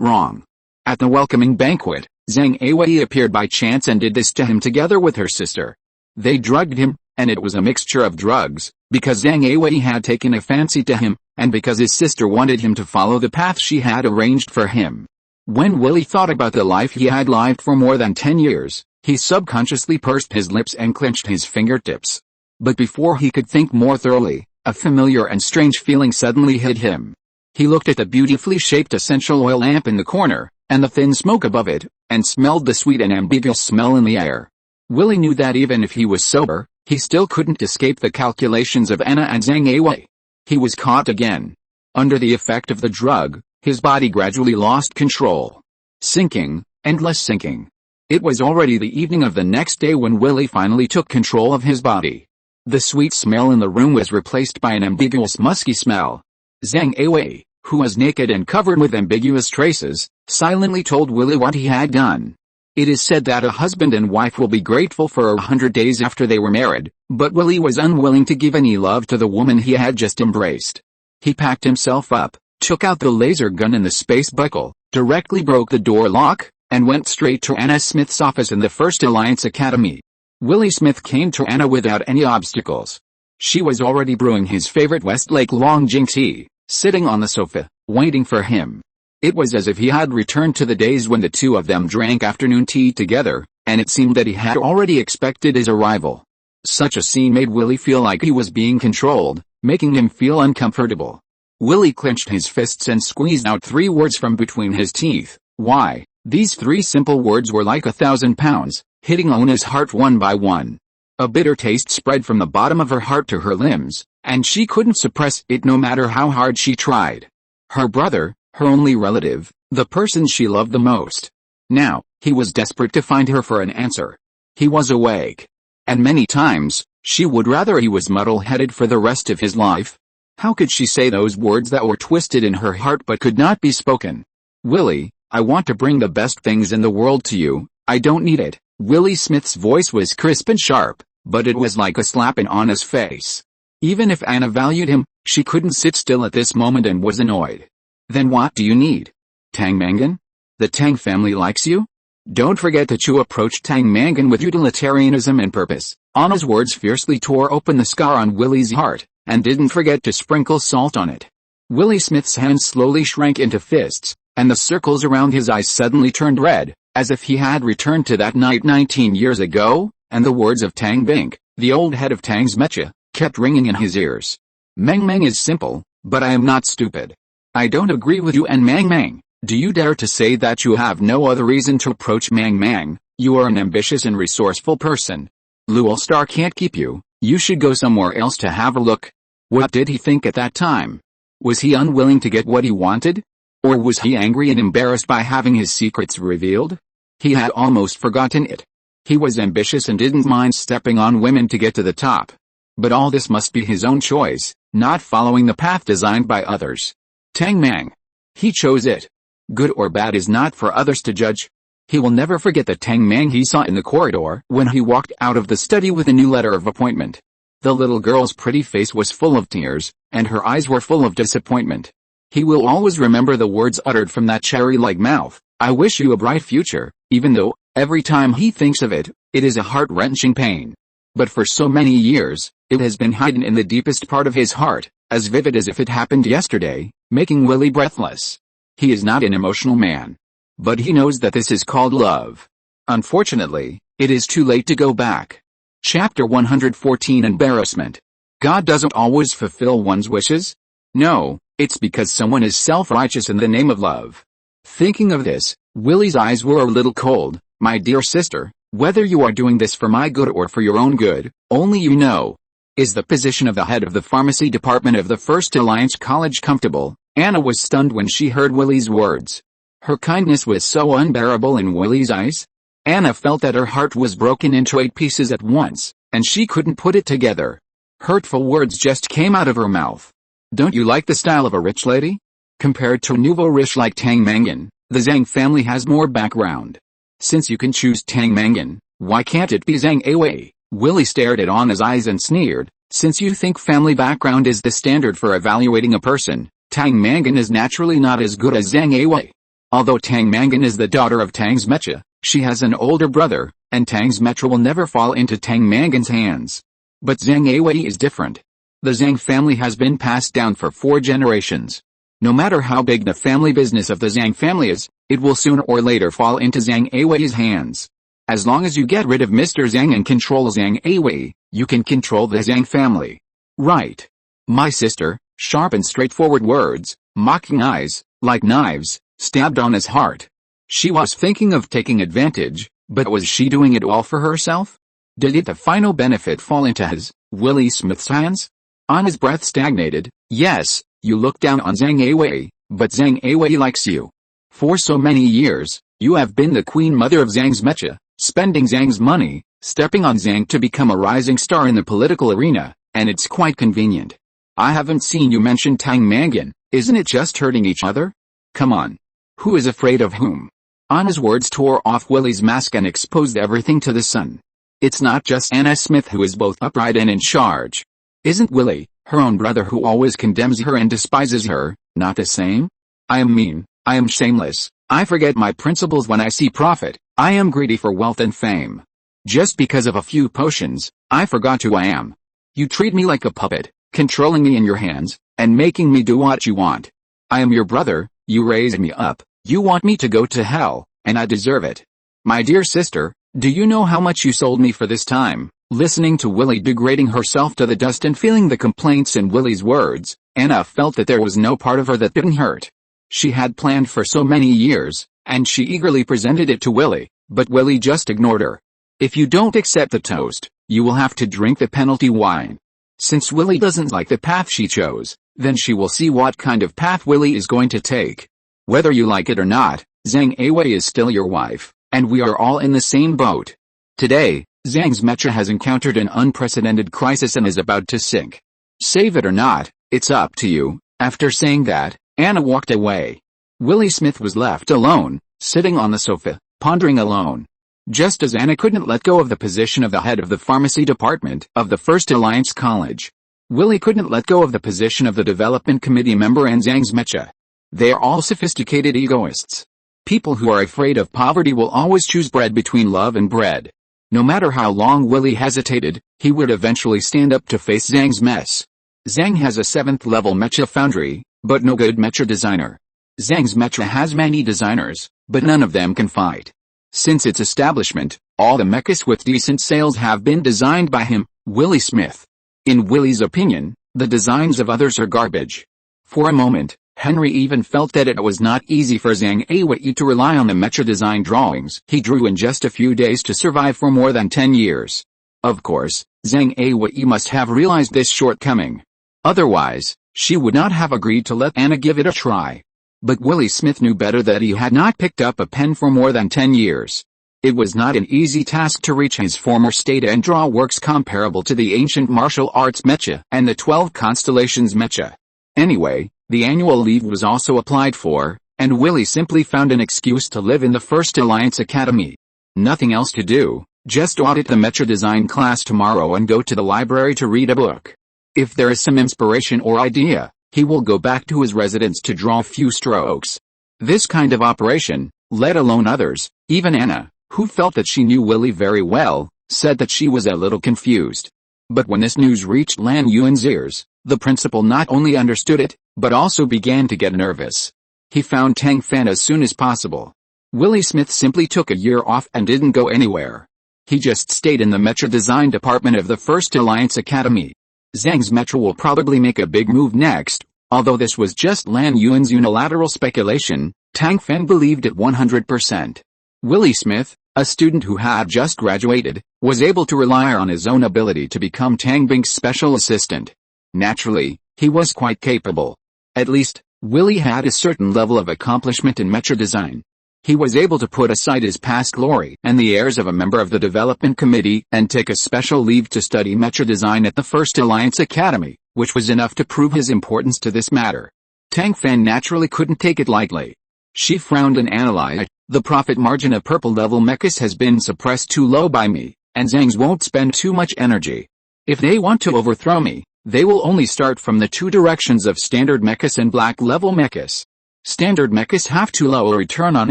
wrong. At the welcoming banquet, Zhang Awei appeared by chance and did this to him together with her sister. They drugged him, and it was a mixture of drugs, because Zhang Awei had taken a fancy to him, and because his sister wanted him to follow the path she had arranged for him. When Willie thought about the life he had lived for more than 10 years, he subconsciously pursed his lips and clenched his fingertips. But before he could think more thoroughly, a familiar and strange feeling suddenly hit him. He looked at the beautifully shaped essential oil lamp in the corner, and the thin smoke above it, and smelled the sweet and ambiguous smell in the air. Willie knew that even if he was sober, he still couldn't escape the calculations of Anna and Zhang Awei. He was caught again. Under the effect of the drug, his body gradually lost control. Sinking, endless sinking. It was already the evening of the next day when Willie finally took control of his body. The sweet smell in the room was replaced by an ambiguous musky smell. Zhang Awei, who was naked and covered with ambiguous traces, silently told Willie what he had done. It is said that a husband and wife will be grateful for 100 days after they were married, but Willie was unwilling to give any love to the woman he had just embraced. He packed himself up, took out the laser gun and the space buckle, directly broke the door lock, and went straight to Anna Smith's office in the First Alliance Academy. Willie Smith came to Anna without any obstacles. She was already brewing his favorite Westlake Longjing tea, sitting on the sofa, waiting for him. It was as if he had returned to the days when the two of them drank afternoon tea together, and it seemed that he had already expected his arrival. Such a scene made Willie feel like he was being controlled, making him feel uncomfortable. Willie clenched his fists and squeezed out 3 words from between his teeth. Why? These 3 simple words were like 1,000 pounds, hitting Ona's heart one by one. A bitter taste spread from the bottom of her heart to her limbs, and she couldn't suppress it no matter how hard she tried. Her brother, her only relative, the person she loved the most. Now, he was desperate to find her for an answer. He was awake. And many times, she would rather he was muddle-headed for the rest of his life. How could she say those words that were twisted in her heart but could not be spoken? Willie, I want to bring the best things in the world to you, I don't need it. Willie Smith's voice was crisp and sharp, but it was like a slap in Anna's face. Even if Anna valued him, she couldn't sit still at this moment and was annoyed. Then what do you need? Tang Mangan? The Tang family likes you? Don't forget that you approached Tang Mangan with utilitarianism and purpose. Anna's words fiercely tore open the scar on Willie's heart, and didn't forget to sprinkle salt on it. Willie Smith's hands slowly shrank into fists, and the circles around his eyes suddenly turned red, as if he had returned to that night 19 years ago, and the words of Tang Bink, the old head of Tang's Mecha, kept ringing in his ears. Meng Meng is simple, but I am not stupid. I don't agree with you and Mang Mang. Do you dare to say that you have no other reason to approach Mang Mang? You are an ambitious and resourceful person. Luol Star can't keep you. You should go somewhere else to have a look. What did he think at that time? Was he unwilling to get what he wanted? Or was he angry and embarrassed by having his secrets revealed? He had almost forgotten it. He was ambitious and didn't mind stepping on women to get to the top. But all this must be his own choice, not following the path designed by others. Tang Mang. He chose it. Good or bad is not for others to judge. He will never forget the Tang Mang he saw in the corridor when he walked out of the study with a new letter of appointment. The little girl's pretty face was full of tears, and her eyes were full of disappointment. He will always remember the words uttered from that cherry-like mouth, "I wish you a bright future," even though, every time he thinks of it, it is a heart-wrenching pain. But for so many years, it has been hidden in the deepest part of his heart, as vivid as if it happened yesterday, making Willie breathless. He is not an emotional man. But he knows that this is called love. Unfortunately, it is too late to go back. Chapter 114 Embarrassment. God doesn't always fulfill one's wishes? No, it's because someone is self-righteous in the name of love. Thinking of this, Willie's eyes were a little cold. My dear sister, whether you are doing this for my good or for your own good, only you know. Is the position of the head of the pharmacy department of the First Alliance College comfortable? Anna was stunned when she heard Willie's words. Her kindness was so unbearable in Willie's eyes. Anna felt that her heart was broken into 8 pieces at once, and she couldn't put it together. Hurtful words just came out of her mouth. Don't you like the style of a rich lady? Compared to nouveau riche like Tang Mangan, the Zhang family has more background. Since you can choose Tang Mangan, why can't it be Zhang Awei? Willie stared at Anna's eyes and sneered. Since you think family background is the standard for evaluating a person, Tang Mangan is naturally not as good as Zhang Awei. Although Tang Mangan is the daughter of Tang's Mecha, she has an older brother, and Tang's Mecha will never fall into Tang Mangan's hands. But Zhang Awei is different. The Zhang family has been passed down for 4 generations. No matter how big the family business of the Zhang family is, it will sooner or later fall into Zhang Awei's hands. As long as you get rid of Mr. Zhang and control Zhang Awei, you can control the Zhang family. Right. My sister, sharp and straightforward words, mocking eyes, like knives, stabbed Anna's heart. She was thinking of taking advantage, but was she doing it all for herself? Did the final benefit fall into his, Willie Smith's hands? Anna's breath stagnated. Yes, you look down on Zhang Awei, but Zhang Awei likes you. For so many years, you have been the queen mother of Zhang's Mecha, spending Zhang's money, stepping on Zhang to become a rising star in the political arena, and it's quite convenient. I haven't seen you mention Tang Mangan. Isn't it just hurting each other? Come on. Who is afraid of whom? Anna's words tore off Willie's mask and exposed everything to the sun. It's not just Anna Smith who is both upright and in charge. Isn't Willie, her own brother who always condemns her and despises her, not the same? I am mean, I am shameless, I forget my principles when I see profit, I am greedy for wealth and fame. Just because of a few potions, I forgot who I am. You treat me like a puppet, controlling me in your hands, and making me do what you want. I am your brother, you raised me up, you want me to go to hell, and I deserve it. My dear sister, do you know how much you sold me for this time? Listening to Willie degrading herself to the dust and feeling the complaints in Willie's words, Anna felt that there was no part of her that didn't hurt. She had planned for so many years, and she eagerly presented it to Willie, but Willie just ignored her. If you don't accept the toast, you will have to drink the penalty wine. Since Willie doesn't like the path she chose, then she will see what kind of path Willie is going to take. Whether you like it or not, Zhang Awei is still your wife, and we are all in the same boat. Today, Zhang's Mecha has encountered an unprecedented crisis and is about to sink. Save it or not, it's up to you. After saying that, Anna walked away. Willie Smith was left alone, sitting on the sofa, pondering alone. Just as Anna couldn't let go of the position of the head of the pharmacy department of the First Alliance College, Willie couldn't let go of the position of the development committee member and Zhang's Mecha. They are all sophisticated egoists. People who are afraid of poverty will always choose bread between love and bread. No matter how long Willie hesitated, he would eventually stand up to face Zhang's mess. Zhang has a 7th level Mecha foundry, but no good Mecha designer. Zhang's Mecha has many designers, but none of them can fight. Since its establishment, all the mechas with decent sales have been designed by him, Willie Smith. In Willie's opinion, the designs of others are garbage. For a moment, Henry even felt that it was not easy for Zhang Awei to rely on the Mecha design drawings he drew in just a few days to survive for more than 10 years. Of course, Zhang Awei must have realized this shortcoming. Otherwise, she would not have agreed to let Anna give it a try. But Willie Smith knew better that he had not picked up a pen for more than 10 years. It was not an easy task to reach his former state and draw works comparable to the ancient martial arts mecha and the 12 constellations mecha. Anyway, the annual leave was also applied for, and Willie simply found an excuse to live in the First Alliance Academy. Nothing else to do, just audit the mecha design class tomorrow and go to the library to read a book. If there is some inspiration or idea, he will go back to his residence to draw a few strokes. This kind of operation, let alone others, even Anna, who felt that she knew Willie very well, said that she was a little confused. But when this news reached Lan Yuan's ears, the principal not only understood it, but also began to get nervous. He found Tang Fan as soon as possible. Willie Smith simply took a year off and didn't go anywhere. He just stayed in the Mecha Design Department of the First Alliance Academy. Zhang's Mecha will probably make a big move next. Although this was just Lan Yuan's unilateral speculation, Tang Fan believed it 100%. Willie Smith, a student who had just graduated, was able to rely on his own ability to become Tang Bing's special assistant. Naturally, he was quite capable. At least, Willie had a certain level of accomplishment in mecha design. He was able to put aside his past glory and the airs of a member of the development committee and take a special leave to study mecha design at the First Alliance Academy, which was enough to prove his importance to this matter. Tang Fan naturally couldn't take it lightly. She frowned and analyzed. The profit margin of purple-level mechas has been suppressed too low by me, and Zhang's won't spend too much energy. If they want to overthrow me, they will only start from the two directions of standard mechas and black-level mechas. Standard mechas have too low a return on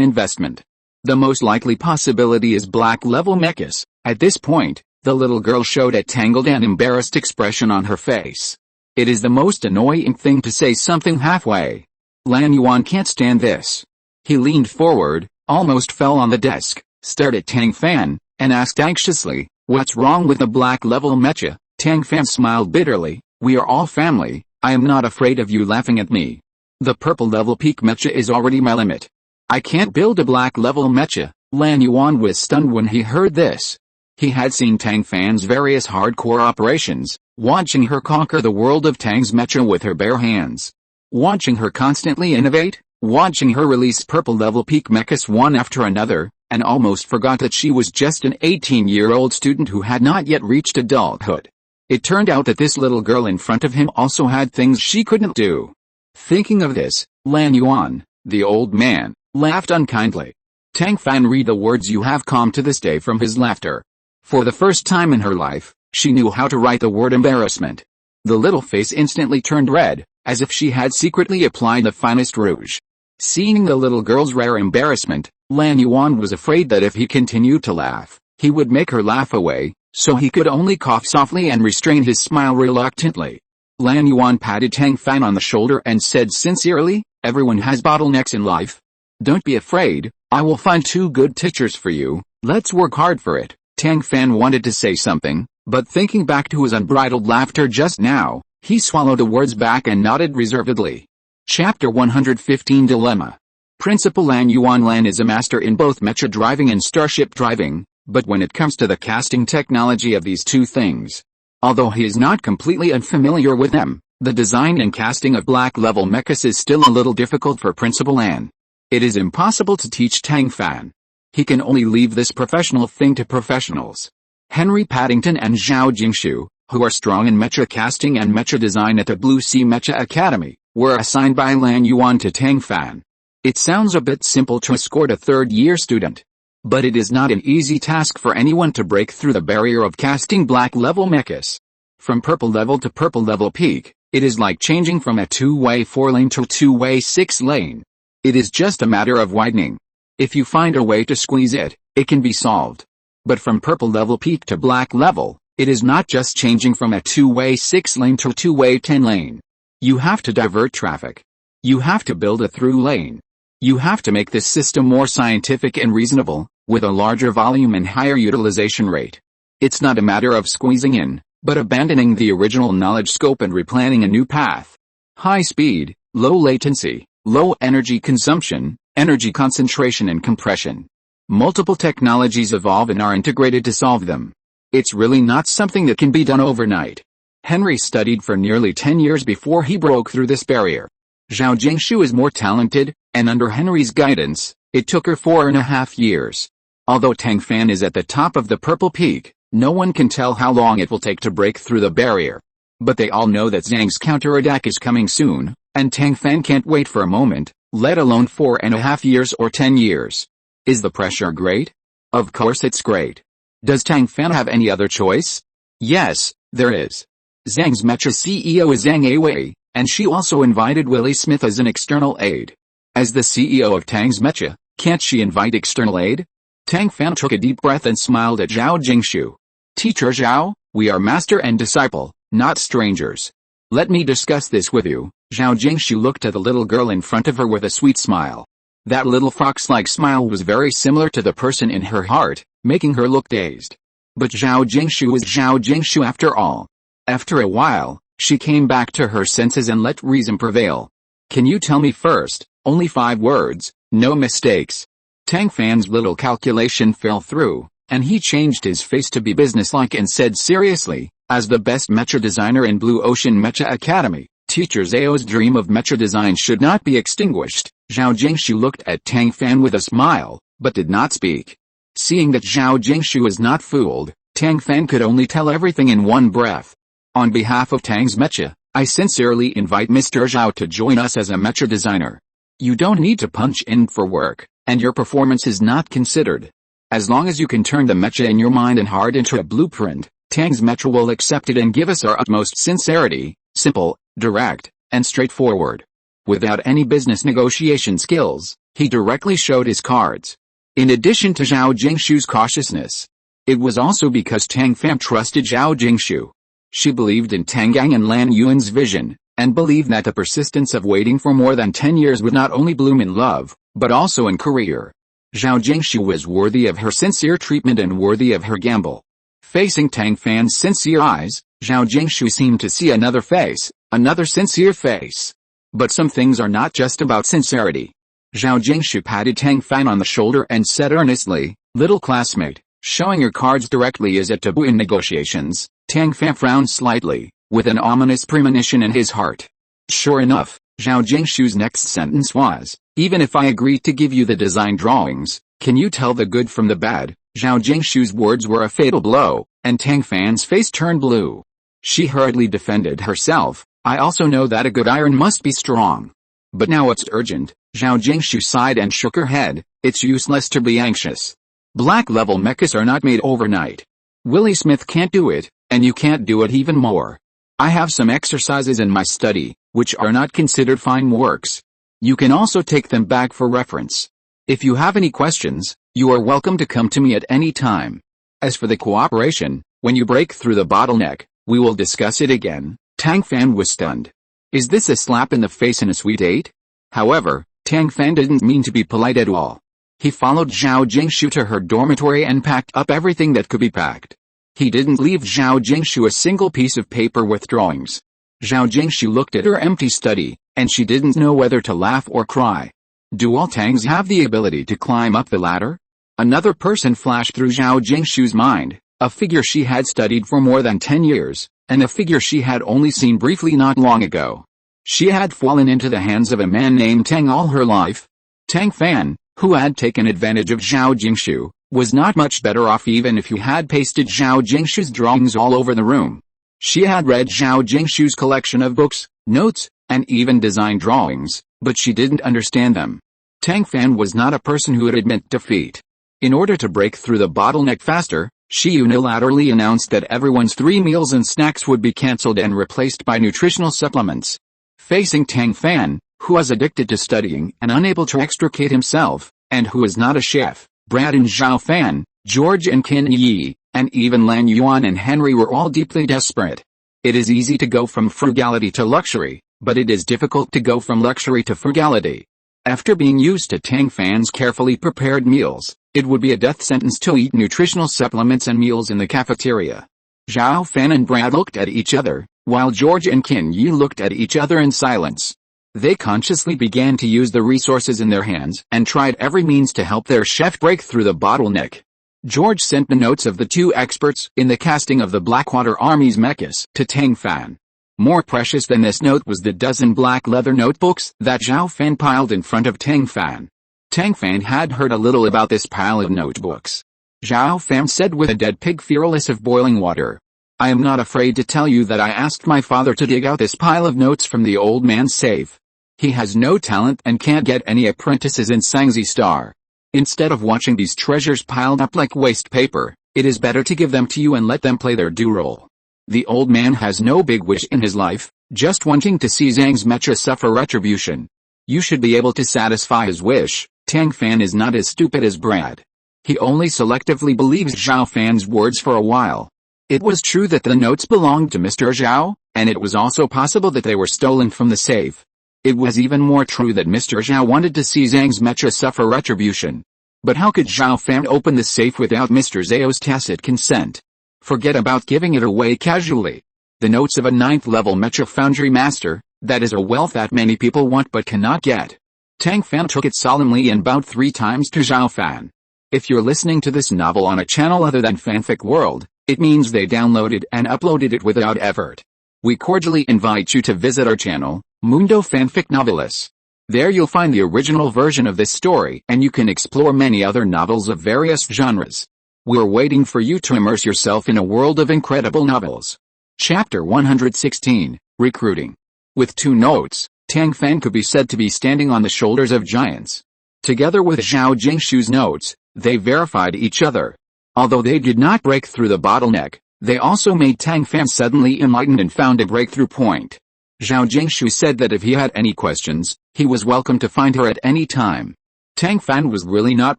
investment. The most likely possibility is black-level mechas. At this point, the little girl showed a tangled and embarrassed expression on her face. It is the most annoying thing to say something halfway. Lan Yuan can't stand this. He leaned forward, almost fell on the desk, stared at Tang Fan, and asked anxiously, "What's wrong with the black-level mecha?" Tang Fan smiled bitterly, "We are all family, I am not afraid of you laughing at me. The purple-level peak mecha is already my limit. I can't build a black-level mecha." Lan Yuan was stunned when he heard this. He had seen Tang Fan's various hardcore operations, watching her conquer the world of Tang's mecha with her bare hands. Watching her constantly innovate, watching her release purple-level peak mechas one after another, and almost forgot that she was just an 18-year-old student who had not yet reached adulthood. It turned out that this little girl in front of him also had things she couldn't do. Thinking of this, Lan Yuan, the old man, laughed unkindly. Tang Fan read the words "you have" calmed to this day from his laughter. For the first time in her life, she knew how to write the word embarrassment. The little face instantly turned red, as if she had secretly applied the finest rouge. Seeing the little girl's rare embarrassment, Lan Yuan was afraid that if he continued to laugh, he would make her laugh away, so he could only cough softly and restrain his smile reluctantly. Lan Yuan patted Tang Fan on the shoulder and said sincerely, "Everyone has bottlenecks in life. Don't be afraid, I will find 2 good teachers for you, let's work hard for it." Tang Fan wanted to say something, but thinking back to his unbridled laughter just now, he swallowed the words back and nodded reservedly. Chapter 115 Dilemma. Principal Lan Yuan is a master in both mecha driving and starship driving, but when it comes to the casting technology of these two things, although he is not completely unfamiliar with them, the design and casting of black-level mechas is still a little difficult for Principal Lan. It is impossible to teach Tang Fan. He can only leave this professional thing to professionals. Henry Paddington and Zhao Jingshu, who are strong in mecha casting and mecha design at the Blue Sea Mecha Academy, were assigned by Lan Yuan to Tang Fan. It sounds a bit simple to escort a third-year student, but it is not an easy task for anyone to break through the barrier of casting black-level mechas. From purple level to purple level peak, it is like changing from a 2-way 4-lane to a 2-way 6-lane. It is just a matter of widening. If you find a way to squeeze it, it can be solved. But from purple level peak to black level, it is not just changing from a 2-way 6-lane to a 2-way 10-lane. You have to divert traffic. You have to build a through lane. You have to make this system more scientific and reasonable, with a larger volume and higher utilization rate. It's not a matter of squeezing in, but abandoning the original knowledge scope and replanning a new path. High speed, low latency, low energy consumption, energy concentration and compression. Multiple technologies evolve and are integrated to solve them. It's really not something that can be done overnight. Henry studied for nearly 10 years before he broke through this barrier. Zhao Jingshu is more talented, and under Henry's guidance, it took her 4.5 years. Although Tang Fan is at the top of the purple peak, no one can tell how long it will take to break through the barrier. But they all know that Zhang's counterattack is coming soon, and Tang Fan can't wait for a moment, let alone 4.5 years or 10 years. Is the pressure great? Of course it's great. Does Tang Fan have any other choice? Yes, there is. Zhang's Mecha CEO is Zhang Awei, and she also invited Willie Smith as an external aide. As the CEO of Tang's Mecha, can't she invite external aid? Tang Fan took a deep breath and smiled at Zhao Jingshu. Teacher Zhao, we are master and disciple, not strangers. Let me discuss this with you. Zhao Jingshu looked at the little girl in front of her with a sweet smile. That little fox-like smile was very similar to the person in her heart, making her look dazed. But Zhao Jingshu was Zhao Jingshu after all. After a while, she came back to her senses and let reason prevail. Can you tell me first, only 5 words, no mistakes? Tang Fan's little calculation fell through, and he changed his face to be businesslike and said seriously, as the best mecha designer in Blue Ocean Mecha Academy, Teacher Zhao's dream of mecha design should not be extinguished. Zhao Jingshu looked at Tang Fan with a smile, but did not speak. Seeing that Zhao Jingshu was not fooled, Tang Fan could only tell everything in one breath. On behalf of Tang's Mecha, I sincerely invite Mr. Zhao to join us as a mecha designer. You don't need to punch in for work, and your performance is not considered. As long as you can turn the mecha in your mind and heart into a blueprint, Tang's Mecha will accept it and give us our utmost sincerity, simple, direct, and straightforward. Without any business negotiation skills, he directly showed his cards. In addition to Zhao Jingshu's cautiousness, it was also because Tang Fan trusted Zhao Jingshu. She believed in Tang Gang and Lan Yuan's vision, and believed that the persistence of waiting for more than 10 years would not only bloom in love, but also in career. Zhao Jingshu was worthy of her sincere treatment and worthy of her gamble. Facing Tang Fan's sincere eyes, Zhao Jingshu seemed to see another face, another sincere face. But some things are not just about sincerity. Zhao Jingshu patted Tang Fan on the shoulder and said earnestly, little classmate, showing your cards directly is a taboo in negotiations. Tang Fan frowned slightly, with an ominous premonition in his heart. Sure enough, Zhao Jingshu's next sentence was, even if I agree to give you the design drawings, can you tell the good from the bad? Zhao Jingshu's words were a fatal blow, and Tang Fan's face turned blue. She hurriedly defended herself. I also know that a good iron must be strong. But now it's urgent. Zhao Jingshu sighed and shook her head. It's useless to be anxious. Black-level mechas are not made overnight. Willie Smith can't do it, and you can't do it even more. I have some exercises in my study, which are not considered fine works. You can also take them back for reference. If you have any questions, you are welcome to come to me at any time. As for the cooperation, when you break through the bottleneck, we will discuss it again. Tang Fan was stunned. Is this a slap in the face and a sweet date? However, Tang Fan didn't mean to be polite at all. He followed Zhao Jingshu to her dormitory and packed up everything that could be packed. He didn't leave Zhao Jingshu a single piece of paper with drawings. Zhao Jingshu looked at her empty study, and she didn't know whether to laugh or cry. Do all Tangs have the ability to climb up the ladder? Another person flashed through Zhao Jingshu's mind, a figure she had studied for more than 10 years, and a figure she had only seen briefly not long ago. She had fallen into the hands of a man named Tang all her life. Tang Fan, who had taken advantage of Zhao Jingshu, was not much better off even if you had pasted Zhao Jingshu's drawings all over the room. She had read Zhao Jingshu's collection of books, notes, and even design drawings, but she didn't understand them. Tang Fan was not a person who would admit defeat. In order to break through the bottleneck faster, she unilaterally announced that everyone's 3 meals and snacks would be cancelled and replaced by nutritional supplements. Facing Tang Fan, who was addicted to studying and unable to extricate himself, and who was not a chef, Brad and Zhao Fan, George and Qin Yi, and even Lan Yuan and Henry were all deeply desperate. It is easy to go from frugality to luxury, but it is difficult to go from luxury to frugality. After being used to Tang Fan's carefully prepared meals, it would be a death sentence to eat nutritional supplements and meals in the cafeteria. Zhao Fan and Brad looked at each other, while George and Qin Yi looked at each other in silence. They consciously began to use the resources in their hands and tried every means to help their chef break through the bottleneck. George sent the notes of the 2 experts in the casting of the Blackwater Army's mechas to Tang Fan. More precious than this note was the dozen black leather notebooks that Zhao Fan piled in front of Tang Fan. Tang Fan had heard a little about this pile of notebooks. Zhao Fan said with a dead pig fearless of boiling water. I am not afraid to tell you that I asked my father to dig out this pile of notes from the old man's safe. He has no talent and can't get any apprentices in Sangzi Star. Instead of watching these treasures piled up like waste paper, it is better to give them to you and let them play their due role. The old man has no big wish in his life, just wanting to see Zhang's mecha suffer retribution. You should be able to satisfy his wish. Tang Fan is not as stupid as Brad. He only selectively believes Zhao Fan's words for a while. It was true that the notes belonged to Mr. Zhao, and it was also possible that they were stolen from the safe. It was even more true that Mr. Zhao wanted to see Zhang's mecha suffer retribution. But how could Zhao Fan open the safe without Mr. Zhao's tacit consent? Forget about giving it away casually. The notes of a 9th level mecha foundry master, that is a wealth that many people want but cannot get. Tang Fan took it solemnly and bowed 3 times to Zhao Fan. If you're listening to this novel on a channel other than Fanfic World, it means they downloaded and uploaded it without effort. We cordially invite you to visit our channel, Mundo Fanfic Novelis. There you'll find the original version of this story and you can explore many other novels of various genres. We're waiting for you to immerse yourself in a world of incredible novels. Chapter 116, Recruiting. With 2 notes, Tang Fan could be said to be standing on the shoulders of giants. Together with Zhao Jingshu's notes, they verified each other. Although they did not break through the bottleneck, they also made Tang Fan suddenly enlightened and found a breakthrough point. Zhao Jingshu said that if he had any questions, he was welcome to find her at any time. Tang Fan was really not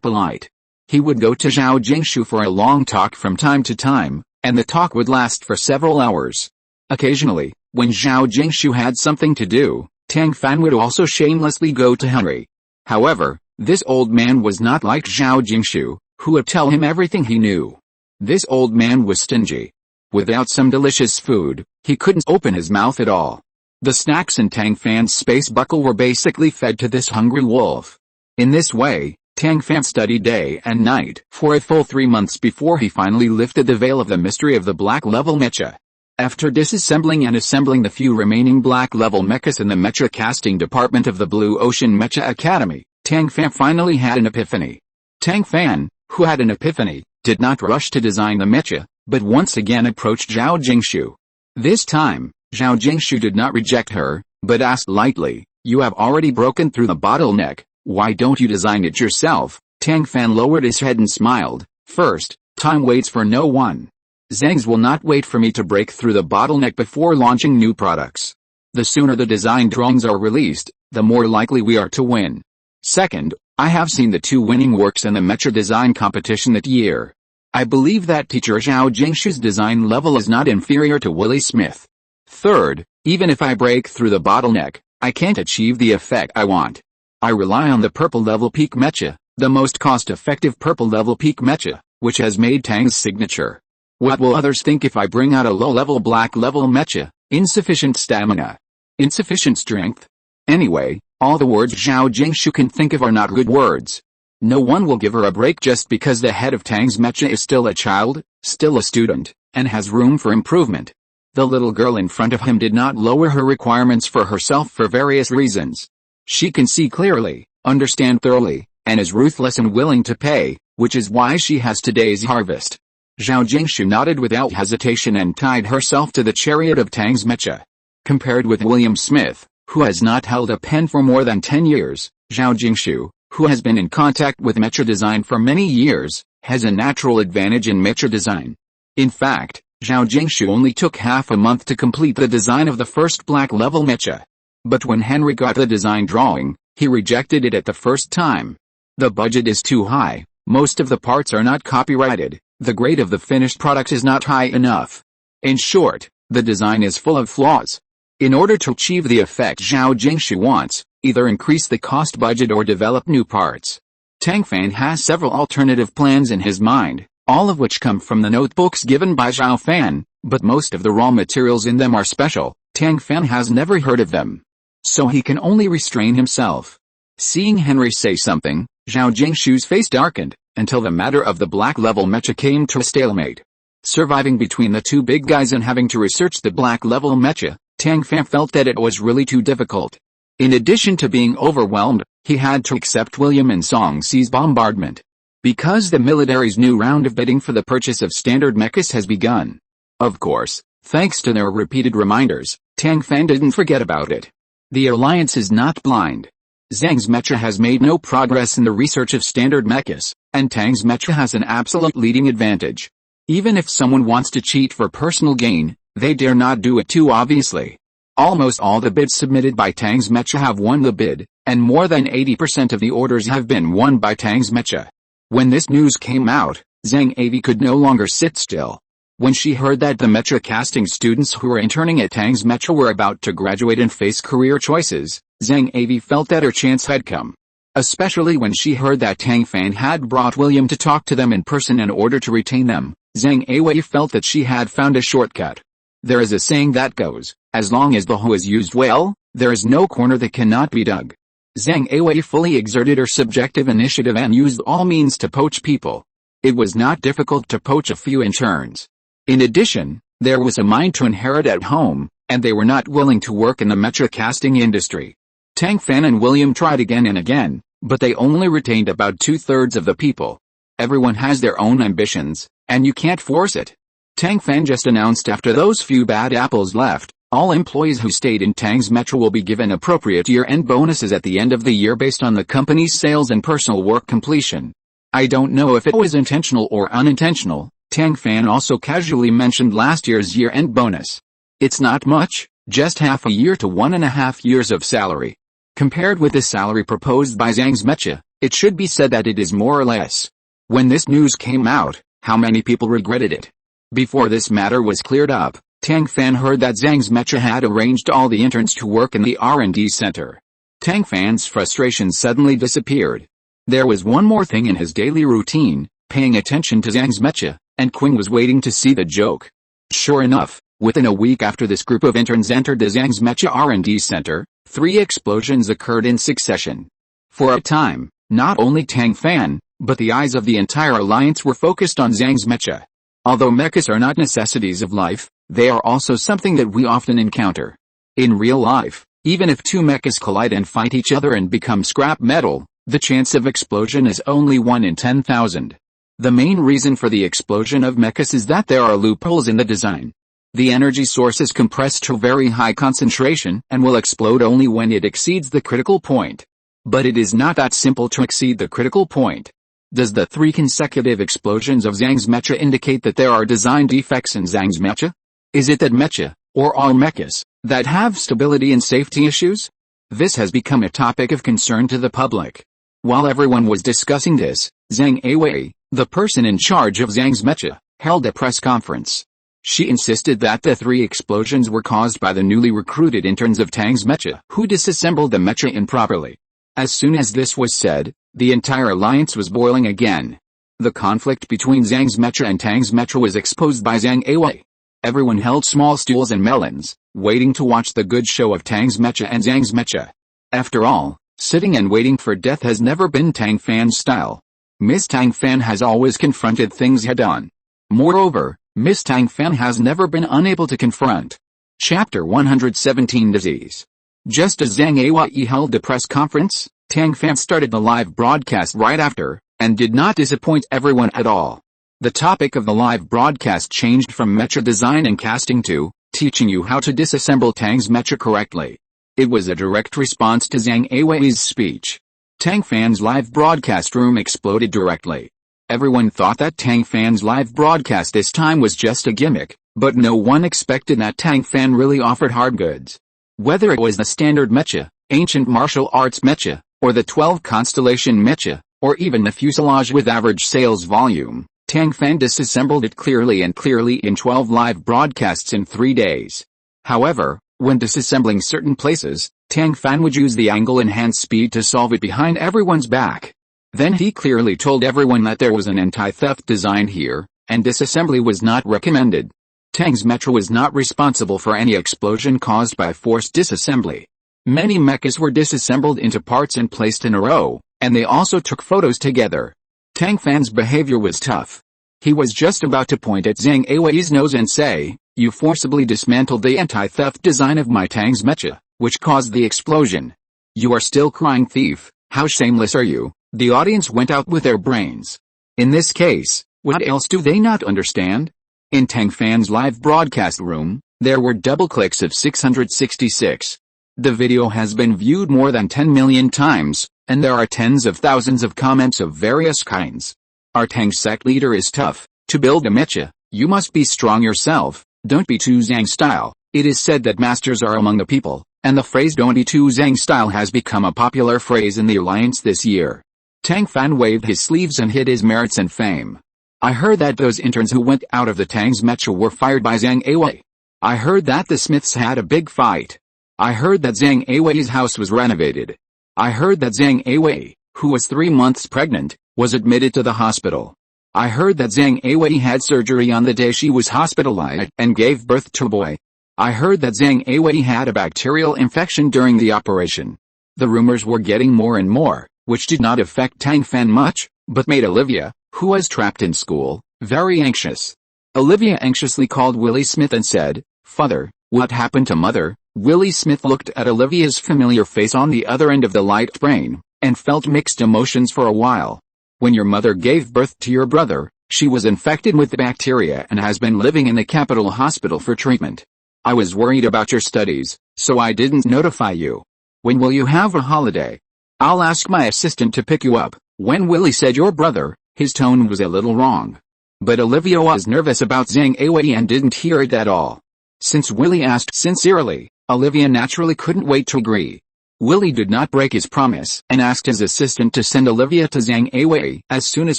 polite. He would go to Zhao Jingshu for a long talk from time to time, and the talk would last for several hours. Occasionally, when Zhao Jingshu had something to do, Tang Fan would also shamelessly go to Henry. However, this old man was not like Zhao Jingshu, who would tell him everything he knew. This old man was stingy. Without some delicious food, he couldn't open his mouth at all. The snacks in Tang Fan's space buckle were basically fed to this hungry wolf. In this way, Tang Fan studied day and night for a full 3 months before he finally lifted the veil of the mystery of the black level mecha. After disassembling and assembling the few remaining black level mechas in the mecha casting department of the Blue Sea Mecha Academy, Tang Fan finally had an epiphany. Tang Fan, who had an epiphany, did not rush to design the mecha, but once again approached Zhao Jingshu. This time, Zhao Jingshu did not reject her, but asked lightly, "You have already broken through the bottleneck, why don't you design it yourself?" Tang Fan lowered his head and smiled. "First, time waits for no one. Zhangs will not wait for me to break through the bottleneck before launching new products. The sooner the design drawings are released, the more likely we are to win. Second, I have seen the 2 winning works in the mecha design competition that year. I believe that teacher Zhao Jingshu's design level is not inferior to Willie Smith. Third, even if I break through the bottleneck, I can't achieve the effect I want. I rely on the purple level peak mecha, the most cost-effective purple level peak mecha, which has made Tang's signature. What will others think if I bring out a low-level black level mecha? Insufficient stamina. Insufficient strength. Anyway, all the words Zhao Jingshu can think of are not good words. No one will give her a break just because the head of Tang's mecha is still a child, still a student, and has room for improvement. The little girl in front of him did not lower her requirements for herself for various reasons. She can see clearly, understand thoroughly, and is ruthless and willing to pay, which is why she has today's harvest. Zhao Jingshu nodded without hesitation and tied herself to the chariot of Tang's mecha. Compared with William Smith, who has not held a pen for more than 10 years, Zhao Jingshu, who has been in contact with mecha design for many years, has a natural advantage in mecha design. In fact, Zhao Jingshu only took half a month to complete the design of the first black level mecha. But when Henry got the design drawing, he rejected it at the first time. The budget is too high, most of the parts are not copyrighted, the grade of the finished product is not high enough. In short, the design is full of flaws. In order to achieve the effect Zhao Jingshu wants, either increase the cost budget or develop new parts. Tang Fan has several alternative plans in his mind, all of which come from the notebooks given by Zhao Fan, but most of the raw materials in them are special. Tang Fan has never heard of them. So he can only restrain himself. Seeing Henry say something, Zhao Jingshu's face darkened, until the matter of the black level mecha came to a stalemate. Surviving between the 2 big guys and having to research the black level mecha, Tang Fan felt that it was really too difficult. In addition to being overwhelmed, He had to accept William and Song Si's bombardment. Because the military's new round of bidding for the purchase of standard mechas has begun. Of course, thanks to their repeated reminders, Tang Fan didn't forget about it. The alliance is not blind. Zhang's mecha has made no progress in the research of standard mechas, and Tang's mecha has an absolute leading advantage. Even if someone wants to cheat for personal gain, they dare not do it too obviously. Almost all the bids submitted by Tang's mecha have won the bid, and more than 80% of the orders have been won by Tang's mecha. When this news came out, Zhang Avi could no longer sit still. When she heard that the mecha casting students who were interning at Tang's mecha were about to graduate and face career choices, Zhang Avi felt that her chance had come. Especially when she heard that Tang Fan had brought William to talk to them in person in order to retain them, Zhang Avi felt that she had found a shortcut. There is a saying that goes, as long as the hoe is used well, there is no corner that cannot be dug. Zhang Awi fully exerted her subjective initiative and used all means to poach people. It was not difficult to poach a few interns. In addition, there was a mine to inherit at home, and they were not willing to work in the mecha casting industry. Tang Fan and William tried again and again, but they only retained about 2/3 of the people. Everyone has their own ambitions, and you can't force it. Tang Fan just announced after those few bad apples left, all employees who stayed in Tang's Metro will be given appropriate year-end bonuses at the end of the year based on the company's sales and personal work completion. I don't know if it was intentional or unintentional, Tang Fan also casually mentioned last year's year-end bonus. It's not much, just half a year to 1.5 years of salary. Compared with the salary proposed by Zhang's Mecha, it should be said that it is more or less. When this news came out, how many people regretted it? Before this matter was cleared up, Tang Fan heard that Zhang's Mecha had arranged all the interns to work in the R&D center. Tang Fan's frustration suddenly disappeared. There was one more thing in his daily routine, paying attention to Zhang's Mecha, and Qing was waiting to see the joke. Sure enough, within a week after this group of interns entered the Zhang's Mecha R&D center, 3 explosions occurred in succession. For a time, not only Tang Fan, but the eyes of the entire alliance were focused on Zhang's Mecha. Although mechas are not necessities of life, they are also something that we often encounter. In real life, even if 2 mechas collide and fight each other and become scrap metal, the chance of explosion is only 1 in 10,000. The main reason for the explosion of mechas is that there are loopholes in the design. The energy source is compressed to very high concentration and will explode only when it exceeds the critical point. But it is not that simple to exceed the critical point. Does the 3 consecutive explosions of Zhang's Mecha indicate that there are design defects in Zhang's Mecha? Is it that Mecha, or all mechas, that have stability and safety issues? This has become a topic of concern to the public. While everyone was discussing this, Zhang Awei, the person in charge of Zhang's Mecha, held a press conference. She insisted that the 3 explosions were caused by the newly recruited interns of Tang's Mecha who disassembled the Mecha improperly. As soon as this was said, the entire alliance was boiling again. The conflict between Zhang's Mecha and Tang's Mecha was exposed by Zhang Awei. Everyone held small stools and melons, waiting to watch the good show of Tang's Mecha and Zhang's Mecha. After all, sitting and waiting for death has never been Tang Fan's style. Miss Tang Fan has always confronted things head-on. Moreover, Miss Tang Fan has never been unable to confront. Chapter 117 Disease. Just as Zhang Awei held the press conference, Tang Fan started the live broadcast right after, and did not disappoint everyone at all. The topic of the live broadcast changed from mecha design and casting to, teaching you how to disassemble Tang's mecha correctly. It was a direct response to Zhang Awei's speech. Tang Fan's live broadcast room exploded directly. Everyone thought that Tang Fan's live broadcast this time was just a gimmick, but no one expected that Tang Fan really offered hard goods. Whether it was the standard mecha, ancient martial arts mecha, or the 12 constellation mecha, or even the fuselage with average sales volume, Tang Fan disassembled it clearly in 12 live broadcasts in 3 days. However, when disassembling certain places, Tang Fan would use the angle-enhanced speed to solve it behind everyone's back. Then he clearly told everyone that there was an anti-theft design here, and disassembly was not recommended. Tang's Mecha was not responsible for any explosion caused by forced disassembly. Many mechas were disassembled into parts and placed in a row, and they also took photos together. Tang Fan's behavior was tough. He was just about to point at Zhang Awei's nose and say, "You forcibly dismantled the anti-theft design of my Tang's Mecha, which caused the explosion. You are still crying thief, How shameless are you? The audience went out with their brains. In this case, what else do they not understand? In Tang Fan's live broadcast room, there were double clicks of 666. The video has been viewed more than 10 million times, and there are tens of thousands of comments of various kinds. Our Tang sect leader is tough. To build a mecha, you must be strong yourself. Don't be too Zhang style. It is said that masters are among the people, and the phrase don't be too Zhang style has become a popular phrase in the alliance this year. Tang Fan waved his sleeves and hid his merits and fame. I heard that those interns who went out of the Tang's mecha were fired by Zhang Awei. I heard that the Smiths had a big fight. I heard that Zhang Awei's house was renovated. I heard that Zhang Awei, who was 3 months pregnant, was admitted to the hospital. I heard that Zhang Awei had surgery on the day she was hospitalized and gave birth to a boy. I heard that Zhang Awei had a bacterial infection during the operation. The rumors were getting more and more, which did not affect Tang Fan much, but made Olivia, who was trapped in school, very anxious. Olivia anxiously called Willie Smith and said, "Father, what happened to Mother?" Willie Smith looked at Olivia's familiar face on the other end of the light brain, and felt mixed emotions for a while. When your mother gave birth to your brother, she was infected with the bacteria and has been living in the capital hospital for treatment. I was worried about your studies, so I didn't notify you. When will you have a holiday? I'll ask my assistant to pick you up. When Willie said your brother, his tone was a little wrong. But Olivia was nervous about Zhang Awei and didn't hear it at all. Since Willie asked sincerely, Olivia naturally couldn't wait to agree. Willie did not break his promise and asked his assistant to send Olivia to Zhang Awei as soon as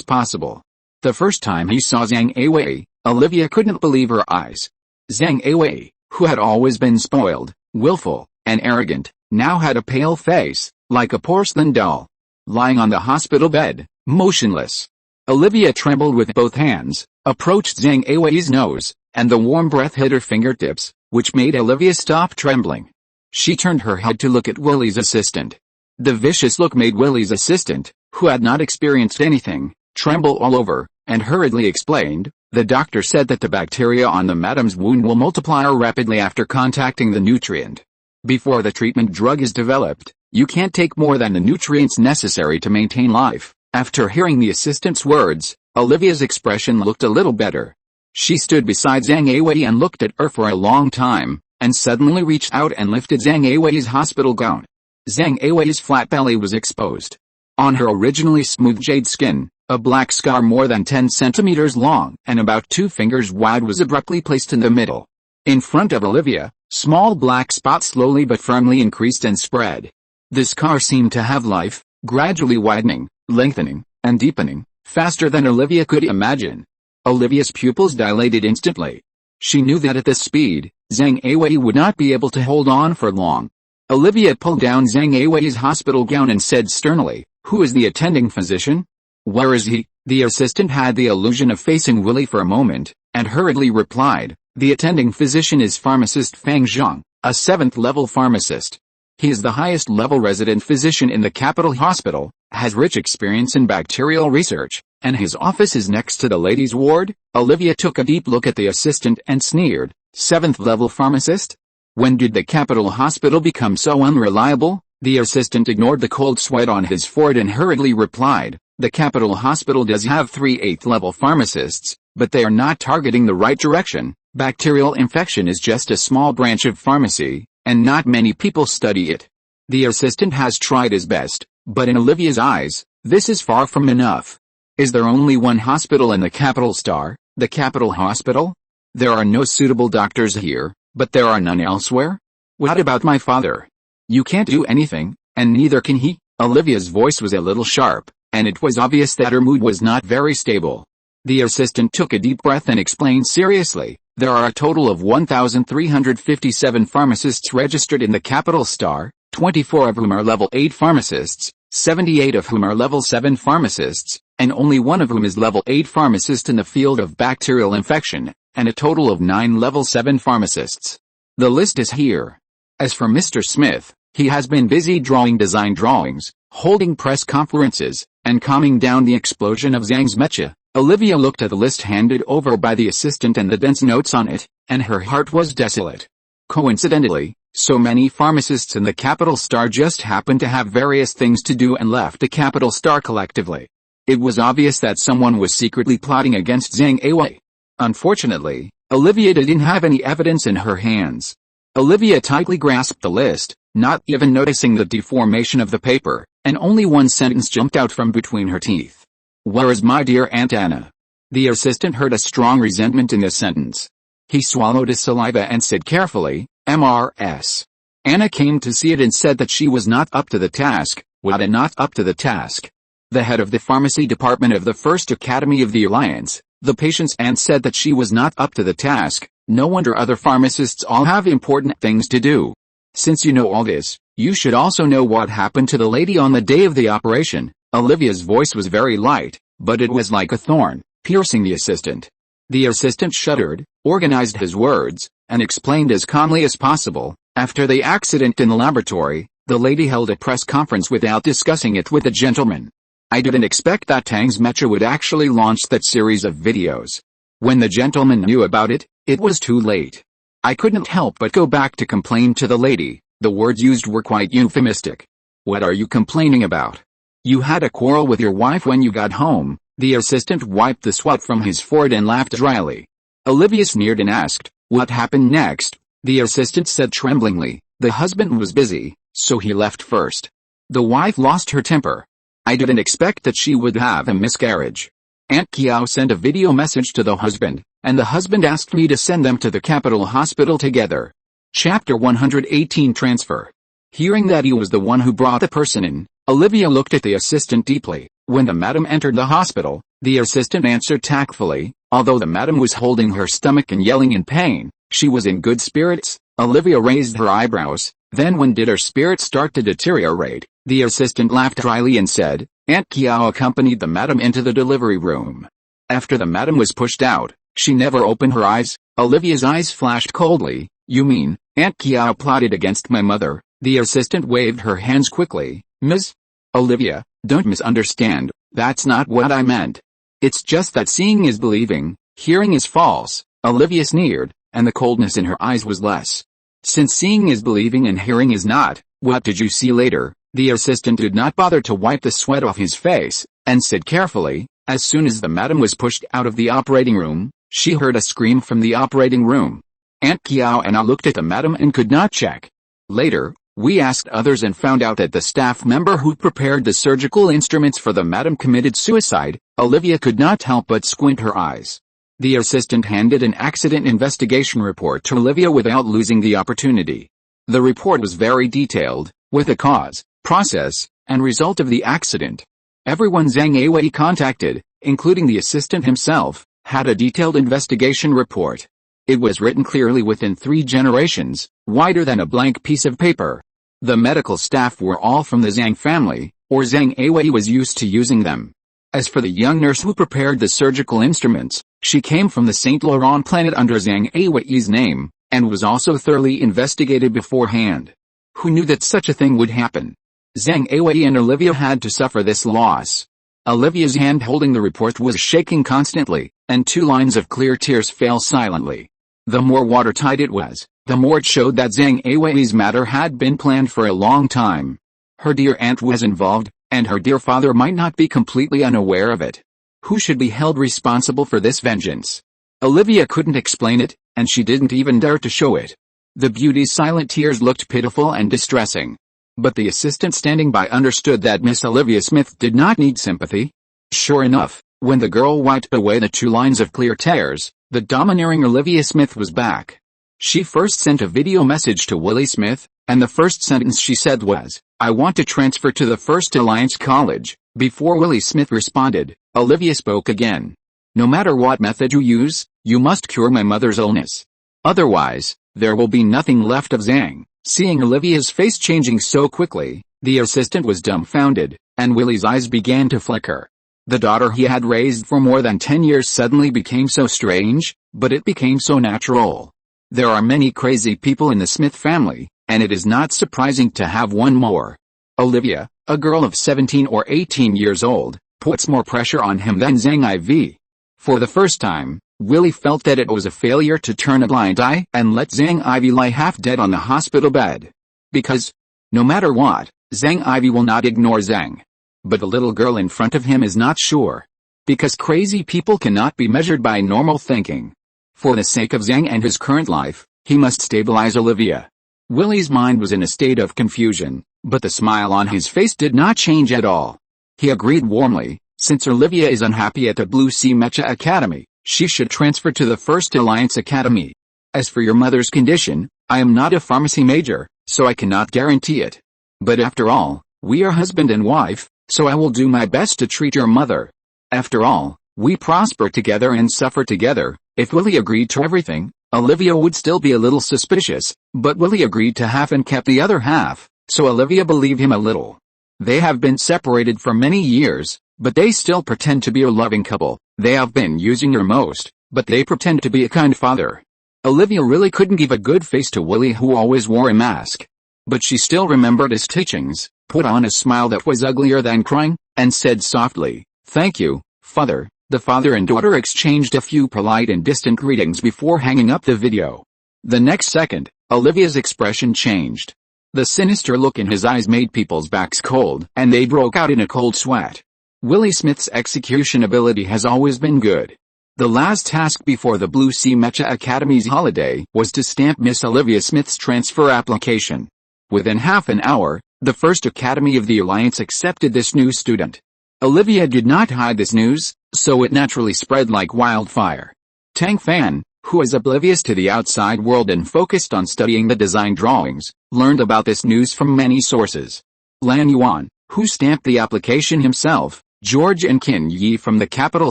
possible. The first time he saw Zhang Awei, Olivia couldn't believe her eyes. Zhang Awei, who had always been spoiled, willful, and arrogant, now had a pale face, like a porcelain doll. Lying on the hospital bed, motionless. Olivia trembled with both hands, approached Zhang Awei's nose, and the warm breath hit her fingertips, which made Olivia stop trembling. She turned her head to look at Willie's assistant. The vicious look made Willie's assistant, who had not experienced anything, tremble all over, and hurriedly explained, "The doctor said that the bacteria on the madam's wound will multiply rapidly after contacting the nutrient. Before the treatment drug is developed, you can't take more than the nutrients necessary to maintain life." After hearing the assistant's words, Olivia's expression looked a little better. She stood beside Zhang Awei and looked at her for a long time, and suddenly reached out and lifted Zhang Awei's hospital gown. Zhang Awei's flat belly was exposed. On her originally smooth jade skin, a black scar more than 10 centimeters long and about 2 fingers wide was abruptly placed in the middle. In front of Olivia, small black spots slowly but firmly increased and spread. The scar seemed to have life, gradually widening, lengthening, and deepening, faster than Olivia could imagine. Olivia's pupils dilated instantly. She knew that at this speed, Zhang Awei would not be able to hold on for long. Olivia pulled down Zhang Awei's hospital gown and said sternly, "Who is the attending physician? Where is he?" The assistant had the illusion of facing Willie for a moment, and hurriedly replied, "The attending physician is pharmacist Fang Zhang, a 7th-level pharmacist. He is the highest-level resident physician in the capital hospital, has rich experience in bacterial research, and his office is next to the ladies' ward." Olivia took a deep look at the assistant and sneered, "7th-level pharmacist? When did the capital hospital become so unreliable?" The assistant ignored the cold sweat on his forehead and hurriedly replied, "The capital hospital does have 3 8th-level pharmacists, but they are not targeting the right direction. Bacterial infection is just a small branch of pharmacy, and not many people study it." The assistant has tried his best, but in Olivia's eyes, this is far from enough. Is there only one hospital in the capital star, the capital hospital? There are no suitable doctors here, but there are none elsewhere? What about my father? You can't do anything, and neither can he. Olivia's voice was a little sharp, and it was obvious that her mood was not very stable. The assistant took a deep breath and explained seriously, "There are a total of 1,357 pharmacists registered in the capital star, 24 of whom are level 8 pharmacists, 78 of whom are level 7 pharmacists, and only one of whom is level 8 pharmacist in the field of bacterial infection, and a total of 9 level 7 pharmacists. The list is here." As for Mr. Smith, he has been busy drawing design drawings, holding press conferences, and calming down the explosion of Zhang's mecha. Olivia looked at the list handed over by the assistant and the dense notes on it, and her heart was desolate. Coincidentally, so many pharmacists in the Capital Star just happened to have various things to do and left the Capital Star collectively. It was obvious that someone was secretly plotting against Zhang Awei. Unfortunately, Olivia didn't have any evidence in her hands. Olivia tightly grasped the list, not even noticing the deformation of the paper, and only one sentence jumped out from between her teeth. "Where is my dear Aunt Anna?" The assistant heard a strong resentment in this sentence. He swallowed his saliva and said carefully, "Mrs. Anna came to see it and said that she was not up to the task." What a not up to the task. The head of the pharmacy department of the First Academy of the Alliance, the patient's aunt, said that she was not up to the task. No wonder other pharmacists all have important things to do. Since you know all this, you should also know what happened to the lady on the day of the operation. Olivia's voice was very light, but it was like a thorn, piercing the assistant. The assistant shuddered, organized his words, and explained as calmly as possible. After the accident in the laboratory, the lady held a press conference without discussing it with the gentleman. I didn't expect that Tang's Mecha would actually launch that series of videos. When the gentleman knew about it, it was too late. I couldn't help but go back to complain to the lady. The words used were quite euphemistic. "What are you complaining about? You had a quarrel with your wife when you got home." The assistant wiped the sweat from his forehead and laughed dryly. Olivia sneered and asked, "What happened next?" The assistant said tremblingly, "The husband was busy, so he left first. The wife lost her temper. I didn't expect that she would have a miscarriage. Aunt Kiao sent a video message to the husband, and the husband asked me to send them to the capital hospital together." Chapter 118 Transfer. Hearing that he was the one who brought the person in, Olivia looked at the assistant deeply. When the madam entered the hospital, the assistant answered tactfully. Although the madam was holding her stomach and yelling in pain, she was in good spirits. Olivia raised her eyebrows. Then when did her spirits start to deteriorate? The assistant laughed dryly and said, "Aunt Kiao accompanied the madam into the delivery room. After the madam was pushed out, she never opened her eyes." Olivia's eyes flashed coldly. "You mean, Aunt Kiao plotted against my mother?" The assistant waved her hands quickly. "Ms. Olivia, don't misunderstand, that's not what I meant. It's just that seeing is believing, hearing is false." Olivia sneered, and the coldness in her eyes was less. "Since seeing is believing and hearing is not, what did you see later?" The assistant did not bother to wipe the sweat off his face, and said carefully, "As soon as the madam was pushed out of the operating room, she heard a scream from the operating room. Aunt Kiao and I looked at the madam and could not check. Later, we asked others and found out that the staff member who prepared the surgical instruments for the madam committed suicide." Olivia could not help but squint her eyes. The assistant handed an accident investigation report to Olivia without losing the opportunity. The report was very detailed, with the cause, process, and result of the accident. Everyone Zhang Awei contacted, including the assistant himself, had a detailed investigation report. It was written clearly within 3 generations, wider than a blank piece of paper. The medical staff were all from the Zhang family, or Zhang Awei was used to using them. As for the young nurse who prepared the surgical instruments, she came from the Saint Laurent planet under Zhang Awei's name, and was also thoroughly investigated beforehand. Who knew that such a thing would happen? Zhang Awei and Olivia had to suffer this loss. Olivia's hand holding the report was shaking constantly, and 2 lines of clear tears fell silently. The more watertight it was, the more it showed that Zhang Awei's matter had been planned for a long time. Her dear aunt was involved, and her dear father might not be completely unaware of it. Who should be held responsible for this vengeance? Olivia couldn't explain it, and she didn't even dare to show it. The beauty's silent tears looked pitiful and distressing. But the assistant standing by understood that Miss Olivia Smith did not need sympathy. Sure enough, when the girl wiped away the 2 lines of clear tears, the domineering Olivia Smith was back. She first sent a video message to Willie Smith, and the first sentence she said was, "I want to transfer to the First Alliance College." Before Willie Smith responded, Olivia spoke again. "No matter what method you use, you must cure my mother's illness. Otherwise, there will be nothing left of Zhang." Seeing Olivia's face changing so quickly, the assistant was dumbfounded, and Willie's eyes began to flicker. The daughter he had raised for more than 10 years suddenly became so strange, but it became so natural. There are many crazy people in the Smith family, and it is not surprising to have one more. Olivia, a girl of 17 or 18 years old, puts more pressure on him than Zhang Iv. For the first time, Willie felt that it was a failure to turn a blind eye and let Zhang Ivy lie half dead on the hospital bed. Because, no matter what, Zhang Ivy will not ignore Zhang. But the little girl in front of him is not sure. Because crazy people cannot be measured by normal thinking. For the sake of Zhang and his current life, he must stabilize Olivia. Willie's mind was in a state of confusion, but the smile on his face did not change at all. He agreed warmly, since Olivia is unhappy at the Blue Sea Mecha Academy, she should transfer to the First Alliance Academy. As for your mother's condition, I am not a pharmacy major, so I cannot guarantee it. But after all, we are husband and wife, so I will do my best to treat your mother. After all, we prosper together and suffer together. If Willie agreed to everything, Olivia would still be a little suspicious, but Willie agreed to half and kept the other half, so Olivia believed him a little. They have been separated for many years, but they still pretend to be a loving couple. They have been using her most, but they pretend to be a kind father. Olivia really couldn't give a good face to Willie, who always wore a mask. But she still remembered his teachings, put on a smile that was uglier than crying, and said softly, "Thank you, father." The father and daughter exchanged a few polite and distant greetings before hanging up the video. The next second, Olivia's expression changed. The sinister look in his eyes made people's backs cold, and they broke out in a cold sweat. Willie Smith's execution ability has always been good. The last task before the Blue Sea Mecha Academy's holiday was to stamp Miss Olivia Smith's transfer application. Within half an hour, the First Academy of the Alliance accepted this new student. Olivia did not hide this news, so it naturally spread like wildfire. Tang Fan, who is oblivious to the outside world and focused on studying the design drawings, learned about this news from many sources. Lan Yuan, who stamped the application himself, George and Qin Yi from the Capital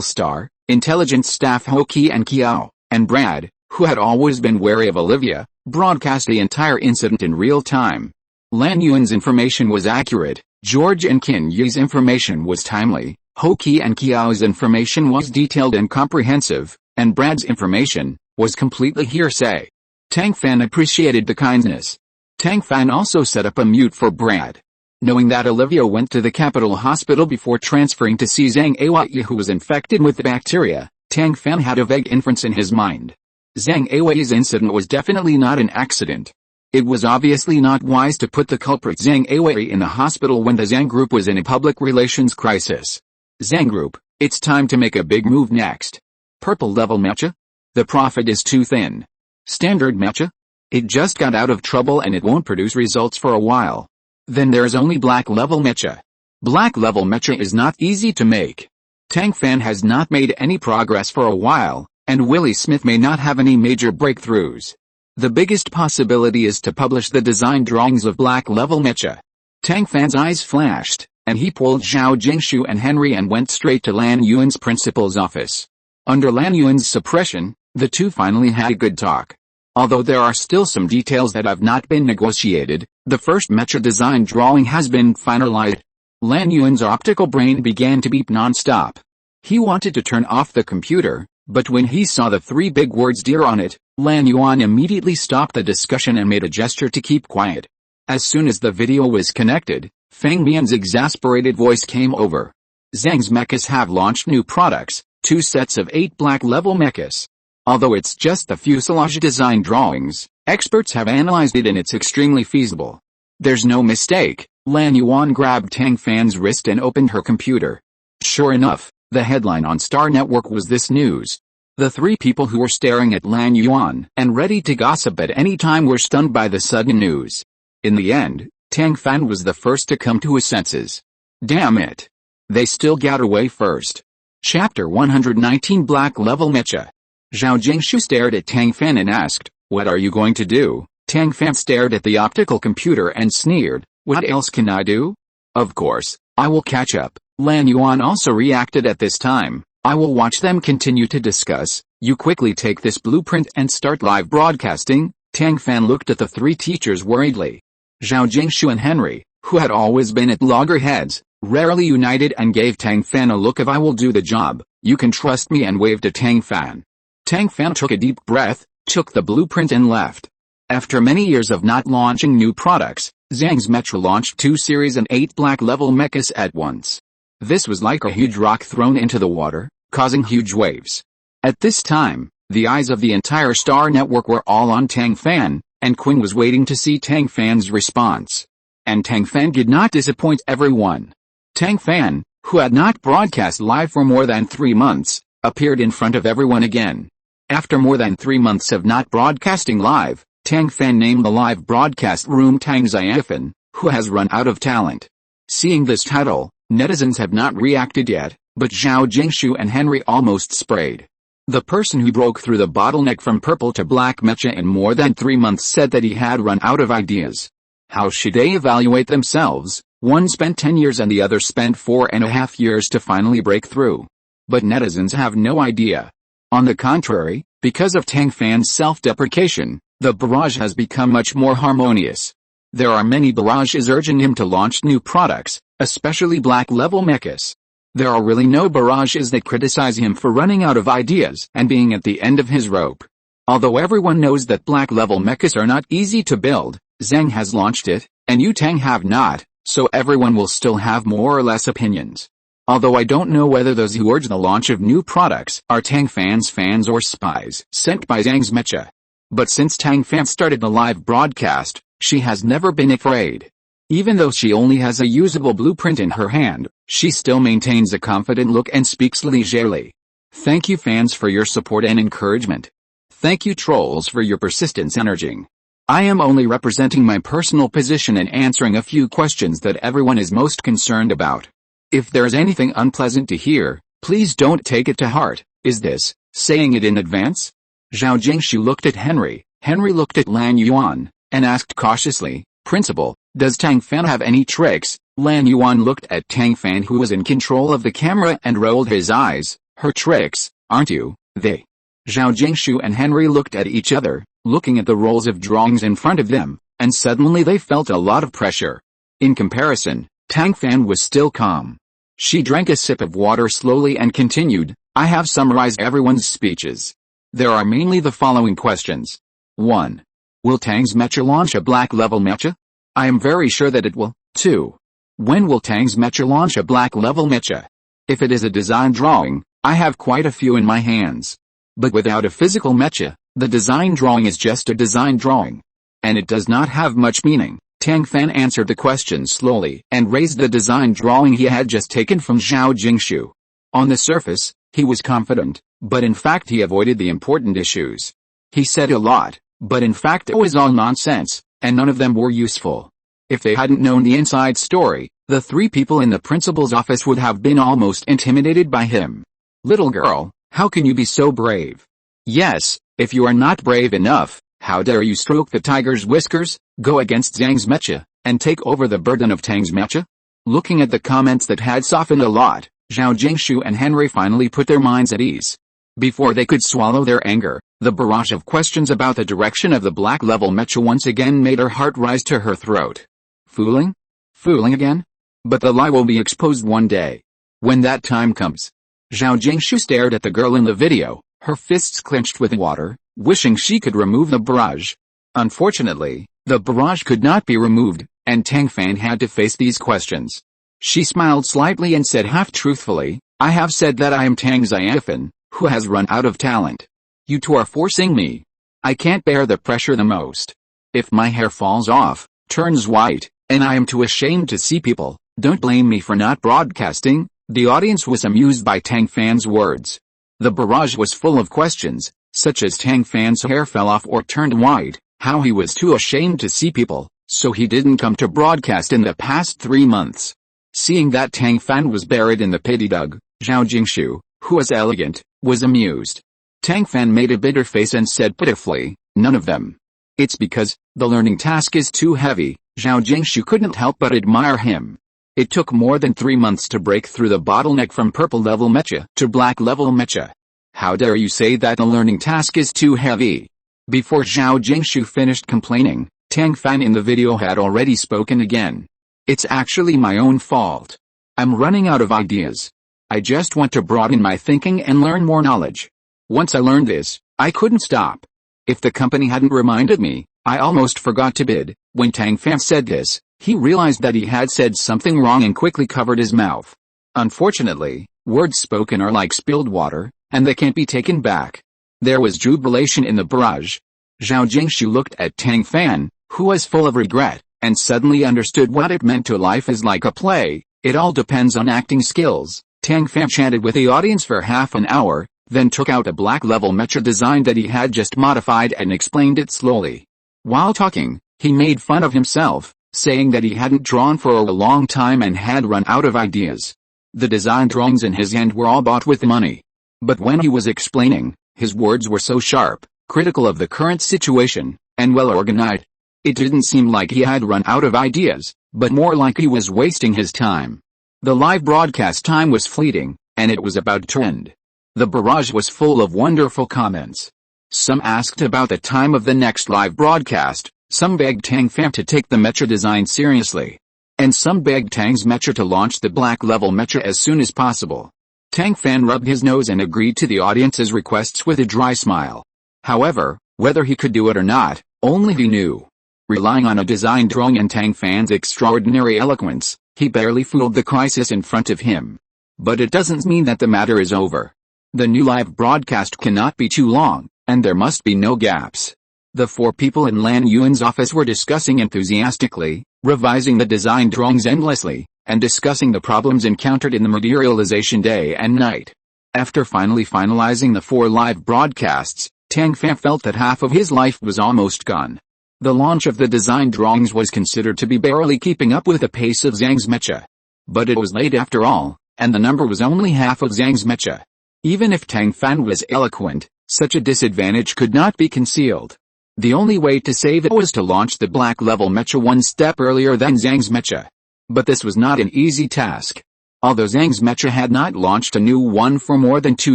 Star, intelligence staff Ho Qi and Kiao, and Brad, who had always been wary of Olivia, broadcast the entire incident in real time. Lan Yuan's information was accurate, George and Qin Yi's information was timely, Ho Qi and Kiao's information was detailed and comprehensive, and Brad's information was completely hearsay. Tang Fan appreciated the kindness. Tang Fan also set up a mute for Brad. Knowing that Olivia went to the capital hospital before transferring to see Zhang Awei, who was infected with the bacteria, Tang Fan had a vague inference in his mind. Zhang Awei's incident was definitely not an accident. It was obviously not wise to put the culprit Zhang Awei in the hospital when the Zhang Group was in a public relations crisis. Zhang Group, it's time to make a big move next. Purple level mecha? The profit is too thin. Standard mecha? It just got out of trouble and it won't produce results for a while. Then there's only black level mecha. Black level mecha is not easy to make. Tang Fan has not made any progress for a while, and Willie Smith may not have any major breakthroughs. The biggest possibility is to publish the design drawings of black level mecha. Tang Fan's eyes flashed, and he pulled Zhao Jingshu and Henry and went straight to Lan Yuan's principal's office. Under Lan Yuan's suppression, the two finally had a good talk. Although there are still some details that have not been negotiated, the first mecha design drawing has been finalized. Lan Yuan's optical brain began to beep non-stop. He wanted to turn off the computer, but when he saw the three big words "dear" on it, Lan Yuan immediately stopped the discussion and made a gesture to keep quiet. As soon as the video was connected, Feng Mian's exasperated voice came over. Zhang's mechas have launched new products, 2 sets of 8 black-level mechas. Although it's just the fuselage design drawings, experts have analyzed it and it's extremely feasible. There's no mistake. Lan Yuan grabbed Tang Fan's wrist and opened her computer. Sure enough, the headline on Star Network was this news. The 3 people who were staring at Lan Yuan and ready to gossip at any time were stunned by the sudden news. In the end, Tang Fan was the first to come to his senses. Damn it! They still got away first. Chapter 119 Black Level Mecha. Zhao Jingshu stared at Tang Fan and asked, "What are you going to do?" Tang Fan stared at the optical computer and sneered, "What else can I do? Of course, I will catch up." Lan Yuan also reacted at this time. "I will watch them continue to discuss. You quickly take this blueprint and start live broadcasting." Tang Fan looked at the 3 teachers worriedly. Zhao Jingshu and Henry, who had always been at loggerheads, rarely united and gave Tang Fan a look of "I will do the job, you can trust me," and waved at Tang Fan. Tang Fan took a deep breath, took the blueprint and left. After many years of not launching new products, Zhang's Mecha launched 2 series and 8 black level mechas at once. This was like a huge rock thrown into the water, causing huge waves. At this time, the eyes of the entire Star Network were all on Tang Fan, and Quinn was waiting to see Tang Fan's response. And Tang Fan did not disappoint everyone. Tang Fan, who had not broadcast live for more than 3 months, appeared in front of everyone again. After more than 3 months of not broadcasting live, Tang Fan named the live broadcast room Tang Fan, who has run out of talent. Seeing this title, netizens have not reacted yet, but Zhao Jingshu and Henry almost sprayed. The person who broke through the bottleneck from purple to black mecha in more than 3 months said that he had run out of ideas. How should they evaluate themselves? One spent 10 years and the other spent 4.5 years to finally break through. But netizens have no idea. On the contrary, because of Tang Fan's self-deprecation, the barrage has become much more harmonious. There are many barrages urging him to launch new products, especially black-level mechas. There are really no barrages that criticize him for running out of ideas and being at the end of his rope. Although everyone knows that black-level mechas are not easy to build, Zhang has launched it, and you Tang have not, so everyone will still have more or less opinions. Although I don't know whether those who urge the launch of new products are Tang Fan's fans or spies sent by Zhang's mecha. But since Tang Fan started the live broadcast, she has never been afraid. Even though she only has a usable blueprint in her hand, she still maintains a confident look and speaks leisurely. Thank you fans for your support and encouragement. Thank you trolls for your persistence and urging. I am only representing my personal position and answering a few questions that everyone is most concerned about. If there is anything unpleasant to hear, please don't take it to heart. Is this saying it in advance? Zhao Jingshu looked at Henry. Henry looked at Lan Yuan, and asked cautiously, Principal, does Tang Fan have any tricks? Lan Yuan looked at Tang Fan, who was in control of the camera, and rolled his eyes. Her tricks, aren't you? They. Zhao Jingshu and Henry looked at each other, looking at the rolls of drawings in front of them, and suddenly they felt a lot of pressure. In comparison, Tang Fan was still calm. She drank a sip of water slowly and continued, I have summarized everyone's speeches. There are mainly the following questions. 1. Will Tang's mecha launch a black-level mecha? I am very sure that it will. 2. When will Tang's mecha launch a black-level mecha? If it is a design drawing, I have quite a few in my hands. But without a physical mecha, the design drawing is just a design drawing. And it does not have much meaning. Tang Fan answered the question slowly and raised the design drawing he had just taken from Zhao Jingshu. On the surface, he was confident, but in fact he avoided the important issues. He said a lot, but in fact it was all nonsense, and none of them were useful. If they hadn't known the inside story, the 3 people in the principal's office would have been almost intimidated by him. Little girl, how can you be so brave? Yes, if you are not brave enough, how dare you stroke the tiger's whiskers, go against Zhang's mecha, and take over the burden of Tang's mecha? Looking at the comments that had softened a lot, Zhao Jingshu and Henry finally put their minds at ease. Before they could swallow their anger, the barrage of questions about the direction of the black-level mecha once again made her heart rise to her throat. Fooling? Fooling again? But the lie will be exposed one day. When that time comes. Zhao Jingshu stared at the girl in the video, her fists clenched with water, wishing she could remove the barrage. Unfortunately, the barrage could not be removed, and Tang Fan had to face these questions. She smiled slightly and said half-truthfully, I have said that I am Tang Fan, who has run out of talent. You two are forcing me. I can't bear the pressure the most. If my hair falls off, turns white, and I am too ashamed to see people, don't blame me for not broadcasting. The audience was amused by Tang Fan's words. The barrage was full of questions, such as Tang Fan's hair fell off or turned white, how he was too ashamed to see people, so he didn't come to broadcast in the past 3 months. Seeing that Tang Fan was buried in the pit he dug, Zhao Jingshu, who was elegant, was amused. Tang Fan made a bitter face and said pitifully, none of them. It's because the learning task is too heavy. Zhao Jingshu couldn't help but admire him. It took more than 3 months to break through the bottleneck from purple-level mecha to black-level mecha. How dare you say that the learning task is too heavy? Before Zhao Jingshu finished complaining, Tang Fan in the video had already spoken again. It's actually my own fault. I'm running out of ideas. I just want to broaden my thinking and learn more knowledge. Once I learned this, I couldn't stop. If the company hadn't reminded me, I almost forgot to bid. When Tang Fan said this, he realized that he had said something wrong and quickly covered his mouth. Unfortunately, Words spoken are like spilled water, and they can't be taken back. There was jubilation in the barrage. Zhao Jingshu looked at Tang Fan, who was full of regret, and suddenly understood what it meant to life is like a play. It all depends on acting skills. Tang Fan chanted with the audience for half an hour, then took out a black-level mecha design that he had just modified and explained it slowly. While talking, he made fun of himself, saying that he hadn't drawn for a long time and had run out of ideas. The design drawings in his hand were all bought with money. But when he was explaining, his words were so sharp, critical of the current situation, and well organized. It didn't seem like he had run out of ideas, but more like he was wasting his time. The live broadcast time was fleeting, and it was about to end. The barrage was full of wonderful comments. Some asked about the time of the next live broadcast, some begged Tang Fan to take the mecha design seriously. And some begged Tang's mecha to launch the black-level mecha as soon as possible. Tang Fan rubbed his nose and agreed to the audience's requests with a dry smile. However, whether he could do it or not, only he knew. Relying on a design drawing and Tang Fan's extraordinary eloquence, he barely fooled the crisis in front of him. But it doesn't mean that the matter is over. The new live broadcast cannot be too long, and there must be no gaps. The four people in Lan Yuan's office were discussing enthusiastically, revising the design drawings endlessly, and discussing the problems encountered in the materialization day and night. After finally finalizing the 4 live broadcasts, Tang Fan felt that half of his life was almost gone. The launch of the design drawings was considered to be barely keeping up with the pace of Zhang's mecha. But it was late after all, and the number was only half of Zhang's mecha. Even if Tang Fan was eloquent, such a disadvantage could not be concealed. The only way to save it was to launch the black-level mecha one step earlier than Zhang's mecha. But this was not an easy task. Although Zhang's mecha had not launched a new one for more than 2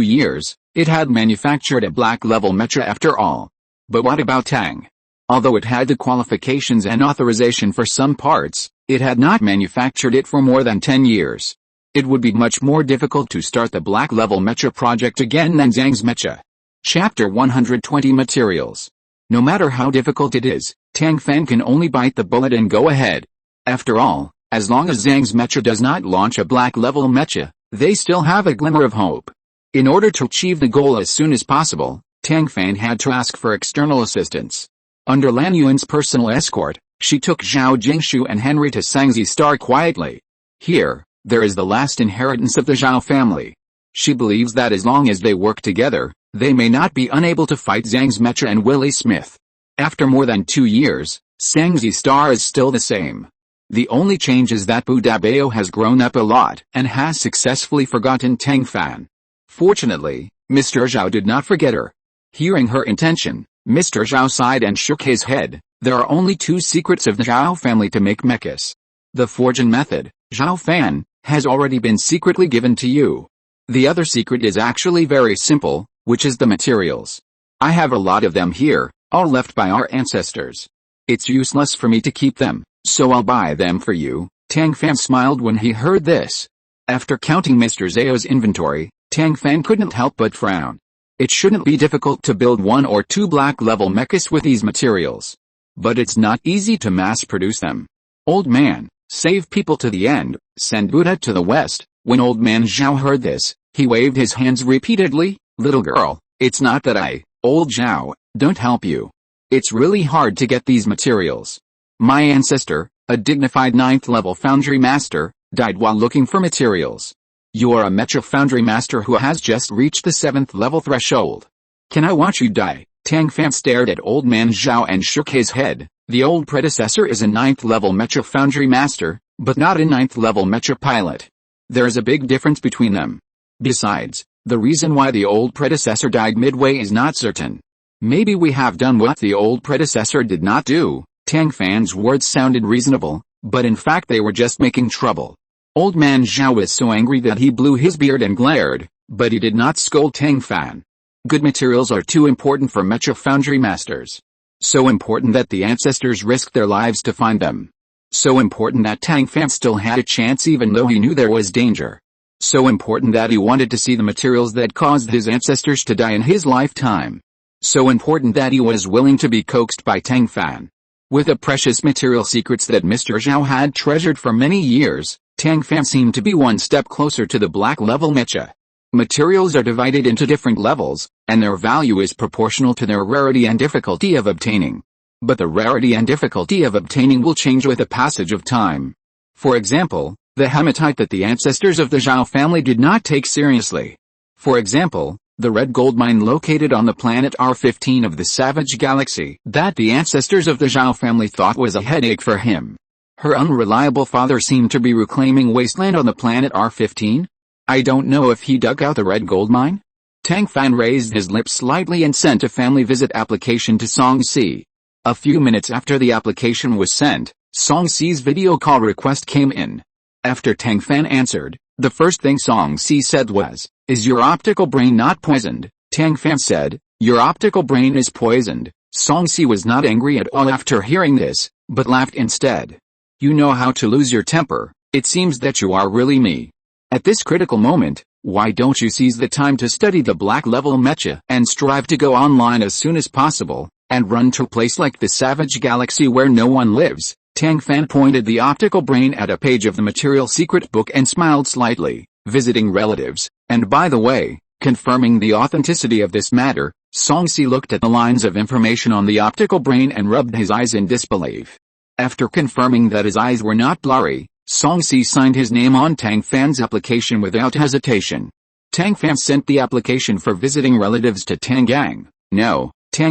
years, it had manufactured a black-level mecha after all. But what about Tang? Although it had the qualifications and authorization for some parts, it had not manufactured it for more than 10 years. It would be much more difficult to start the black-level mecha project again than Zhang's mecha. Chapter 120 Materials. No matter how difficult it is, Tang Fan can only bite the bullet and go ahead. After all, as long as Zhang's mecha does not launch a black-level mecha, they still have a glimmer of hope. In order to achieve the goal as soon as possible, Tang Fan had to ask for external assistance. Under Lan Yuan's personal escort, she took Zhao Jingshu and Henry to Sangzi Star quietly. Here, there is the last inheritance of the Zhao family. She believes that as long as they work together, they may not be unable to fight Zhang's mecha and Willie Smith. After more than 2 years, Sangzi Star is still the same. The only change is that Bu Dabao has grown up a lot and has successfully forgotten Tang Fan. Fortunately, Mr. Zhao did not forget her. Hearing her intention, Mr. Zhao sighed and shook his head. There are only 2 secrets of the Zhao family to make mechas. The forging method, Zhao Fan, has already been secretly given to you. The other secret is actually very simple, which is the materials. I have a lot of them here, all left by our ancestors. It's useless for me to keep them, so I'll buy them for you. Tang Fan smiled when he heard this. After counting Mr. Zhao's inventory, Tang Fan couldn't help but frown. It shouldn't be difficult to build 1 or 2 black-level mechas with these materials. But it's not easy to mass-produce them. Old man, save people to the end, send Buddha to the west. When old man Zhao heard this, he waved his hands repeatedly. Little girl, it's not that I, old Zhao, don't help you. It's really hard to get these materials. My ancestor, a dignified 9th-level foundry master, died while looking for materials. You are a mecha foundry master who has just reached the 7th level threshold. Can I watch you die? Tang Fan stared at old man Zhao and shook his head. The old predecessor is a 9th level mecha foundry master, but not a 9th level mecha pilot. There is a big difference between them. Besides, the reason why the old predecessor died midway is not certain. Maybe we have done what the old predecessor did not do. Tang Fan's words sounded reasonable, but in fact they were just making trouble. Old man Zhao was so angry that he blew his beard and glared, but he did not scold Tang Fan. Good materials are too important for mecha foundry masters. So important that the ancestors risked their lives to find them. So important that Tang Fan still had a chance even though he knew there was danger. So important that he wanted to see the materials that caused his ancestors to die in his lifetime. So important that he was willing to be coaxed by Tang Fan. With the precious material secrets that Mr. Zhao had treasured for many years, Tang Fan seemed to be one step closer to the black level mecha. Materials are divided into different levels, and their value is proportional to their rarity and difficulty of obtaining. But the rarity and difficulty of obtaining will change with the passage of time. For example, the hematite that the ancestors of the Zhao family did not take seriously. For example, the red gold mine located on the planet R15 of the Savage Galaxy that the ancestors of the Zhao family thought was a headache for him. Her unreliable father seemed to be reclaiming wasteland on the planet R15? I don't know if he dug out the red gold mine? Tang Fan raised his lips slightly and sent a family visit application to Song-si. A few minutes after the application was sent, Song-si's video call request came in. After Tang Fan answered, the first thing Song-si said was, "Is your optical brain not poisoned?" Tang Fan said, "Your optical brain is poisoned." Song-si was not angry at all after hearing this, but laughed instead. "You know how to lose your temper, it seems that you are really me. At this critical moment, why don't you seize the time to study the black level mecha and strive to go online as soon as possible, and run to a place like the Savage Galaxy where no one lives?" Tang Fan pointed the optical brain at a page of the material secret book and smiled slightly. Visiting relatives, and by the way, confirming the authenticity of this matter, Song-si looked at the lines of information on the optical brain and rubbed his eyes in disbelief. After confirming that his eyes were not blurry, Song-si signed his name on Tang Fan's application without hesitation. Tang Fan sent the application for visiting relatives to Tang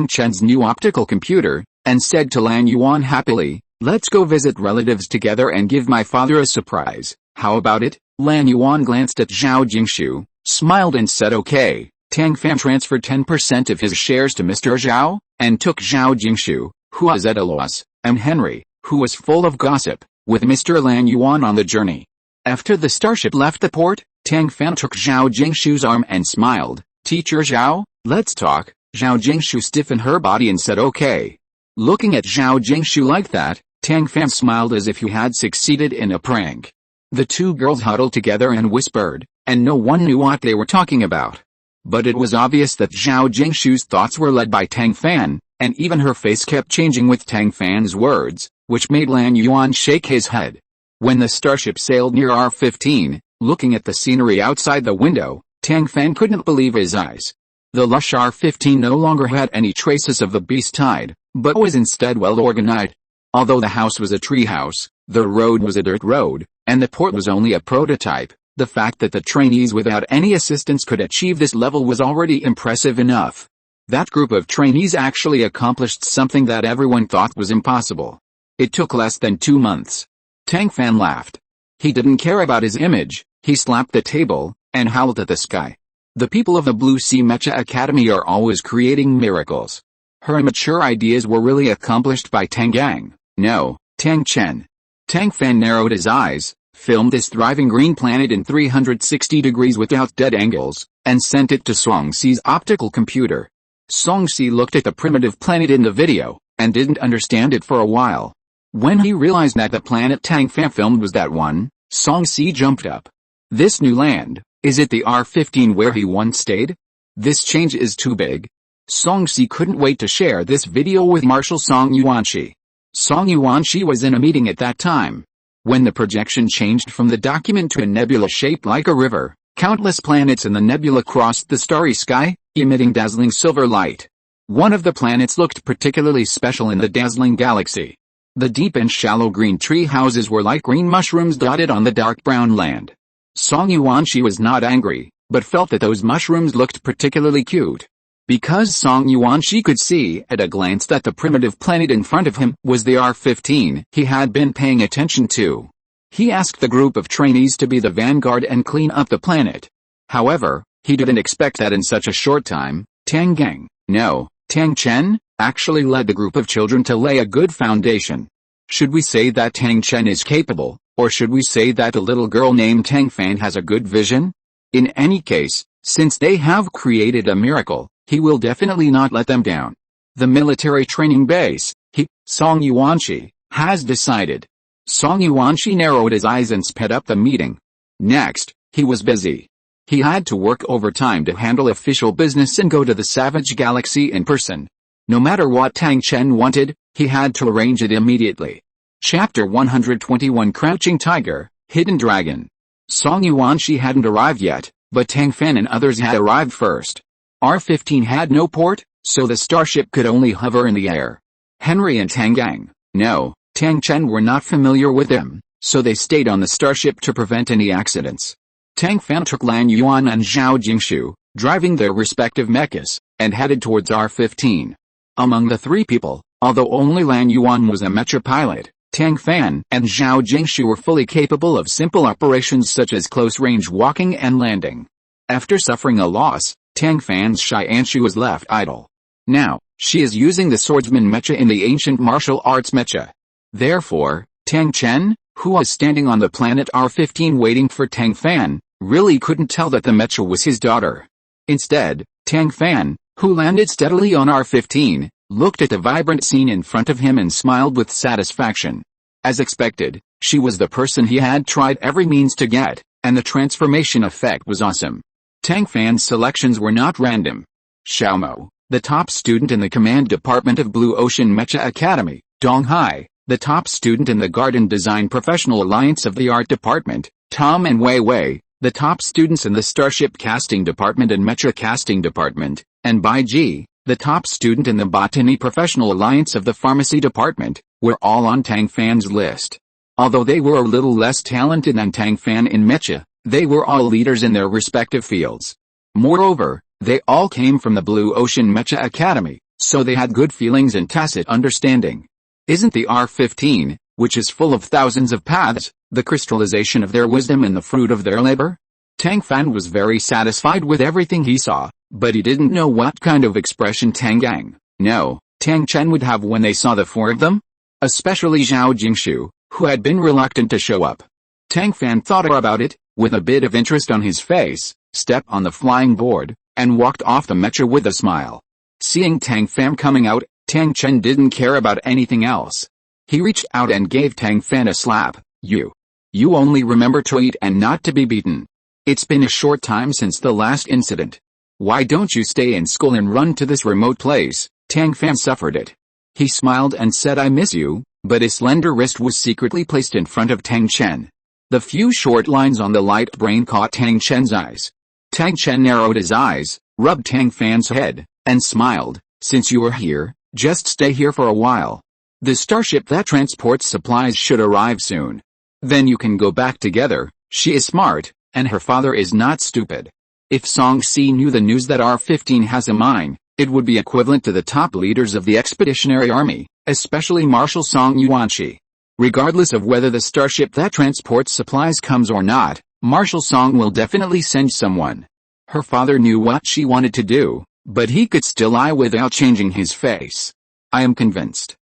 Chen's new optical computer, and said to Lan Yuan happily, "Let's go visit relatives together and give my father a surprise. How about it?" Lan Yuan glanced at Zhao Jingshu, smiled and said okay. Tang Fan transferred 10% of his shares to Mr. Zhao, and took Zhao Jingshu, who was at a loss, and Henry, who was full of gossip, with Mr. Lan Yuan on the journey. After the starship left the port, Tang Fan took Zhao Jingshu's arm and smiled. "Teacher Zhao, let's talk." Zhao Jingshu stiffened her body and said okay. Looking at Zhao Jingshu like that, Tang Fan smiled as if he had succeeded in a prank. The two girls huddled together and whispered, and no one knew what they were talking about. But it was obvious that Zhao Jingshu's thoughts were led by Tang Fan, and even her face kept changing with Tang Fan's words, which made Lan Yuan shake his head. When the starship sailed near R15, looking at the scenery outside the window, Tang Fan couldn't believe his eyes. The lush R15 no longer had any traces of the beast tide, but was instead well organized. Although the house was a tree house, the road was a dirt road, and the port was only a prototype, the fact that the trainees without any assistance could achieve this level was already impressive enough. That group of trainees actually accomplished something that everyone thought was impossible. It took less than 2 months. Tang Fan laughed. He didn't care about his image, he slapped the table, and howled at the sky. The people of the Blue Sea Mecha Academy are always creating miracles. Her immature ideas were really accomplished by Tang Chen. Tang Fan narrowed his eyes, filmed this thriving green planet in 360 degrees without dead angles, and sent it to Song-si's optical computer. Song-si looked at the primitive planet in the video, and didn't understand it for a while. When he realized that the planet Tang Fan filmed was that one, Song-si jumped up. "This new land, is it the R15 where he once stayed? This change is too big." Song-si couldn't wait to share this video with Marshal Song Yuanshi. Song Yuanshi was in a meeting at that time. When the projection changed from the document to a nebula shaped like a river, countless planets in the nebula crossed the starry sky, emitting dazzling silver light. One of the planets looked particularly special in the dazzling galaxy. The deep and shallow green tree houses were like green mushrooms dotted on the dark brown land. Song Yuanshi was not angry, but felt that those mushrooms looked particularly cute. Because Song Yuanshi could see at a glance that the primitive planet in front of him was the R15 he had been paying attention to. He asked the group of trainees to be the vanguard and clean up the planet. However, he didn't expect that in such a short time, Tang Chen, actually led the group of children to lay a good foundation. Should we say that Tang Chen is capable, or should we say that the little girl named Tang Fan has a good vision? In any case, since they have created a miracle, he will definitely not let them down. The military training base, Song Yuanshi, has decided. Song Yuanshi narrowed his eyes and sped up the meeting. Next, he was busy. He had to work overtime to handle official business and go to the Savage Galaxy in person. No matter what Tang Chen wanted, he had to arrange it immediately. Chapter 121 Crouching Tiger, Hidden Dragon. Song Yuanxi hadn't arrived yet, but Tang Fan and others had arrived first. R-15 had no port, so the starship could only hover in the air. Henry and Tang Chen were not familiar with them, so they stayed on the starship to prevent any accidents. Tang Fan took Lan Yuan and Zhao Jingshu, driving their respective mechas, and headed towards R-15. Among the three people, although only Lan Yuan was a mecha pilot, Tang Fan and Zhao Jingshu were fully capable of simple operations such as close-range walking and landing. After suffering a loss, Tang Fan's Xianshu was left idle. Now, she is using the swordsman mecha in the ancient martial arts mecha. Therefore, Tang Chen, who was standing on the planet R-15 waiting for Tang Fan, really couldn't tell that the mecha was his daughter. Instead, Tang Fan, who landed steadily on R-15, looked at the vibrant scene in front of him and smiled with satisfaction. As expected, she was the person he had tried every means to get, and the transformation effect was awesome. Tang Fan's selections were not random. Xiaomo, the top student in the command department of Blue Ocean Mecha Academy, Dong Hai, the top student in the Garden Design Professional Alliance of the Art Department, Tom and Wei Wei, the top students in the Starship Casting Department and Mecha Casting Department, and Bai Ji, the top student in the Botany Professional Alliance of the Pharmacy Department, were all on Tang Fan's list. Although they were a little less talented than Tang Fan in mecha, they were all leaders in their respective fields. Moreover, they all came from the Blue Ocean Mecha Academy, so they had good feelings and tacit understanding. Isn't the R-15, which is full of thousands of paths, the crystallization of their wisdom and the fruit of their labor? Tang Fan was very satisfied with everything he saw, but he didn't know what kind of expression Tang Chen would have when they saw the four of them. Especially Zhao Jingshu, who had been reluctant to show up. Tang Fan thought about it, with a bit of interest on his face, stepped on the flying board, and walked off the mecha with a smile. Seeing Tang Fan coming out, Tang Chen didn't care about anything else. He reached out and gave Tang Fan a slap. You only remember to eat and not to be beaten. It's been a short time since the last incident. Why don't you stay in school and run to this remote place? Tang Fan suffered it. He smiled and said I miss you, but his slender wrist was secretly placed in front of Tang Chen. The few short lines on the light brain caught Tang Chen's eyes. Tang Chen narrowed his eyes, rubbed Tang Fan's head, and smiled. Since you are here, just stay here for a while. The starship that transports supplies should arrive soon. Then you can go back together. She is smart, and her father is not stupid. If Song Si knew the news that R-15 has a mine, it would be equivalent to the top leaders of the Expeditionary Army, especially Marshal Song Yuanxi. Regardless of whether the starship that transports supplies comes or not, Marshal Song will definitely send someone. Her father knew what she wanted to do, but he could still lie without changing his face. I am convinced.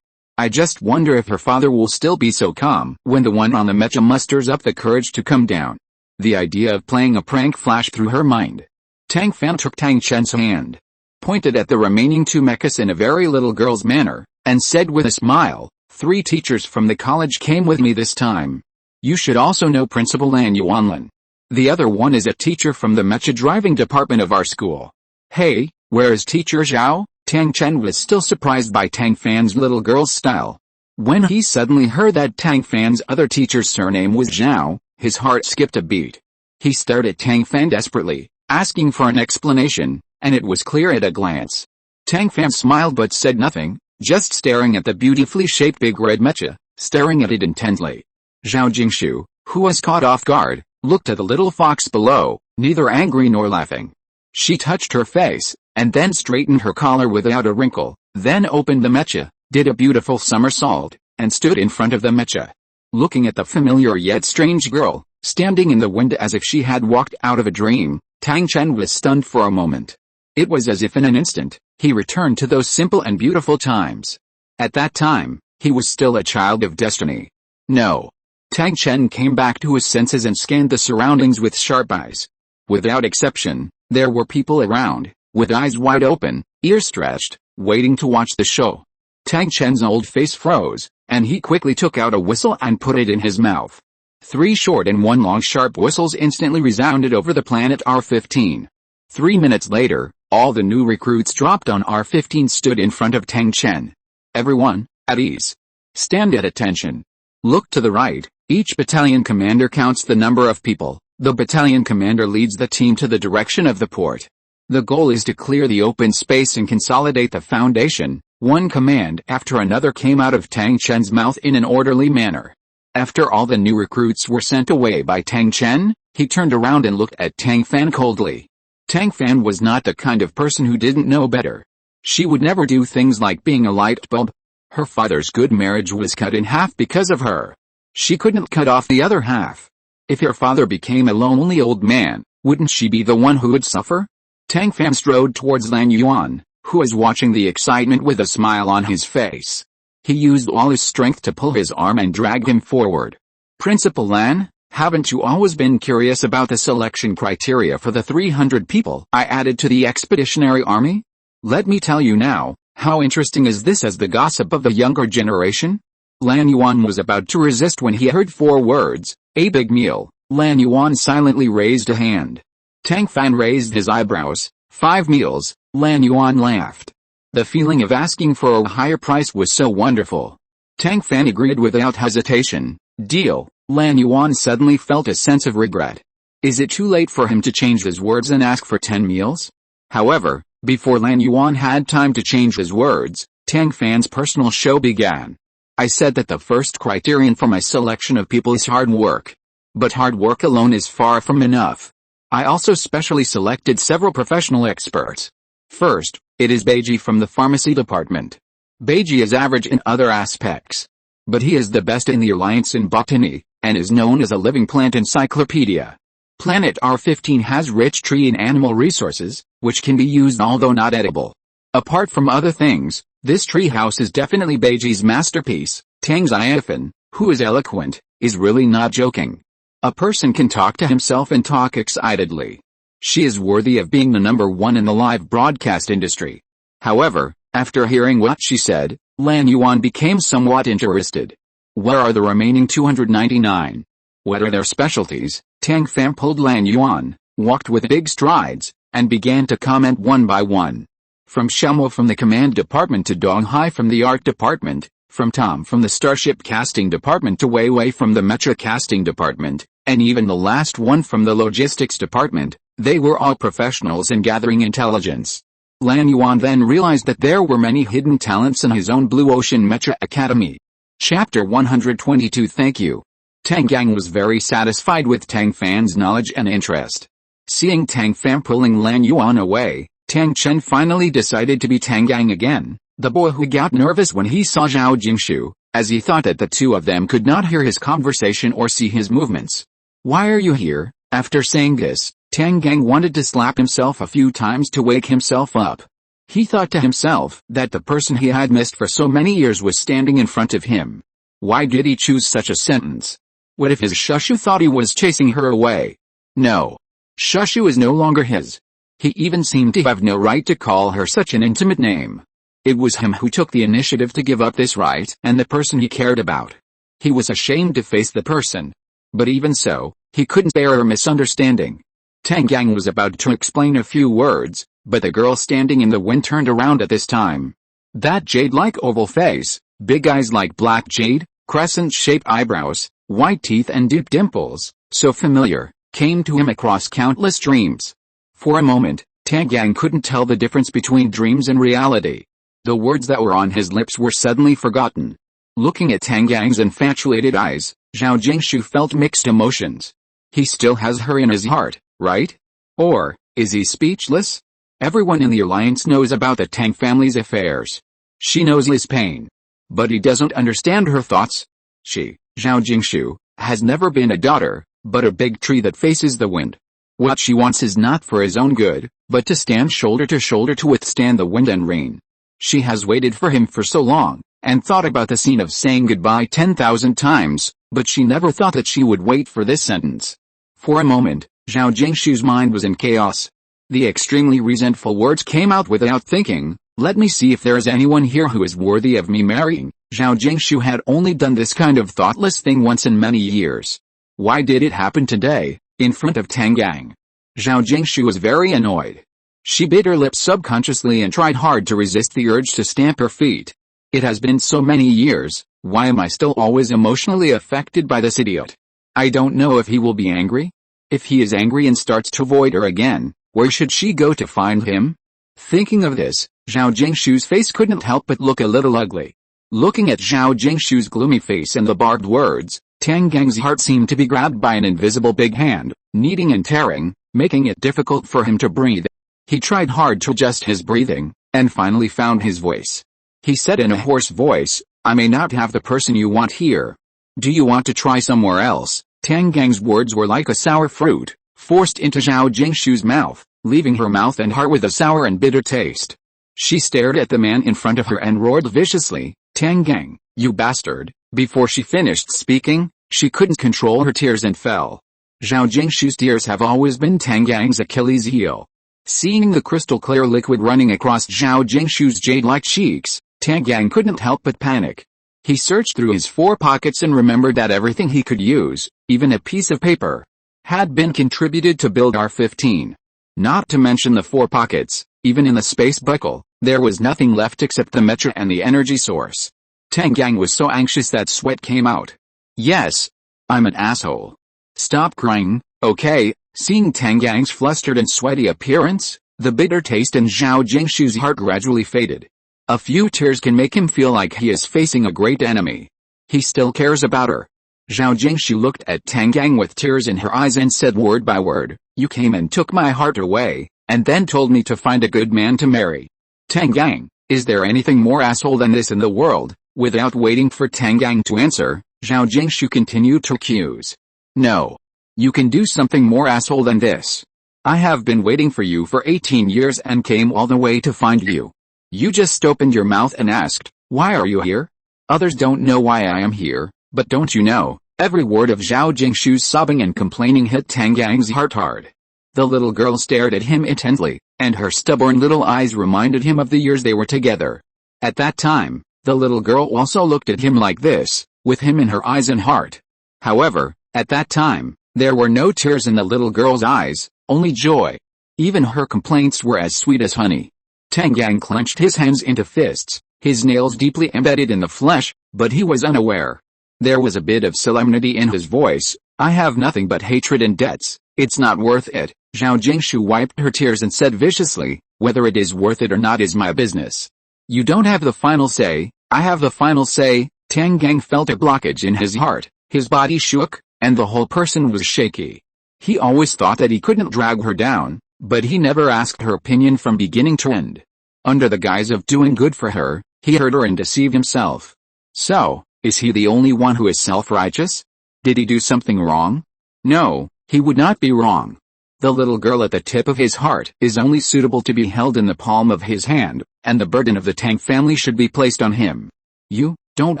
I just wonder if her father will still be so calm when the one on the mecha musters up the courage to come down. The idea of playing a prank flashed through her mind. Tang Fan took Tang Chen's hand, pointed at the remaining two mechas in a very little girl's manner, and said with a smile, 3 teachers from the college came with me this time. You should also know Principal Lan Yuanlin. The other one is a teacher from the mecha driving department of our school. Hey, where is Teacher Zhao? Tang Chen was still surprised by Tang Fan's little girl's style. When he suddenly heard that Tang Fan's other teacher's surname was Zhao, his heart skipped a beat. He stared at Tang Fan desperately, asking for an explanation, and it was clear at a glance. Tang Fan smiled but said nothing, just staring at the beautifully shaped big red mecha, staring at it intently. Zhao Jingshu, who was caught off guard, looked at the little fox below, neither angry nor laughing. She touched her face, and then straightened her collar without a wrinkle, then opened the mecha, did a beautiful somersault, and stood in front of the mecha. Looking at the familiar yet strange girl, standing in the wind as if she had walked out of a dream, Tang Chen was stunned for a moment. It was as if in an instant, he returned to those simple and beautiful times. At that time, he was still a child of destiny. No. Tang Chen came back to his senses and scanned the surroundings with sharp eyes. Without exception, there were people around, with eyes wide open, ears stretched, waiting to watch the show. Tang Chen's old face froze, and he quickly took out a whistle and put it in his mouth. 3 short and 1 long sharp whistles instantly resounded over the planet R-15. 3 minutes later, all the new recruits dropped on R-15 stood in front of Tang Chen. Everyone, at ease. Stand at attention. Look to the right, Each battalion commander counts the number of people. The battalion commander leads the team to the direction of the port. The goal is to clear the open space and consolidate the foundation. One command after another came out of Tang Chen's mouth in an orderly manner. After all the new recruits were sent away by Tang Chen, he turned around and looked at Tang Fan coldly. Tang Fan was not the kind of person who didn't know better. She would never do things like being a light bulb. Her father's good marriage was cut in half because of her. She couldn't cut off the other half. If her father became a lonely old man, wouldn't she be the one who would suffer? Tang Fan strode towards Lan Yuan, who was watching the excitement with a smile on his face. He used all his strength to pull his arm and drag him forward. Principal Lan, haven't you always been curious about the selection criteria for the 300 people I added to the expeditionary army? Let me tell you now, how interesting is this as the gossip of the younger generation? Lan Yuan was about to resist when he heard 4 words, a big meal. Lan Yuan silently raised a hand. Tang Fan raised his eyebrows. 5 meals, Lan Yuan laughed. The feeling of asking for a higher price was so wonderful. Tang Fan agreed without hesitation. Deal. Lan Yuan suddenly felt a sense of regret. Is it too late for him to change his words and ask for 10 meals? However, before Lan Yuan had time to change his words, Tang Fan's personal show began. I said that the first criterion for my selection of people is hard work. But hard work alone is far from enough. I also specially selected several professional experts. First, it is Beiji from the pharmacy department. Beiji is average in other aspects. But he is the best in the alliance in botany, and is known as a living plant encyclopedia. Planet R15 has rich tree and animal resources, which can be used although not edible. Apart from other things, this tree house is definitely Beiji's masterpiece. Tang Xianfan, who is eloquent, is really not joking. A person can talk to himself and talk excitedly. She is worthy of being the number 1 in the live broadcast industry. However, after hearing what she said, Lan Yuan became somewhat interested. Where are the remaining 299? What are their specialties? Tang Fan pulled Lan Yuan, walked with big strides, and began to comment one by one. From Xiaomo from the command department to Dong Hai from the art department, from Tom from the starship casting department to Wei Wei from the mecha casting department, and even the last one from the logistics department, they were all professionals in gathering intelligence. Lan Yuan then realized that there were many hidden talents in his own Blue Ocean Mecha Academy. Chapter 122. Thank you. Tang Gang was very satisfied with Tang Fan's knowledge and interest. Seeing Tang Fan pulling Lan Yuan away, Tang Chen finally decided to be Tang Gang again, the boy who got nervous when he saw Zhao Jingshu, as he thought that the two of them could not hear his conversation or see his movements. Why are you here? After saying this, Tang Gang wanted to slap himself a few times to wake himself up. He thought to himself that the person he had missed for so many years was standing in front of him. Why did he choose such a sentence? What if his Shushu thought he was chasing her away? No. Shushu is no longer his. He even seemed to have no right to call her such an intimate name. It was him who took the initiative to give up this right and the person he cared about. He was ashamed to face the person. But even so, he couldn't bear a misunderstanding. Tang Gang was about to explain a few words, but the girl standing in the wind turned around at this time. That jade-like oval face, big eyes like black jade, crescent-shaped eyebrows, white teeth and deep dimples, so familiar, came to him across countless dreams. For a moment, Tang Gang couldn't tell the difference between dreams and reality. The words that were on his lips were suddenly forgotten. Looking at Tang Gang's infatuated eyes, Zhao Jingshu felt mixed emotions. He still has her in his heart, right? Or, is he speechless? Everyone in the alliance knows about the Tang family's affairs. She knows his pain. But he doesn't understand her thoughts. She, Zhao Jingshu, has never been a daughter, but a big tree that faces the wind. What she wants is not for his own good, but to stand shoulder to withstand the wind and rain. She has waited for him for so long, and thought about the scene of saying goodbye 10,000 times, but she never thought that she would wait for this sentence. For a moment, Zhao Jingshu's mind was in chaos. The extremely resentful words came out without thinking. Let me see if there is anyone here who is worthy of me marrying. Zhao Jingshu had only done this kind of thoughtless thing once in many years. Why did it happen today, in front of Tang Gang? Zhao Jingshu was very annoyed. She bit her lips subconsciously and tried hard to resist the urge to stamp her feet. It has been so many years, Why am I still always emotionally affected by this idiot? I don't know if he will be angry. If he is angry and starts to avoid her again, where should she go to find him? Thinking of this, Zhao Jingshu's face couldn't help but look a little ugly. Looking at Zhao Jingshu's gloomy face and the barbed words, Tang Gang's heart seemed to be grabbed by an invisible big hand, kneading and tearing, making it difficult for him to breathe. He tried hard to adjust his breathing, and finally found his voice. He said in a hoarse voice, I may not have the person you want here. Do you want to try somewhere else? Tang Gang's words were like a sour fruit, forced into Zhao Jingshu's mouth, leaving her mouth and heart with a sour and bitter taste. She stared at the man in front of her and roared viciously, Tang Gang, you bastard. Before she finished speaking, she couldn't control her tears and fell. Zhao Jingshu's tears have always been Tang Gang's Achilles heel. Seeing the crystal clear liquid running across Zhao Jingshu's jade-like cheeks, Tang Gang couldn't help but panic. He searched through his 4 pockets and remembered that everything he could use, even a piece of paper, had been contributed to build R-15. Not to mention the 4 pockets, even in the space buckle, there was nothing left except the mecha and the energy source. Tang Gang was so anxious that sweat came out. Yes, I'm an asshole. Stop crying, okay? Seeing Tang Gang's flustered and sweaty appearance, the bitter taste in Zhao Jingshu's heart gradually faded. A few tears can make him feel like he is facing a great enemy. He still cares about her. Zhao Jingshu looked at Tang Gang with tears in her eyes and said word by word, you came and took my heart away, and then told me to find a good man to marry. Tang Gang, is there anything more asshole than this in the world? Without waiting for Tang Gang to answer, Zhao Jingshu continued to accuse. No. You can do something more asshole than this. I have been waiting for you for 18 years and came all the way to find you. You just opened your mouth and asked, why are you here? Others don't know why I am here, but don't you know? Every word of Zhao Jingshu's sobbing and complaining hit Tang Gang's heart hard. The little girl stared at him intently, and her stubborn little eyes reminded him of the years they were together. At that time, the little girl also looked at him like this, with him in her eyes and heart. However, at that time, there were no tears in the little girl's eyes, only joy. Even her complaints were as sweet as honey. Tang Gang clenched his hands into fists, his nails deeply embedded in the flesh, but he was unaware. There was a bit of solemnity in his voice. I have nothing but hatred and debts. It's not worth it. Zhao Jingshu wiped her tears and said viciously, whether it is worth it or not is my business. You don't have the final say, I have the final say. Tang Gang felt a blockage in his heart, his body shook, and the whole person was shaky. He always thought that he couldn't drag her down, but he never asked her opinion from beginning to end. Under the guise of doing good for her, he hurt her and deceived himself. So, is he the only one who is self-righteous? Did he do something wrong? No, he would not be wrong. The little girl at the tip of his heart is only suitable to be held in the palm of his hand, and the burden of the Tang family should be placed on him. You don't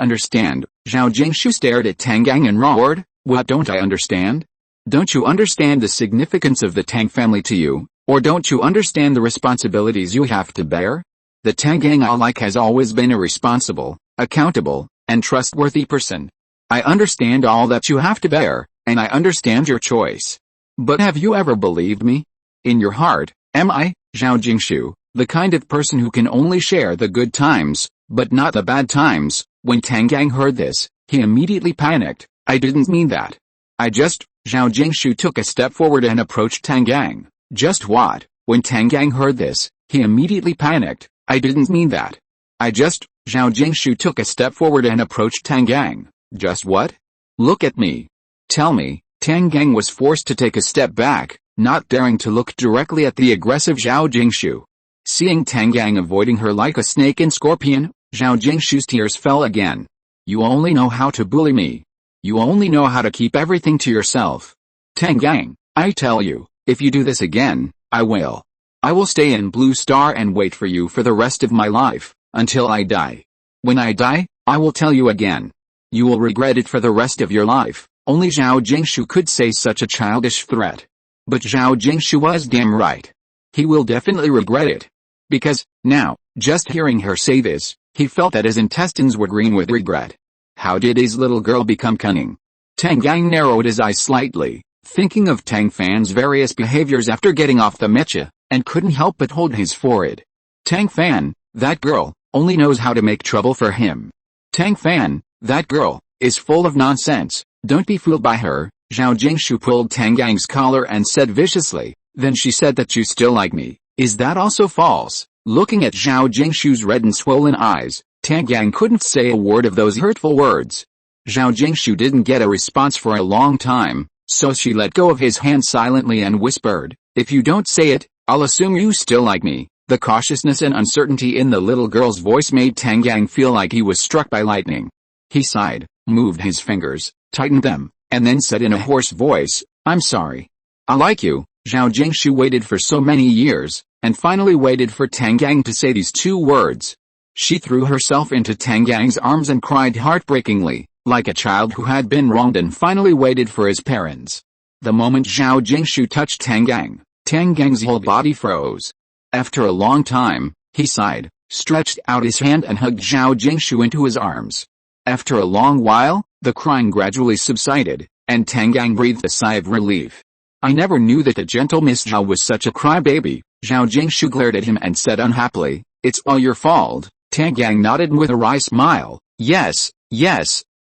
understand. Zhao Jingshu stared at Tang Gang and roared, what don't I understand? Don't you understand the significance of the Tang family to you, or don't you understand the responsibilities you have to bear? The Tang Gang alike has always been a responsible, accountable, and trustworthy person. I understand all that you have to bear, and I understand your choice. But have you ever believed me? In your heart, am I, Zhao Jingshu, the kind of person who can only share the good times, but not the bad times? When Tang Gang heard this, he immediately panicked. I didn't mean that. Zhao Jingshu took a step forward and approached Tang Gang. Just what? When Tang Gang heard this, he immediately panicked. I didn't mean that. Zhao Jingshu took a step forward and approached Tang Gang. Just what? Look at me. Tell me. Tang Gang was forced to take a step back, not daring to look directly at the aggressive Zhao Jingshu. Seeing Tang Gang avoiding her like a snake and scorpion, Zhao Jingshu's tears fell again. You only know how to bully me. You only know how to keep everything to yourself. Tang Gang, I tell you, if you do this again, I will stay in Blue Star and wait for you for the rest of my life, until I die. When I die, I will tell you again. You will regret it for the rest of your life. Only Zhao Jingshu could say such a childish threat. But Zhao Jingshu was damn right. He will definitely regret it. Because, now, just hearing her say this, he felt that his intestines were green with regret. How did his little girl become cunning? Tang Gang narrowed his eyes slightly, thinking of Tang Fan's various behaviors after getting off the mecha, and couldn't help but hold his forehead. Tang Fan, that girl, only knows how to make trouble for him. Tang Fan, That girl is full of nonsense. Don't be fooled by her. Zhao Jingshu pulled Tang Yang's collar and said viciously, then she said that you still like me. Is that also false? Looking at Zhao Jingshu's red and swollen eyes, Tang Yang couldn't say a word of those hurtful words. Zhao Jingshu didn't get a response for a long time, so she let go of his hand silently and whispered, if you don't say it, I'll assume you still like me. The cautiousness and uncertainty in the little girl's voice made Tang Yang feel like he was struck by lightning. He sighed, moved his fingers, tightened them, and then said in a hoarse voice, I'm sorry. I like you. Zhao Jingshu waited for so many years, and finally waited for Tang Yang to say these two words. She threw herself into Tang Yang's arms and cried heartbreakingly, like a child who had been wronged and finally waited for his parents. The moment Zhao Jingshu touched Tang Yang's whole body froze. After a long time, he sighed, stretched out his hand and hugged Zhao Jingshu into his arms. After a long while, the crying gradually subsided, and Tang Yang breathed a sigh of relief. I never knew that the gentle Miss Zhao was such a crybaby. Zhao Jingshu glared at him and said unhappily, it's all your fault. Tang Yang nodded with a wry smile, yes,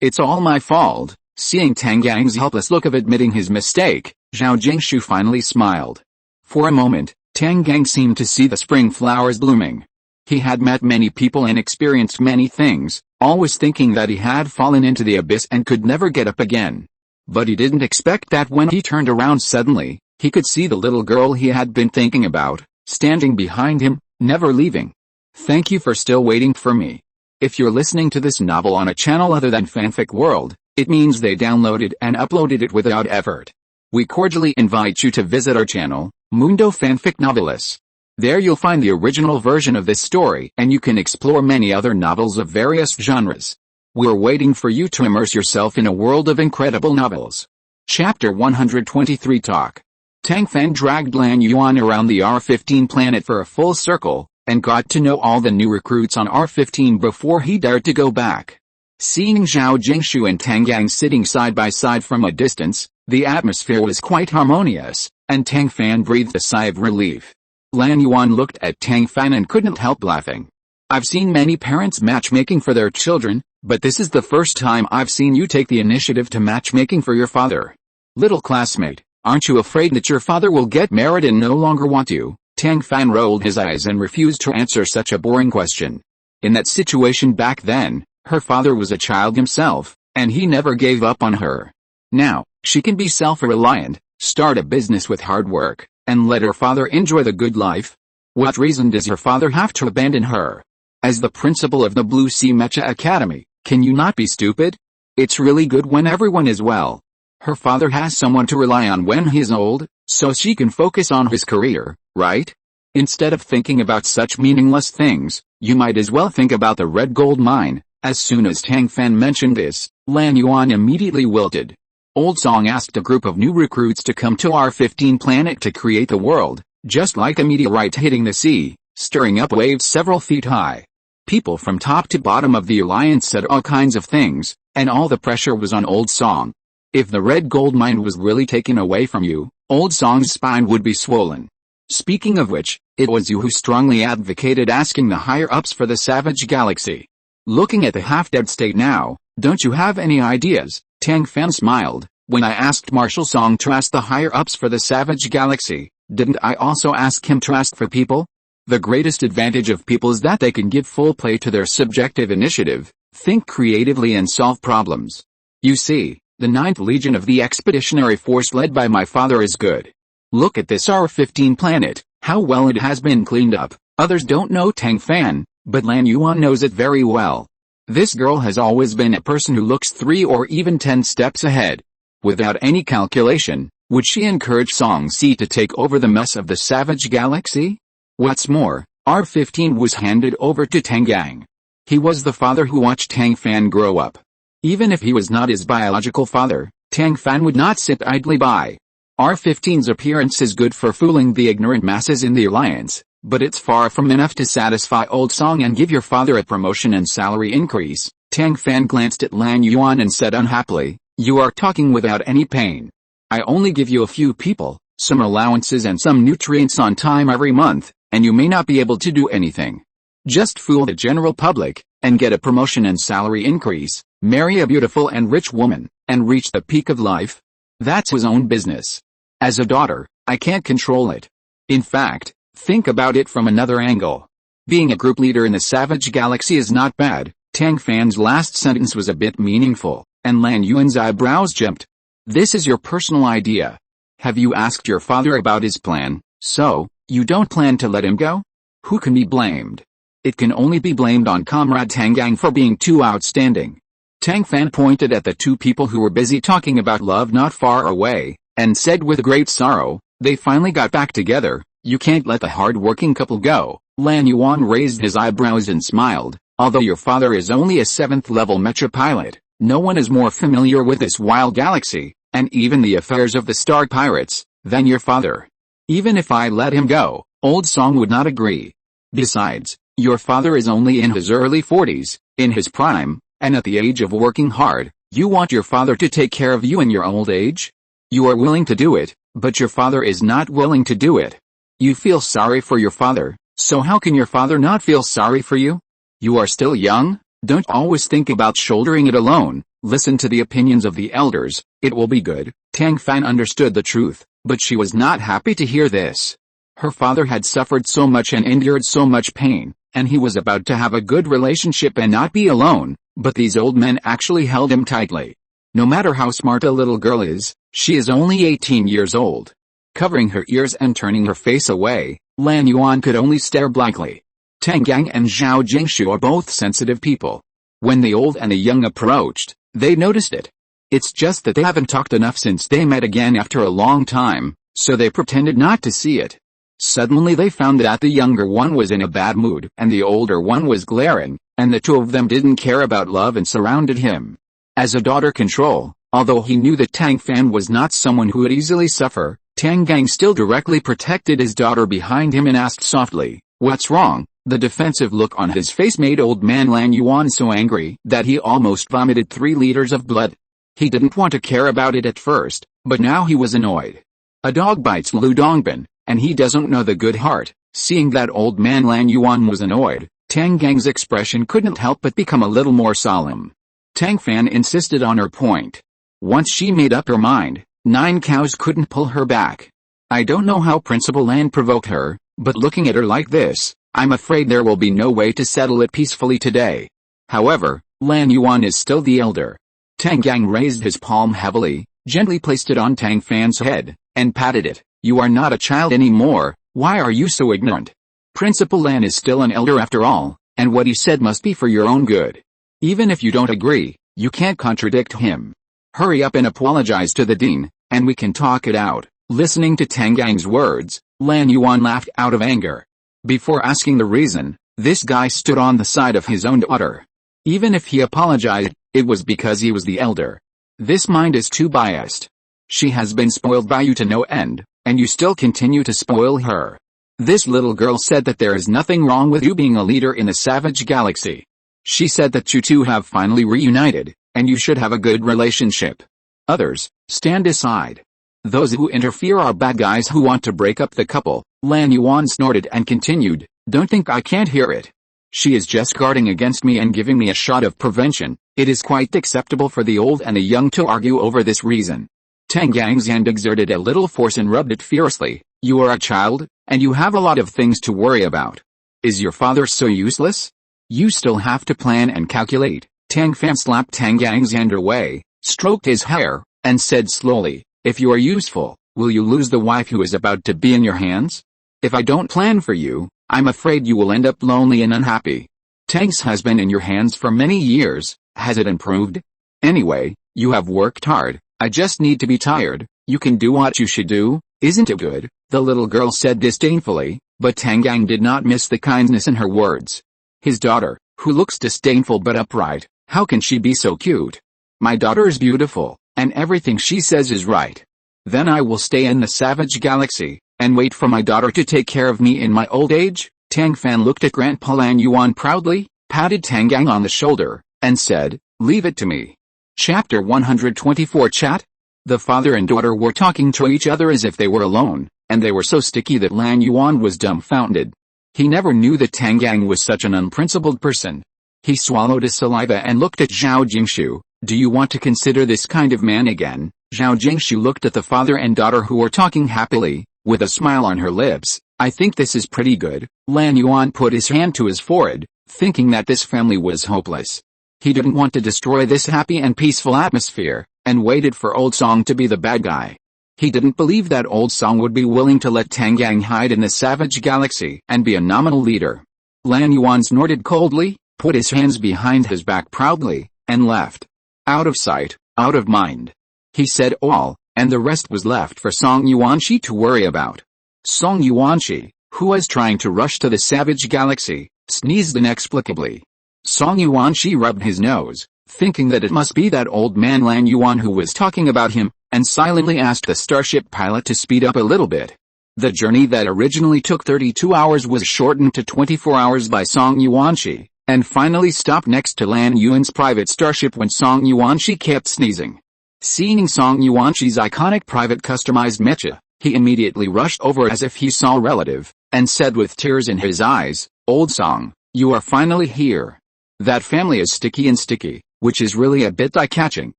it's all my fault. Seeing Tang Yang's helpless look of admitting his mistake, Zhao Jingshu finally smiled. For a moment, Tang Yang seemed to see the spring flowers blooming. He had met many people and experienced many things, always thinking that he had fallen into the abyss and could never get up again. But he didn't expect that when he turned around suddenly, he could see the little girl he had been thinking about, standing behind him, never leaving. Thank you for still waiting for me. If you're listening to this novel on a channel other than Fanfic World, it means they downloaded and uploaded it without effort. We cordially invite you to visit our channel, Mundo Fanfic Novelis. There you'll find the original version of this story and you can explore many other novels of various genres. We're waiting for you to immerse yourself in a world of incredible novels. Chapter 123 Talk. Tang Fan dragged Lan Yuan around the R-15 planet for a full circle, and got to know all the new recruits on R-15 before he dared to go back. Seeing Zhao Jingshu and Tang Yang sitting side by side from a distance, the atmosphere was quite harmonious, and Tang Fan breathed a sigh of relief. Lan Yuan looked at Tang Fan and couldn't help laughing. I've seen many parents matchmaking for their children, but this is the first time I've seen you take the initiative to matchmaking for your father. Little classmate, aren't you afraid that your father will get married and no longer want you? Tang Fan rolled his eyes and refused to answer such a boring question. In that situation back then, her father was a child himself, and he never gave up on her. Now, she can be self-reliant, start a business with hard work, and let her father enjoy the good life. What reason does her father have to abandon her? As the principal of the Blue Sea Mecha Academy, can you not be stupid? It's really good when everyone is well. Her father has someone to rely on when he's old, so she can focus on his career, right? Instead of thinking about such meaningless things, you might as well think about the red gold mine. As soon as Tang Fan mentioned this, Lan Yuan immediately wilted. Old Song asked a group of new recruits to come to R-15 planet to create the world, just like a meteorite hitting the sea, stirring up waves several feet high. People from top to bottom of the alliance said all kinds of things, and all the pressure was on Old Song. If the red gold mine was really taken away from you, Old Song's spine would be swollen. Speaking of which, it was you who strongly advocated asking the higher-ups for the Savage Galaxy. Looking at the half-dead state now, don't you have any ideas? Tang Fan smiled. When I asked Marshal Song to ask the higher-ups for the Savage Galaxy, didn't I also ask him to ask for people? The greatest advantage of people is that they can give full play to their subjective initiative, think creatively and solve problems. You see, the 9th Legion of the Expeditionary Force led by my father is good. Look at this R-15 planet, how well it has been cleaned up. Others don't know Tang Fan, but Lan Yuan knows it very well. This girl has always been a person who looks 3 or even 10 steps ahead. Without any calculation, would she encourage Song Si to take over the mess of the Savage Galaxy? What's more, R-15 was handed over to Tang Yang. He was the father who watched Tang Fan grow up. Even if he was not his biological father, Tang Fan would not sit idly by. R-15's appearance is good for fooling the ignorant masses in the alliance, but it's far from enough to satisfy Old Song and give your father a promotion and salary increase. Tang Fan glanced at Lan Yuan and said unhappily, you are talking without any pain. I only give you a few people, some allowances and some nutrients on time every month, and you may not be able to do anything. Just fool the general public, and get a promotion and salary increase. Marry a beautiful and rich woman, and reach the peak of life? That's his own business. As a daughter, I can't control it. In fact, think about it from another angle. Being a group leader in the Savage Galaxy is not bad. Tang Fan's last sentence was a bit meaningful, and Lan Yuan's eyebrows jumped. This is your personal idea. Have you asked your father about his plan? So, you don't plan to let him go? Who can be blamed? It can only be blamed on Comrade Tang Gang for being too outstanding. Tang Fan pointed at the two people who were busy talking about love not far away, and said with great sorrow, they finally got back together. You can't let the hard-working couple go. Lan Yuan raised his eyebrows and smiled. Although your father is only a 7th-level mecha pilot, no one is more familiar with this wild galaxy, and even the affairs of the Star Pirates, than your father. Even if I let him go, Old Song would not agree. Besides, your father is only in his early 40s, in his prime, and at the age of working hard. You want your father to take care of you in your old age? You are willing to do it, but your father is not willing to do it. You feel sorry for your father, so how can your father not feel sorry for you? You are still young, don't always think about shouldering it alone, listen to the opinions of the elders, it will be good. Tang Fan understood the truth, but she was not happy to hear this. Her father had suffered so much and endured so much pain, and he was about to have a good relationship and not be alone, but these old men actually held him tightly. No matter how smart a little girl is, she is only 18 years old. Covering her ears and turning her face away, Lan Yuan could only stare blankly. Tang Gang and Zhao Jingshu are both sensitive people. When the old and the young approached, they noticed it. It's just that they haven't talked enough since they met again after a long time, so they pretended not to see it. Suddenly they found that the younger one was in a bad mood and the older one was glaring, and the two of them didn't care about love and surrounded him. As a daughter control, although he knew that Tang Fan was not someone who would easily suffer, Tang Gang still directly protected his daughter behind him and asked softly, "What's wrong?" The defensive look on his face made old man Lan Yuan so angry that he almost vomited 3 liters of blood. He didn't want to care about it at first, but now he was annoyed. A dog bites Lu Dongbin, and he doesn't know the good heart. Seeing that old man Lan Yuan was annoyed, Tang Gang's expression couldn't help but become a little more solemn. Tang Fan insisted on her point. Once she made up her mind, 9 cows couldn't pull her back. I don't know how Principal Lan provoked her, but looking at her like this, I'm afraid there will be no way to settle it peacefully today. However, Lan Yuan is still the elder. Tang Gang raised his palm heavily, gently placed it on Tang Fan's head, and patted it. You are not a child anymore, why are you so ignorant? Principal Lan is still an elder after all, and what he said must be for your own good. Even if you don't agree, you can't contradict him. Hurry up and apologize to the dean, and we can talk it out. Listening to Tang Gang's words, Lan Yuan laughed out of anger. Before asking the reason, this guy stood on the side of his own daughter. Even if he apologized, it was because he was the elder. This mind is too biased. She has been spoiled by you to no end, and you still continue to spoil her. This little girl said that there is nothing wrong with you being a leader in the Savage Galaxy. She said that you two have finally reunited, and you should have a good relationship. Others, stand aside. Those who interfere are bad guys who want to break up the couple. Lan Yuan snorted and continued, don't think I can't hear it. She is just guarding against me and giving me a shot of prevention. It is quite acceptable for the old and the young to argue over this reason. Tang Gang's hand exerted a little force and rubbed it fiercely. You are a child, and you have a lot of things to worry about. Is your father so useless? You still have to plan and calculate. Tang Fan slapped Tang Gang's hand away, stroked his hair, and said slowly, if you are useful, will you lose the wife who is about to be in your hands? If I don't plan for you, I'm afraid you will end up lonely and unhappy. Tang's has been in your hands for many years, has it improved? Anyway, you have worked hard, I just need to be tired, you can do what you should do, isn't it good? The little girl said disdainfully, but Tang Gang did not miss the kindness in her words. His daughter, who looks disdainful but upright, how can she be so cute? My daughter is beautiful, and everything she says is right. Then I will stay in the Savage Galaxy, and wait for my daughter to take care of me in my old age. Tang Fan looked at Grandpa Lan Yuan proudly, patted Tang Gang on the shoulder, and said, leave it to me. Chapter 124 Chat? The father and daughter were talking to each other as if they were alone, and they were so sticky that Lan Yuan was dumbfounded. He never knew that Tang Gang was such an unprincipled person. He swallowed his saliva and looked at Zhao Jingshu. Do you want to consider this kind of man again? Zhao Jingshu looked at the father and daughter who were talking happily, with a smile on her lips. I think this is pretty good. Lan Yuan put his hand to his forehead, thinking that this family was hopeless. He didn't want to destroy this happy and peaceful atmosphere, and waited for Old Song to be the bad guy. He didn't believe that Old Song would be willing to let Tang Yang hide in the savage galaxy and be a nominal leader. Lan Yuan snorted coldly, put his hands behind his back proudly, and left. Out of sight, out of mind. He said all, and the rest was left for Song Yuanqi to worry about. Song Yuanqi, who was trying to rush to the savage galaxy, sneezed inexplicably. Song Yuanqi rubbed his nose, thinking that it must be that old man Lan Yuan who was talking about him, and silently asked the starship pilot to speed up a little bit. The journey that originally took 32 hours was shortened to 24 hours by Song Yuanqi, and finally stopped next to Lan Yuan's private starship when Song Yuanqi kept sneezing. Seeing Song Yuanqi's iconic private customized mecha, he immediately rushed over as if he saw a relative, and said with tears in his eyes, Old Song, you are finally here. That family is sticky and sticky, which is really a bit eye-catching.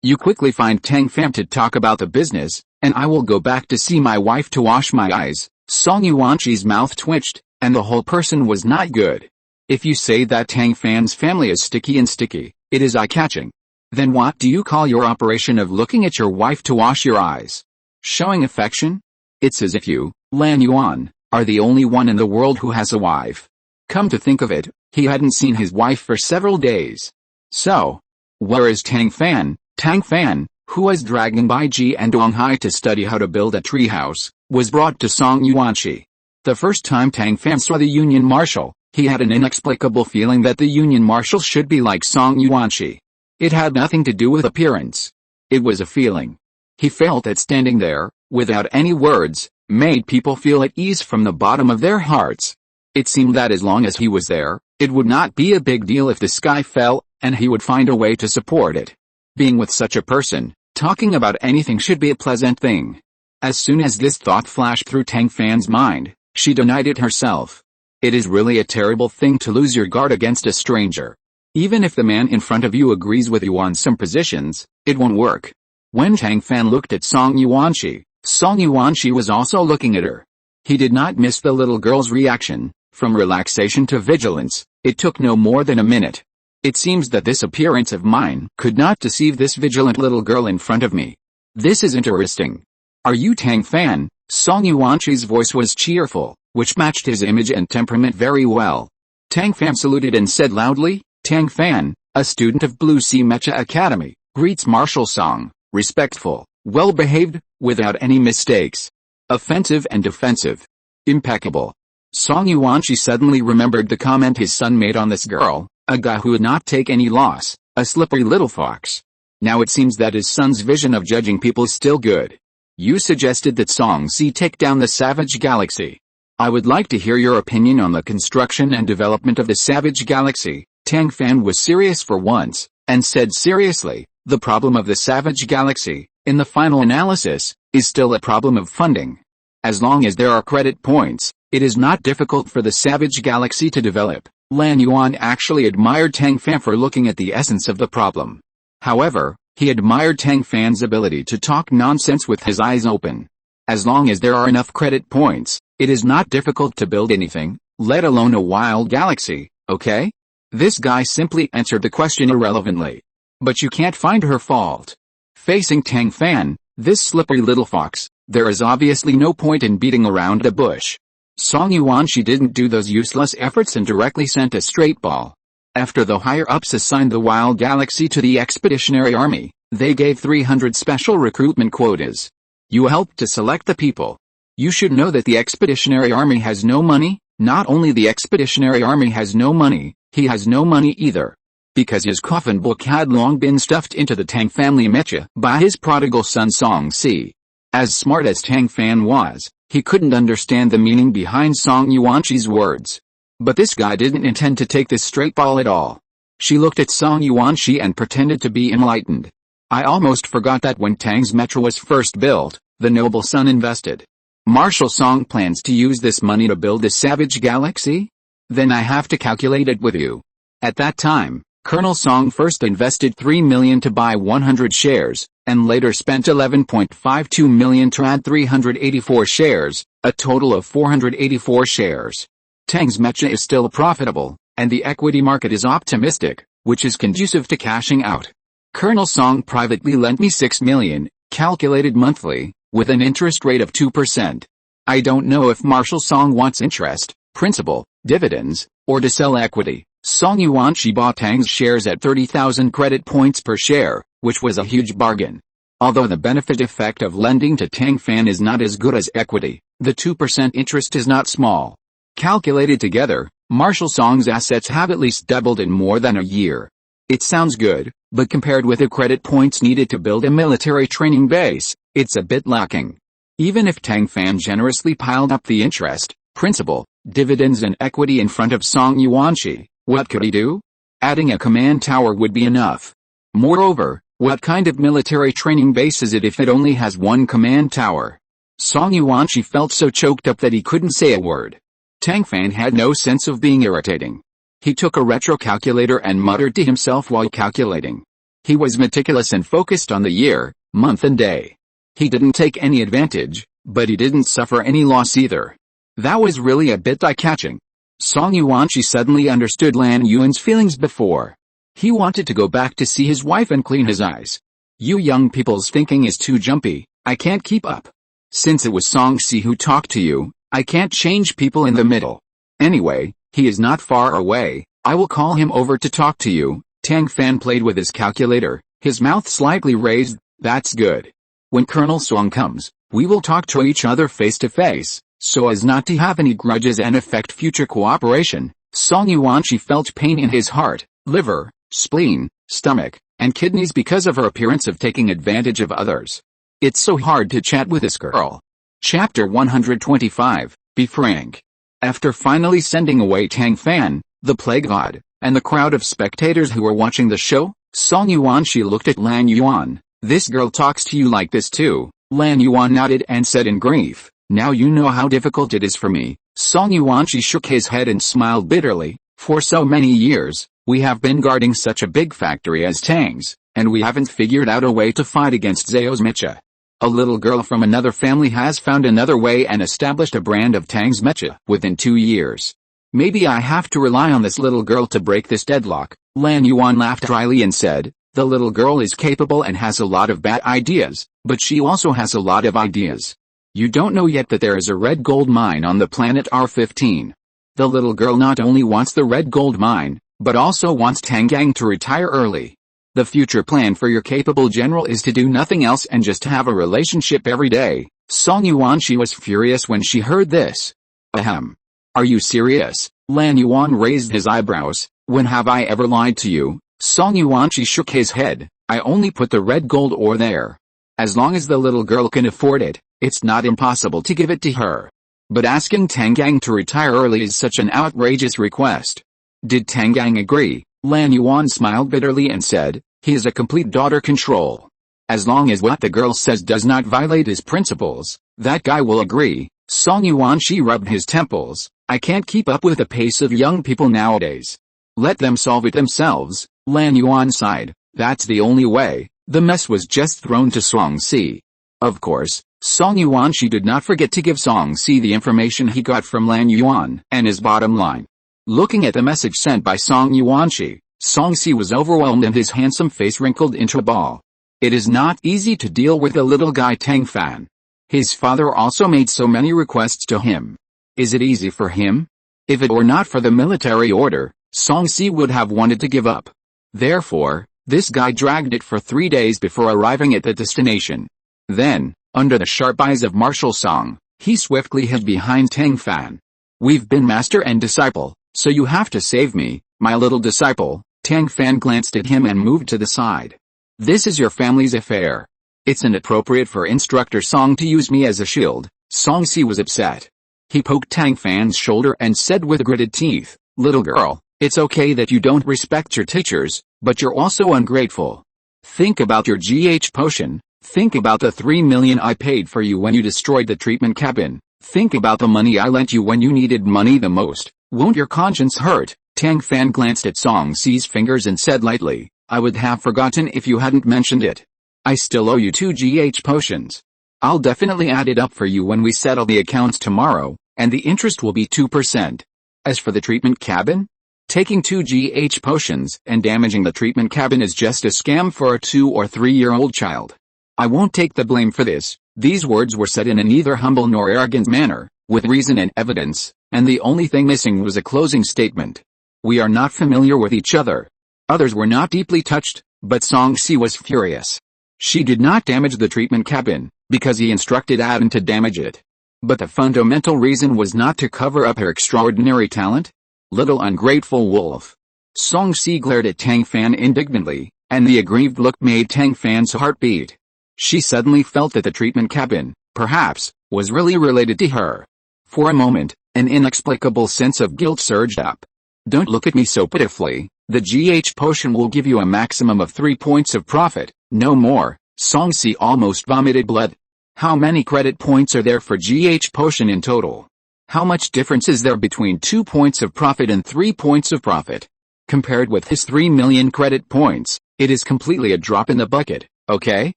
You quickly find Tang Fan to talk about the business, and I will go back to see my wife to wash my eyes. Song Yuanqi's mouth twitched, and the whole person was not good. If you say that Tang Fan's family is sticky and sticky, it is eye-catching. Then what do you call your operation of looking at your wife to wash your eyes? Showing affection? It's as if you, Lan Yuan, are the only one in the world who has a wife. Come to think of it, he hadn't seen his wife for several days. So, where is Tang Fan? Tang Fan, who was dragging by Ji and Donghai to study how to build a treehouse, was brought to Song Yuanqi. The first time Tang Fan saw the Union Marshal, he had an inexplicable feeling that the Union Marshal should be like Song Yuanqi. It had nothing to do with appearance. It was a feeling. He felt that standing there, without any words, made people feel at ease from the bottom of their hearts. It seemed that as long as he was there, it would not be a big deal if the sky fell, and he would find a way to support it. Being with such a person, talking about anything should be a pleasant thing. As soon as this thought flashed through Tang Fan's mind, she denied it herself. It is really a terrible thing to lose your guard against a stranger. Even if the man in front of you agrees with you on some positions, it won't work. When Tang Fan looked at Song Yuanqi was also looking at her. He did not miss the little girl's reaction. From relaxation to vigilance, it took no more than a minute. It seems that this appearance of mine could not deceive this vigilant little girl in front of me. This is interesting. Are you Tang Fan? Song Yuanqi's voice was cheerful, which matched his image and temperament very well. Tang Fan saluted and said loudly, Tang Fan, a student of Blue Sea Mecha Academy, greets Marshal Song, respectful, well-behaved, without any mistakes. Offensive and defensive. Impeccable. Song Yuanqi suddenly remembered the comment his son made on this girl, a guy who would not take any loss, a slippery little fox. Now it seems that his son's vision of judging people is still good. You suggested that Song Si take down the savage galaxy. I would like to hear your opinion on the construction and development of the savage galaxy. Tang Fan was serious for once, and said seriously, the problem of the savage galaxy, in the final analysis, is still a problem of funding. As long as there are credit points, it is not difficult for the savage galaxy to develop. Lan Yuan actually admired Tang Fan for looking at the essence of the problem. However, he admired Tang Fan's ability to talk nonsense with his eyes open. As long as there are enough credit points, it is not difficult to build anything, let alone a wild galaxy, okay? This guy simply answered the question irrelevantly. But you can't find her fault. Facing Tang Fan, this slippery little fox, there is obviously no point in beating around the bush. Song Yuanqi didn't do those useless efforts and directly sent a straight ball. After the higher-ups assigned the wild galaxy to the expeditionary army, they gave 300 special recruitment quotas. You helped to select the people. You should know that the expeditionary army has no money. Not only the expeditionary army has no money, he has no money either. Because his coffin book had long been stuffed into the Tang family mecha by his prodigal son Song Si. As smart as Tang Fan was, he couldn't understand the meaning behind Song Yuanqi's words. But this guy didn't intend to take this straight ball at all. She looked at Song Yuanqi and pretended to be enlightened. I almost forgot that when Tang's mecha was first built, the noble son invested. Marshal Song plans to use this money to build the savage galaxy? Then I have to calculate it with you. At that time, Colonel Song first invested 3 million to buy 100 shares, and later spent 11.52 million to add 384 shares, a total of 484 shares. Tang's Mecha is still profitable, and the equity market is optimistic, which is conducive to cashing out. Colonel Song privately lent me 6 million, calculated monthly, with an interest rate of 2%. I don't know if Marshall Song wants interest, principal, dividends, or to sell equity. Song Yuanqi bought Tang's shares at 30,000 credit points per share, which was a huge bargain. Although the benefit effect of lending to Tang Fan is not as good as equity, the 2% interest is not small. Calculated together, Marshall Song's assets have at least doubled in more than a year. It sounds good, but compared with the credit points needed to build a military training base, it's a bit lacking. Even if Tang Fan generously piled up the interest, principal, dividends and equity in front of Song Yuanqi, what could he do? Adding a command tower would be enough. Moreover, what kind of military training base is it if it only has one command tower? Song Yuanqi felt so choked up that he couldn't say a word. Tang Fan had no sense of being irritating. He took a retro calculator and muttered to himself while calculating. He was meticulous and focused on the year, month and day. He didn't take any advantage, but he didn't suffer any loss either. That was really a bit eye-catching. Song Yuanqi suddenly understood Lan Yuan's feelings before. He wanted to go back to see his wife and clean his eyes. You young people's thinking is too jumpy, I can't keep up. Since it was Song Si who talked to you, I can't change people in the middle. Anyway, he is not far away, I will call him over to talk to you. Tang Fan played with his calculator, his mouth slightly raised. That's good. When Colonel Song comes, we will talk to each other face to face, so as not to have any grudges and affect future cooperation. Song Yuanqi felt pain in his heart, liver, spleen, stomach, and kidneys because of her appearance of taking advantage of others. It's so hard to chat with this girl. Chapter 125, Be Frank. After finally sending away Tang Fan, the plague god, and the crowd of spectators who were watching the show, Song Yuanqi looked at Lan Yuan. This girl talks to you like this too? Lan Yuan nodded and said in grief, now you know how difficult it is for me. Song Yuanqi shook his head and smiled bitterly. For so many years, we have been guarding such a big factory as Tang's, and we haven't figured out a way to fight against Zhao's Mecha. A little girl from another family has found another way and established a brand of Tang's Mecha within 2 years. Maybe I have to rely on this little girl to break this deadlock. Lan Yuan laughed dryly and said, the little girl is capable and has a lot of bad ideas, but she also has a lot of ideas. You don't know yet that there is a red gold mine on the planet R15. The little girl not only wants the red gold mine, but also wants Tang Gang to retire early. The future plan for your capable general is to do nothing else and just have a relationship every day. Song Yuanqi was furious when she heard this. Ahem. Are you serious? Lan Yuan raised his eyebrows. When have I ever lied to you? Song Yuanqi shook his head. I only put the red gold ore there. As long as the little girl can afford it, it's not impossible to give it to her. But asking Tang Gang to retire early is such an outrageous request. Did Tang Gang agree? Lan Yuan smiled bitterly and said, he is a complete daughter control. As long as what the girl says does not violate his principles, that guy will agree. Song Yuanqi rubbed his temples. I can't keep up with the pace of young people nowadays. Let them solve it themselves. Lan Yuan sighed. That's the only way. The mess was just thrown to Song Si. Of course, Song Yuanqi did not forget to give Song Si the information he got from Lan Yuan and his bottom line. Looking at the message sent by Song Yuanqi, Song Si was overwhelmed and his handsome face wrinkled into a ball. It is not easy to deal with the little guy Tang Fan. His father also made so many requests to him. Is it easy for him? If it were not for the military order, Song Si would have wanted to give up. Therefore, this guy dragged it for 3 days before arriving at the destination. Then, under the sharp eyes of Marshal Song, he swiftly hid behind Tang Fan. We've been master and disciple, so you have to save me, my little disciple. Tang Fan glanced at him and moved to the side. This is your family's affair. It's inappropriate for Instructor Song to use me as a shield. Song Si was upset. He poked Tang Fan's shoulder and said with gritted teeth, little girl, it's okay that you don't respect your teachers, but you're also ungrateful. Think about your GH potion. Think about the 3 million I paid for you when you destroyed the treatment cabin. Think about the money I lent you when you needed money the most. Won't your conscience hurt? Tang Fan glanced at Song Si's fingers and said lightly, I would have forgotten if you hadn't mentioned it. I still owe you 2 GH potions. I'll definitely add it up for you when we settle the accounts tomorrow, and the interest will be 2%. As for the treatment cabin? Taking 2 GH potions and damaging the treatment cabin is just a scam for a 2 or 3-year-old child. I won't take the blame for this. These words were said in a neither humble nor arrogant manner, with reason and evidence, and the only thing missing was a closing statement. We are not familiar with each other. Others were not deeply touched, but Song Si was furious. She did not damage the treatment cabin, because he instructed Adam to damage it. But the fundamental reason was not to cover up her extraordinary talent? Little ungrateful wolf. Song Si glared at Tang Fan indignantly, and the aggrieved look made Tang Fan's heart beat. She suddenly felt that the treatment cabin, perhaps, was really related to her. For a moment, an inexplicable sense of guilt surged up. Don't look at me so pitifully. The GH potion will give you a maximum of 3 points of profit, no more. Song Si almost vomited blood. How many credit points are there for GH potion in total? How much difference is there between 2 points of profit and 3 points of profit? Compared with his 3 million credit points, it is completely a drop in the bucket, okay?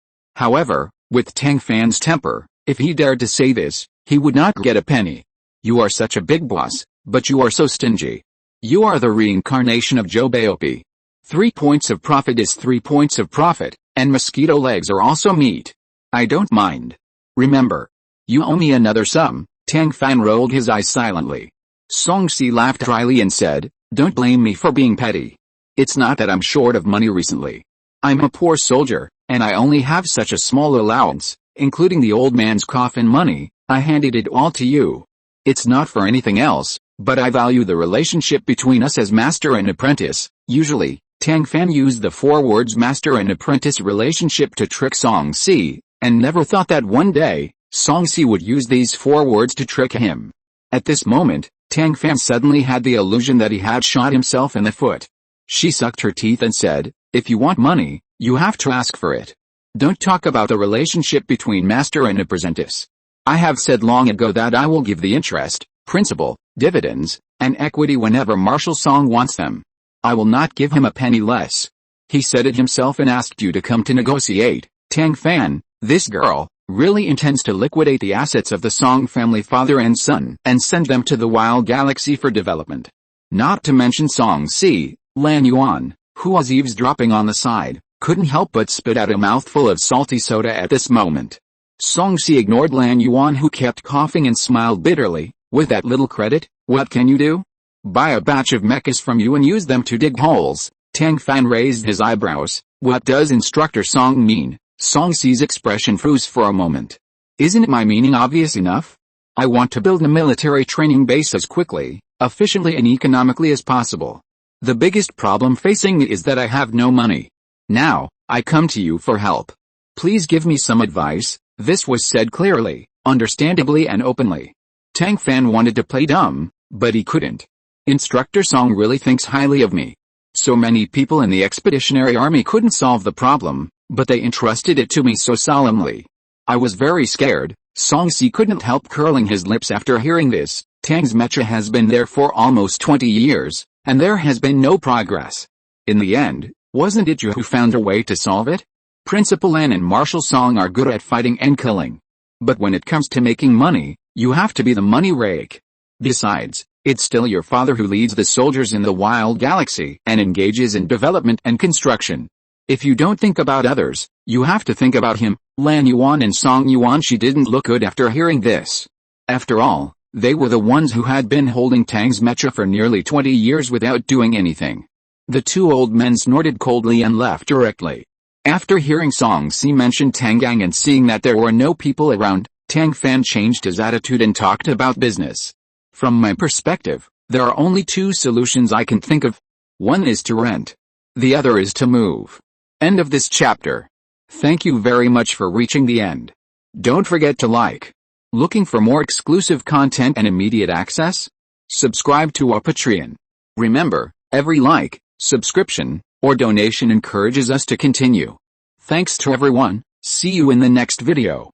However, with Tang Fan's temper, if he dared to say this, he would not get a penny. You are such a big boss, but you are so stingy. You are the reincarnation of Joe Baopi. 3 points of profit is 3 points of profit, and mosquito legs are also meat. I don't mind. Remember, you owe me another sum. Tang Fan rolled his eyes silently. Song Si laughed dryly and said, don't blame me for being petty. It's not that I'm short of money recently. I'm a poor soldier, and I only have such a small allowance, including the old man's coffin money. I handed it all to you. It's not for anything else, but I value the relationship between us as master and apprentice. Usually, Tang Fan used the 4 words master and apprentice relationship to trick Song Si, and never thought that one day, Song Si would use these 4 words to trick him. At this moment, Tang Fan suddenly had the illusion that he had shot himself in the foot. She sucked her teeth and said, if you want money, you have to ask for it. Don't talk about the relationship between master and apprentice. I have said long ago that I will give the interest, principal, dividends, and equity whenever Marshal Song wants them. I will not give him a penny less. He said it himself and asked you to come to negotiate. Tang Fan, this girl, really intends to liquidate the assets of the Song family father and son and send them to the wild galaxy for development. Not to mention Song Si, Lan Yuan, who was eavesdropping on the side, couldn't help but spit out a mouthful of salty soda at this moment. Song Si ignored Lan Yuan, who kept coughing and smiled bitterly. With that little credit, what can you do? Buy a batch of mechas from you and use them to dig holes. Tang Fan raised his eyebrows. What does Instructor Song mean? Song Si's expression froze for a moment. Isn't my meaning obvious enough? I want to build a military training base as quickly, efficiently and economically as possible. The biggest problem facing me is that I have no money. Now, I come to you for help. Please give me some advice. This was said clearly, understandably and openly. Tang Fan wanted to play dumb, but he couldn't. Instructor Song really thinks highly of me. So many people in the expeditionary army couldn't solve the problem, but they entrusted it to me so solemnly. I was very scared. Song Si couldn't help curling his lips after hearing this. Tang's mecha has been there for almost 20 years, and there has been no progress. In the end, wasn't it you who found a way to solve it? Principal Lan and Marshal Song are good at fighting and killing. But when it comes to making money, you have to be the money rake. Besides, it's still your father who leads the soldiers in the wild galaxy and engages in development and construction. If you don't think about others, you have to think about him. Lan Yuan and Song Yuan. She didn't look good after hearing this. After all, they were the ones who had been holding Tang's mecha for nearly 20 years without doing anything. The 2 old men snorted coldly and left directly. After hearing Song Si mention Tangang and seeing that there were no people around, Tang Fan changed his attitude and talked about business. From my perspective, there are only 2 solutions I can think of. One is to rent. The other is to move. End of this chapter. Thank you very much for reaching the end. Don't forget to like. Looking for more exclusive content and immediate access? Subscribe to our Patreon. Remember, every like, subscription, or donation encourages us to continue. Thanks to everyone. See you in the next video.